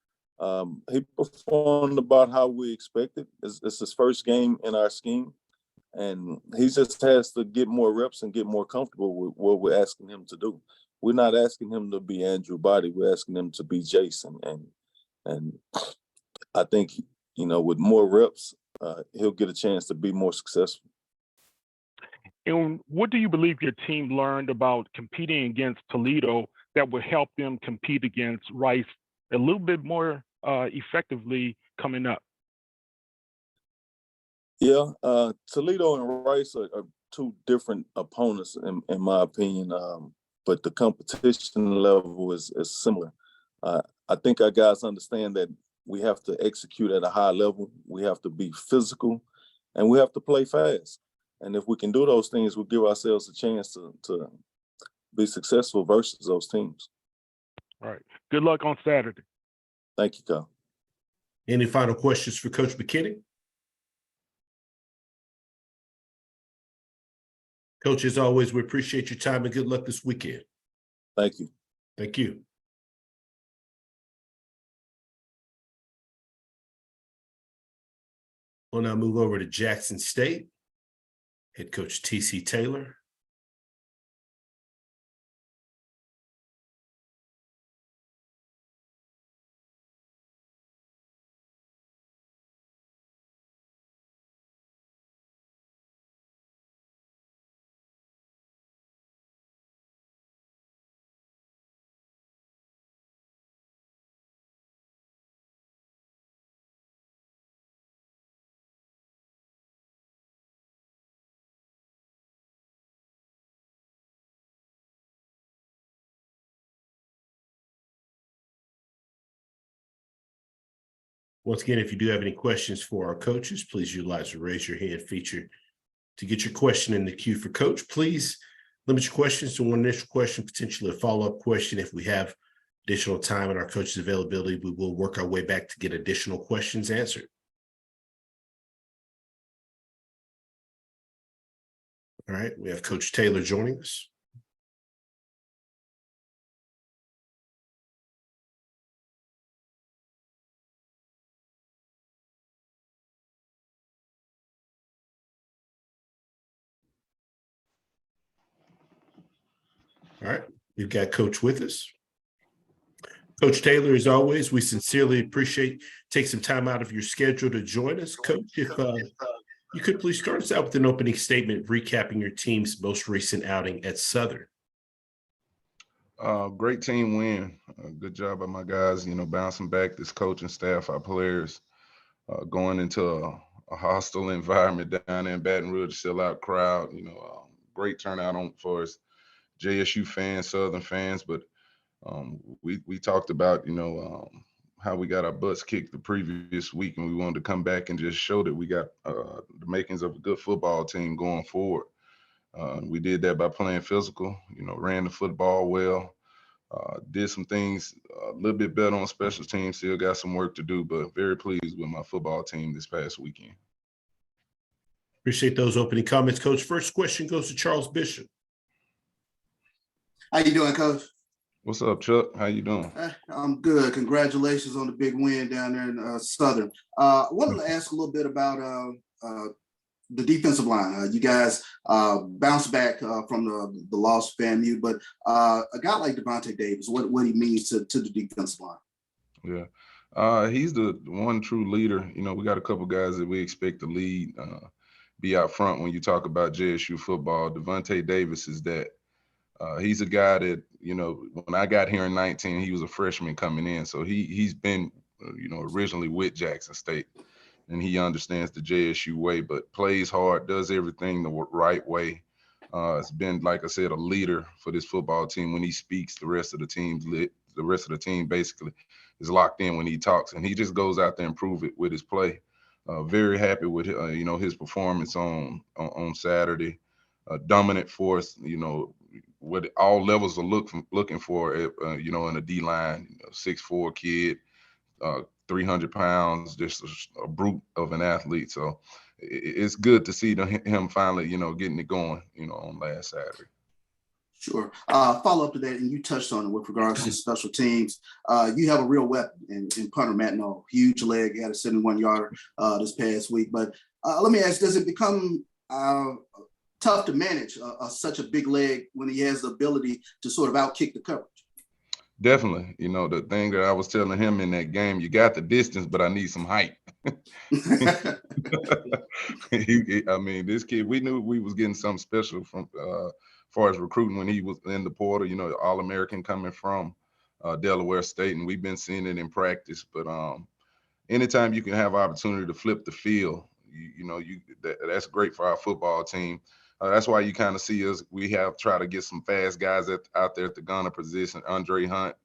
Speaker 5: he performed about how we expected. It's his first game in our scheme, and he just has to get more reps and get more comfortable with what we're asking him to do. We're not asking him to be Andrew Body. We're asking him to be Jason, and I think, with more reps, he'll get a chance to be more successful.
Speaker 22: And what do you believe your team learned about competing against Toledo that would help them compete against Rice a little bit more effectively coming up?
Speaker 5: Yeah, Toledo and Rice are two different opponents, in my opinion, but the competition level is similar. I think our guys understand that we have to execute at a high level, we have to be physical, and we have to play fast. And if we can do those things, we'll give ourselves a chance to be successful versus those teams.
Speaker 22: All right. Good luck on Saturday.
Speaker 5: Thank you, Kyle.
Speaker 1: Any final questions for Coach McKinney? Coach, as always, we appreciate your time and good luck this weekend.
Speaker 5: Thank you.
Speaker 1: Thank you. We'll now move over to Jackson State. Head coach T.C. Taylor. Once again, if you do have any questions for our coaches, please utilize the raise your hand feature to get your question in the queue for Coach. Please limit your questions to one initial question, potentially a follow-up question. If we have additional time and our coach's availability, we will work our way back to get additional questions answered. All right, we have Coach Taylor joining us. All right, we've got Coach with us. Coach Taylor, as always, we sincerely appreciate take some time out of your schedule to join us. Coach, if you could please start us out with an opening statement recapping your team's most recent outing at Southern.
Speaker 8: Great team win. Good job by my guys, bouncing back, this coaching staff, our players, going into a hostile environment down there in Baton Rouge, sellout crowd, great turnout for us, JSU fans, Southern fans, but we talked about, how we got our butts kicked the previous week, and we wanted to come back and just show that we got the makings of a good football team going forward. We did that by playing physical, ran the football well, did some things a little bit better on special teams, still got some work to do, but very pleased with my football team this past weekend.
Speaker 1: Appreciate those opening comments, Coach. First question goes to Charles Bishop.
Speaker 6: How you doing, Coach?
Speaker 8: What's up, Chuck? How you doing?
Speaker 6: I'm good. Congratulations on the big win down there in Southern. I wanted to ask a little bit about the defensive line. You guys bounced back from the loss of FAMU, but a guy like Devontae Davis, what he means to the defensive line.
Speaker 8: Yeah, he's the one true leader. We got a couple guys that we expect to lead, be out front when you talk about JSU football. Devontae Davis is that. He's a guy that, when I got here in 19, he was a freshman coming in. So he's been, originally with Jackson State, and he understands the JSU way, but plays hard, does everything the right way. It's been, like I said, a leader for this football team. When he speaks, the rest of the team
Speaker 2: the rest of the team basically is locked in when he talks, and he just goes out there and prove it with his play. Very happy with his performance on Saturday. Dominant force, what all levels are looking for, in a D line. 6'4" kid, 300 pounds, just a brute of an athlete. So it's good to see him finally, getting it going, on last Saturday.
Speaker 6: Sure. Follow up to that, and you touched on it with regards to special teams. You have a real weapon in punter Matt Knoll. Huge leg. He had a 71-yarder this past week. But let me ask, does it become tough to manage such a big leg when he has the ability to sort of outkick the coverage?
Speaker 2: Definitely. The thing that I was telling him in that game, you got the distance, but I need some height. This kid, we knew we was getting something special from far as recruiting when he was in the portal, All-American coming from Delaware State, and we've been seeing it in practice. But anytime you can have opportunity to flip the field, that's great for our football team. That's why you kind of see us. We have tried to get some fast guys out there at the gunner position. Andre Hunt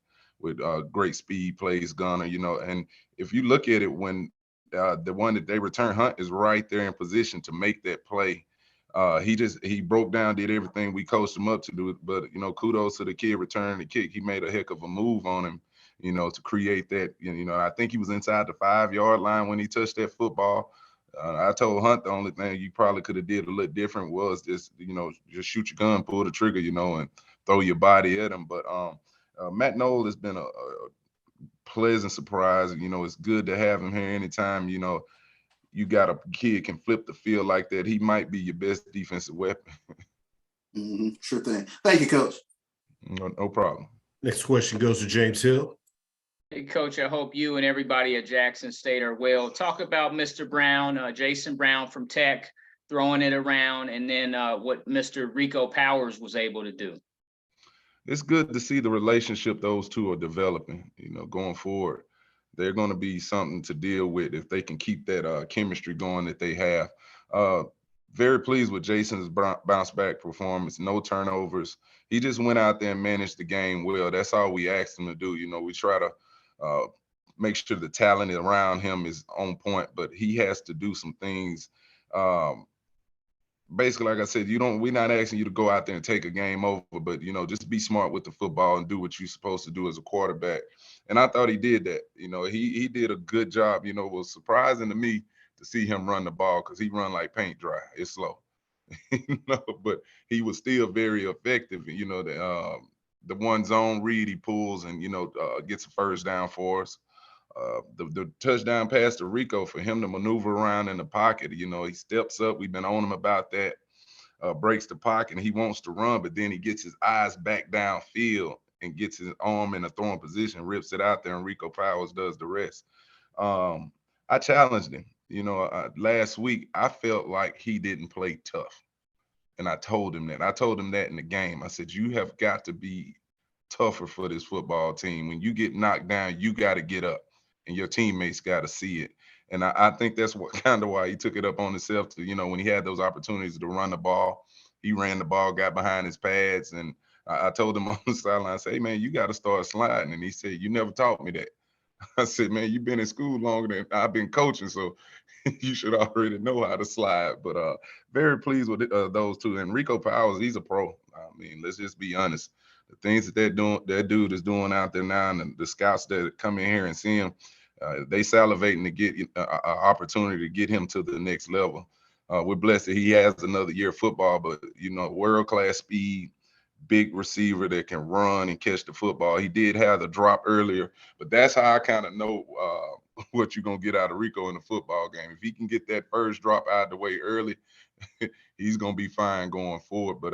Speaker 2: with great speed plays gunner, and if you look at it, when the one that they return, Hunt is right there in position to make that play. He broke down, did everything we coached him up to do. But kudos to the kid returning the kick. He made a heck of a move on him, to create that. I think he was inside the 5-yard line when he touched that football. I told Hunt the only thing you probably could have did a little different was just shoot your gun, pull the trigger, and throw your body at him. But Matt Knoll has been a pleasant surprise. It's good to have him here anytime. You got a kid can flip the field like that, he might be your best defensive weapon.
Speaker 6: Sure thing. Thank you, Coach.
Speaker 2: No problem.
Speaker 1: Next question goes to James Hill.
Speaker 11: Hey, Coach, I hope you and everybody at Jackson State are well. Talk about Mr. Brown, Jason Brown from Tech, throwing it around, and then what Mr. Rico Powers was able to do.
Speaker 2: It's good to see the relationship those two are developing, going forward. They're going to be something to deal with if they can keep that chemistry going that they have. Very pleased with Jason's bounce back performance, no turnovers. He just went out there and managed the game well. That's all we asked him to do. We try to make sure the talent around him is on point, but he has to do some things. Basically, like I said, we're not asking you to go out there and take a game over, but just be smart with the football and do what you're supposed to do as a quarterback. And I thought he did that. He did a good job. It was surprising to me to see him run the ball because he run like paint dry. It's slow, but he was still very effective. The one zone read he pulls and gets a first down for us. The touchdown pass to Rico, for him to maneuver around in the pocket, he steps up. We've been on him about that. Breaks the pocket and he wants to run, but then he gets his eyes back downfield and gets his arm in a throwing position, rips it out there, and Rico Powers does the rest. I challenged him. Last week I felt like he didn't play tough, and I told him that. I told him that in the game. I said, you have got to be tougher for this football team. When you get knocked down, you got to get up, and your teammates got to see it. And I think that's kind of why he took it up on himself to, when he had those opportunities to run the ball, he ran the ball, got behind his pads. And I told him on the sideline, I said, hey, man, you got to start sliding. And he said, you never taught me that. I said, man, you've been in school longer than I've been coaching, so you should already know how to slide. But very pleased with those two. And Rico Powers, he's a pro. Let's just be honest. The things that dude is doing out there now, and the scouts that come in here and see him, they salivating to get an opportunity to get him to the next level. We're blessed that he has another year of football, but world-class speed, big receiver that can run and catch the football. He did have the drop earlier, but that's how I kind of know what you're going to get out of Rico in the football game. If he can get that first drop out of the way early, he's going to be fine going forward. But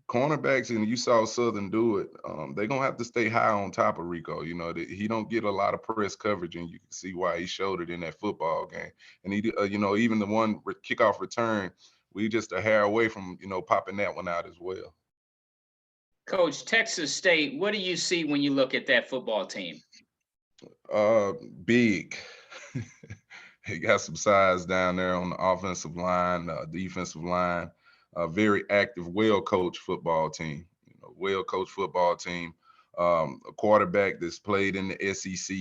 Speaker 2: cornerbacks, and you saw Southern do it, they're going to have to stay high on top of Rico. He don't get a lot of press coverage, and you can see why he showed it in that football game. And he, even the one kickoff return, we just a hair away from, popping that one out as well.
Speaker 11: Coach, Texas State, what do you see when you look at that football team?
Speaker 2: Big. He got some size down there on the offensive line, defensive line. A very active, well-coached football team. a quarterback that's played in the SEC,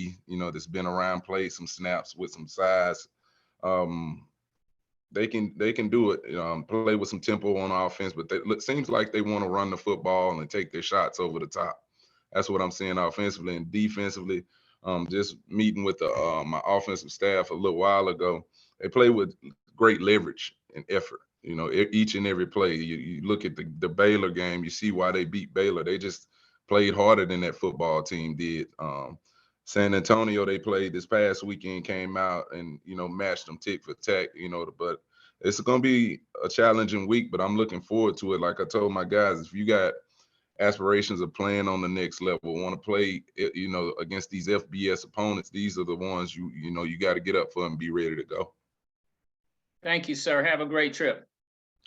Speaker 2: that's been around, played some snaps with some size. They can do it, play with some tempo on offense, but it seems like they want to run the football and take their shots over the top. That's what I'm seeing offensively and defensively. Just meeting with my offensive staff a little while ago, they play with great leverage and effort. Each and every play. You look at the Baylor game, you see why they beat Baylor. They just played harder than that football team did. San Antonio, they played this past weekend, came out and matched them tick for tack. But it's going to be a challenging week. But I'm looking forward to it. Like I told my guys, if you got aspirations of playing on the next level, want to play, against these FBS opponents, these are the ones you got to get up for and be ready to go.
Speaker 11: Thank you, sir. Have a great trip.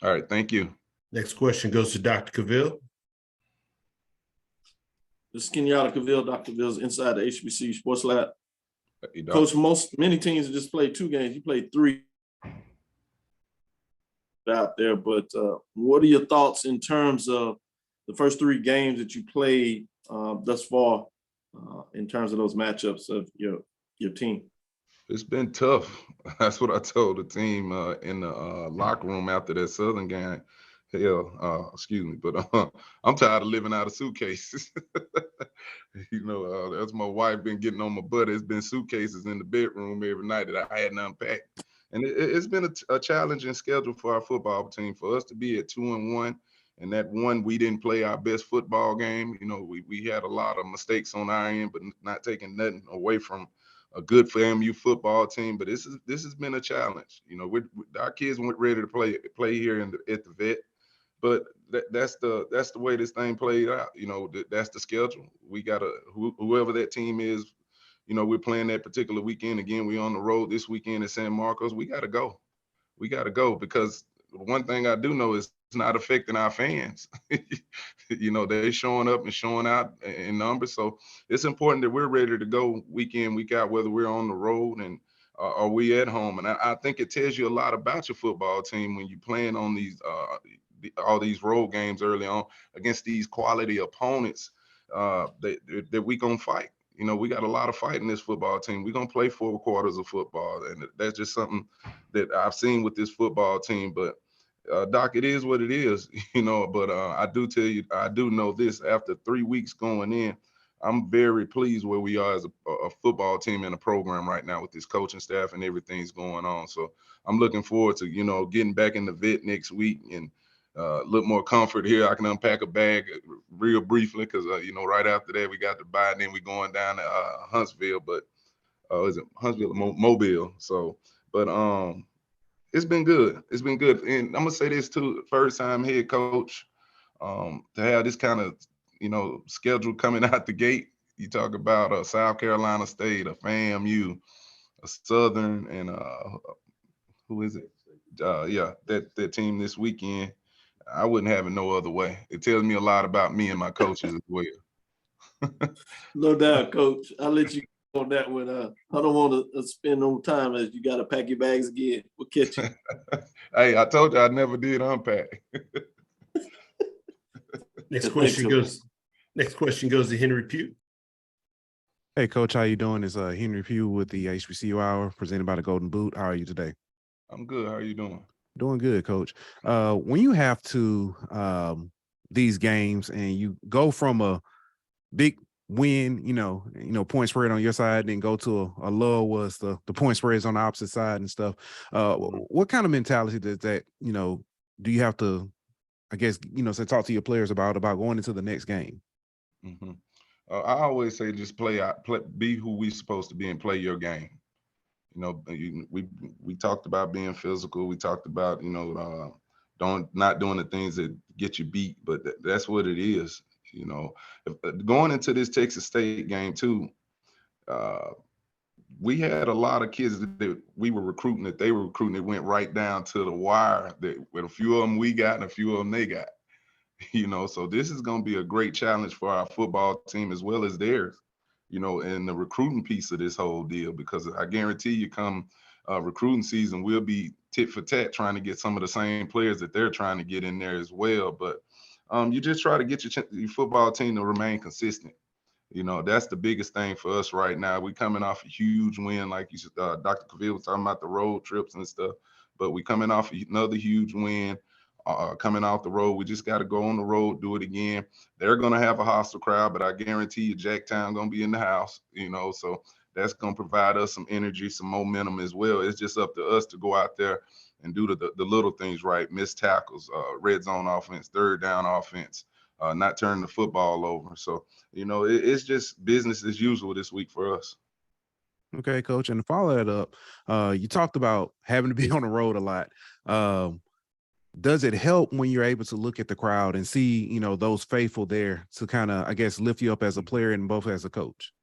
Speaker 2: All right, thank you.
Speaker 1: Next question goes to Dr. Cavill.
Speaker 4: This is Kenyatta Cavill, Dr. Cavill's inside the HBCU Sports Lab.
Speaker 2: Hey,
Speaker 4: Coach, many teams just played 2 games. You played 3 out there, but what are your thoughts in terms of the first 3 games that you played thus far in terms of those matchups of your team?
Speaker 2: It's been tough. That's what I told the team in the locker room after that Southern game. Hell, excuse me, but I'm tired of living out of suitcases. That's my wife been getting on my butt. It's been suitcases in the bedroom every night that I hadn't unpacked. And it's been a challenging schedule for our football team. For us to be at 2-1, and that one, we didn't play our best football game. We had a lot of mistakes on our end, but not taking nothing away from a good FAMU football team. But this has been a challenge. Our kids weren't ready to play here at the vet. But that's the way this thing played out. That's the schedule. We got whoever that team is, we're playing that particular weekend. Again, we're on the road this weekend at San Marcos. We got to go. We got to go, because one thing I do know is it's not affecting our fans. They're showing up and showing out in numbers. So it's important that we're ready to go week in, week out, whether we're on the road and are we at home. And I think it tells you a lot about your football team when you're playing on all these road games early on against these quality opponents that we gonna fight. We got a lot of fight in this football team. We're gonna play 4 quarters of football, and that's just something that I've seen with this football team. But Doc, it is what it is, But I do tell you, I do know this: after 3 weeks going in, I'm very pleased where we are as a football team and a program right now with this coaching staff and everything's going on. So I'm looking forward to getting back in the vet next week and a little more comfort here. I can unpack a bag real briefly because right after that we got to buy, and then we're going down to Huntsville, but is it Huntsville or Mobile? So, but it's been good. It's been good, and I'm gonna say this too: first time head coach, to have this kind of schedule coming out the gate. You talk about a South Carolina State, a FAMU, a Southern, and who is it? That team this weekend. I wouldn't have it no other way. It tells me a lot about me and my coaches as well.
Speaker 4: No doubt, Coach. I'll let you go on that one. I don't want to spend no time as you got to pack your bags again. We'll catch you.
Speaker 2: Hey, I told you I never did unpack.
Speaker 1: Next question goes to Henry Pugh.
Speaker 8: Hey, Coach, how you doing? It's Henry Pugh with the HBCU Hour, presented by the Golden Boot. How are you today?
Speaker 2: I'm good. How are you doing?
Speaker 8: Doing good, Coach. When you have to these games and you go from a big win, point spread on your side, then go to a low was the point spreads on the opposite side and stuff. What kind of mentality does that, do you have to, I guess, talk to your players about going into the next game?
Speaker 2: Mm-hmm. I always say just be who we supposed to be and play your game. We talked about being physical. We talked about not doing the things that get you beat, but that's what it is. Going into this Texas State game too, we had a lot of kids that we were recruiting, that they were recruiting, that went right down to the wire. That with a few of them we got and a few of them they got. So this is going to be a great challenge for our football team as well as theirs. And the recruiting piece of this whole deal, because I guarantee you come recruiting season, we'll be tit for tat trying to get some of the same players that they're trying to get in there as well. But you just try to get your football team to remain consistent. You know, that's the biggest thing for us right now. We coming off a huge win, like you said, Dr. Cavill was talking about the road trips and stuff, but we coming off another huge win. Coming off the road, we just got to go on the road, do it again. They're gonna have a hostile crowd, but I guarantee you, Jacktown gonna be in the house. You know, so that's gonna provide us some energy, some momentum as well. It's just up to us to go out there and do the little things right, missed tackles, red zone offense, third down offense, not turning the football over. So, you know, it's just business as usual this week for us.
Speaker 8: Okay, coach. And to follow that up, you talked about having to be on the road a lot. Does it help when you're able to look at the crowd and see, you know, those faithful there to kind of, I guess, lift you up as a player and both as a coach?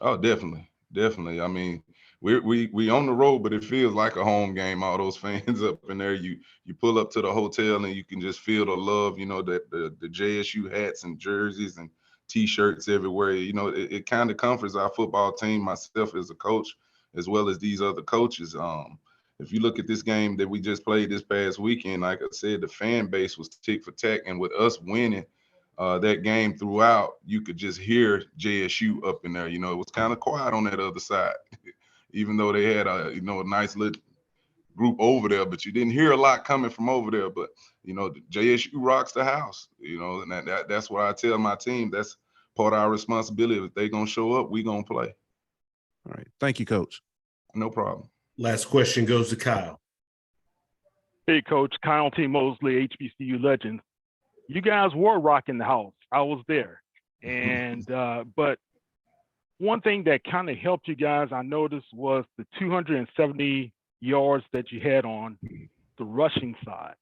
Speaker 2: Oh, definitely, definitely. I mean, we on the road, but it feels like a home game. All those fans up in there, you pull up to the hotel and you can just feel the love. You know, the JSU hats and jerseys and T-shirts everywhere. You know, it kind of comforts our football team, myself as a coach, as well as these other coaches. If you look at this game that we just played this past weekend, like I said, the fan base was tick for tack, and with us winning that game throughout, you could just hear JSU up in there. You know, it was kind of quiet on that other side, even though they had a a nice little group over there, but you didn't hear a lot coming from over there. But you know, the JSU rocks the house. You know, and that's what I tell my team. That's part of our responsibility. If they're gonna show up, we gonna play.
Speaker 8: All right, thank you, coach.
Speaker 2: No problem.
Speaker 1: Last question goes to Kyle.
Speaker 22: Hey, Coach, Kyle T. Mosley, HBCU legend. You guys were rocking the house. I was there. And but one thing that kind of helped you guys, I noticed, was the 270 yards that you had on the rushing side.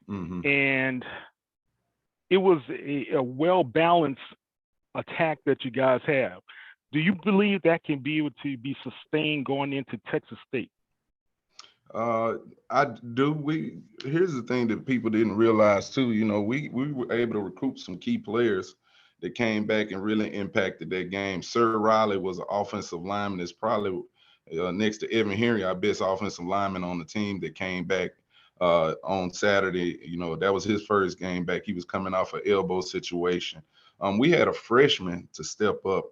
Speaker 2: Mm-hmm.
Speaker 22: And it was a well-balanced attack that you guys have. Do you believe that can be able to be sustained going into Texas State?
Speaker 2: I do. Here's the thing that people didn't realize too. You know, we were able to recruit some key players that came back and really impacted that game. Sir Riley was an offensive lineman. That's probably next to Evan Henry, our best offensive lineman on the team that came back on Saturday. You know, that was his first game back. He was coming off an elbow situation. We had a freshman to step up,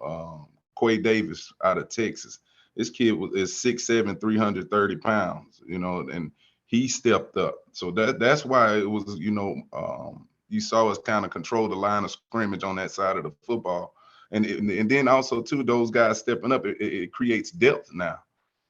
Speaker 2: Quay Davis out of Texas. This kid is 6'7", 330 pounds, you know, and he stepped up. So that's why it was, you know, you saw us kind of control the line of scrimmage on that side of the football. And then also, too, those guys stepping up, it creates depth now.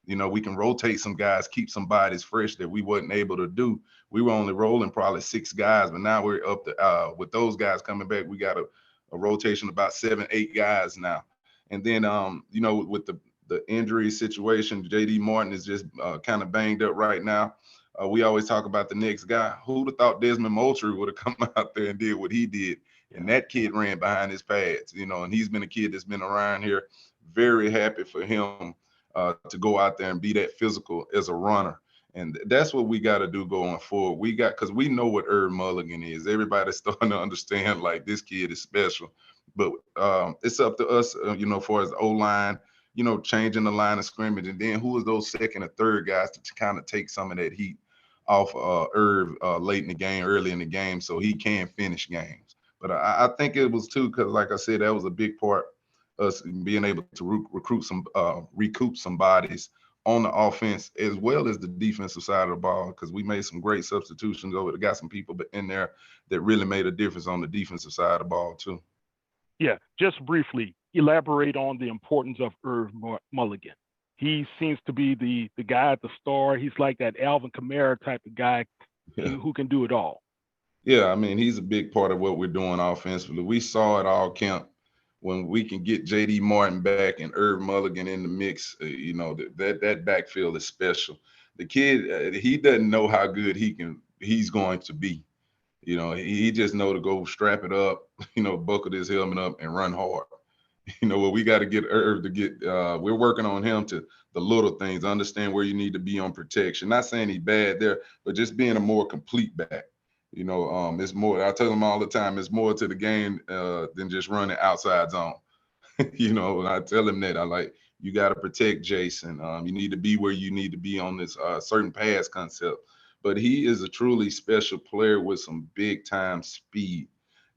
Speaker 2: You know, we can rotate some guys, keep some bodies fresh that we wasn't able to do. We were only rolling probably 6 guys, but now we're up to, with those guys coming back, we got a rotation of about 7, 8 guys now. And then, you know, with the injury situation, JD Martin is just kind of banged up right now. We always talk about the next guy. Who'd have thought Desmond Moultrie would have come out there and did what he did? And that kid ran behind his pads, you know, and he's been a kid that's been around here. Very happy for him to go out there and be that physical as a runner. And that's what we got to do going forward. Because we know what Irv Mulligan is. Everybody's starting to understand, like, this kid is special. But it's up to us, you know, for as O-line, you know, changing the line of scrimmage. And then who is those second or third guys to kind of take some of that heat off Irv late in the game, early in the game, so he can finish games. But I think it was too, because like I said, that was a big part, us being able to recoup some bodies on the offense as well as the defensive side of the ball, because we made some great substitutions over. Got some people in there that really made a difference on the defensive side of the ball too.
Speaker 22: Yeah, just briefly elaborate on the importance of Irv Mulligan. He seems to be the guy at the star. He's like that Alvin Kamara type of guy who can do it all.
Speaker 2: Yeah, I mean, he's a big part of what we're doing offensively. We saw it all camp when we can get JD Martin back and Irv Mulligan in the mix. You know, that backfield is special. The kid, he doesn't know how good he's going to be. You know, he just know to go strap it up, you know, buckle his helmet up and run hard. You know what, we got to get Irv to get, we're working on him to the little things, understand where you need to be on protection. Not saying he's bad there, but just being a more complete back. You know, it's more, I tell him all the time, it's more to the game than just running outside zone. You know, and I tell him that, I like, you got to protect Jason. You need to be where you need to be on this certain pass concept. But he is a truly special player with some big time speed.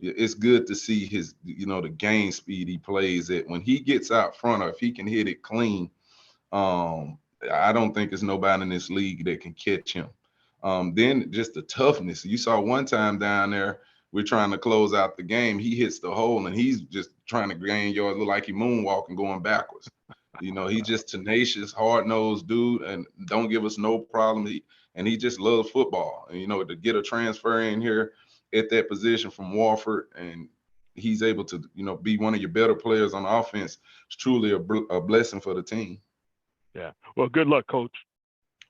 Speaker 2: it's good to see his, the game speed he plays at. When he gets out front, or if he can hit it clean, I don't think there's nobody in this league that can catch him. Then just the toughness. You saw one time down there, we're trying to close out the game. He hits the hole and he's just trying to gain yards, look like he moonwalking going backwards. He's just tenacious, hard-nosed dude, and don't give us no problem. He just loves football. And, to get a transfer in here at that position from Wofford, and he's able to, be one of your better players on offense, it's truly a blessing for the team.
Speaker 22: Yeah. Well, good luck, Coach.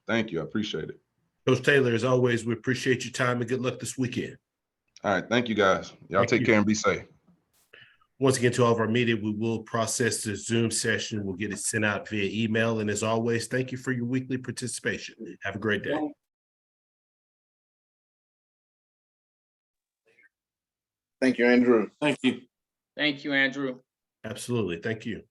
Speaker 2: Thank you. I appreciate it.
Speaker 1: Coach Taylor, as always, we appreciate your time and good luck this weekend.
Speaker 2: All right. Thank you, guys. Y'all take care and be safe.
Speaker 1: Once again, to all of our media, we will process the Zoom session. We'll get it sent out via email. And as always, thank you for your weekly participation. Have a great day.
Speaker 16: Thank you, Andrew.
Speaker 4: Thank you.
Speaker 11: Thank you, Andrew.
Speaker 1: Absolutely. Thank you.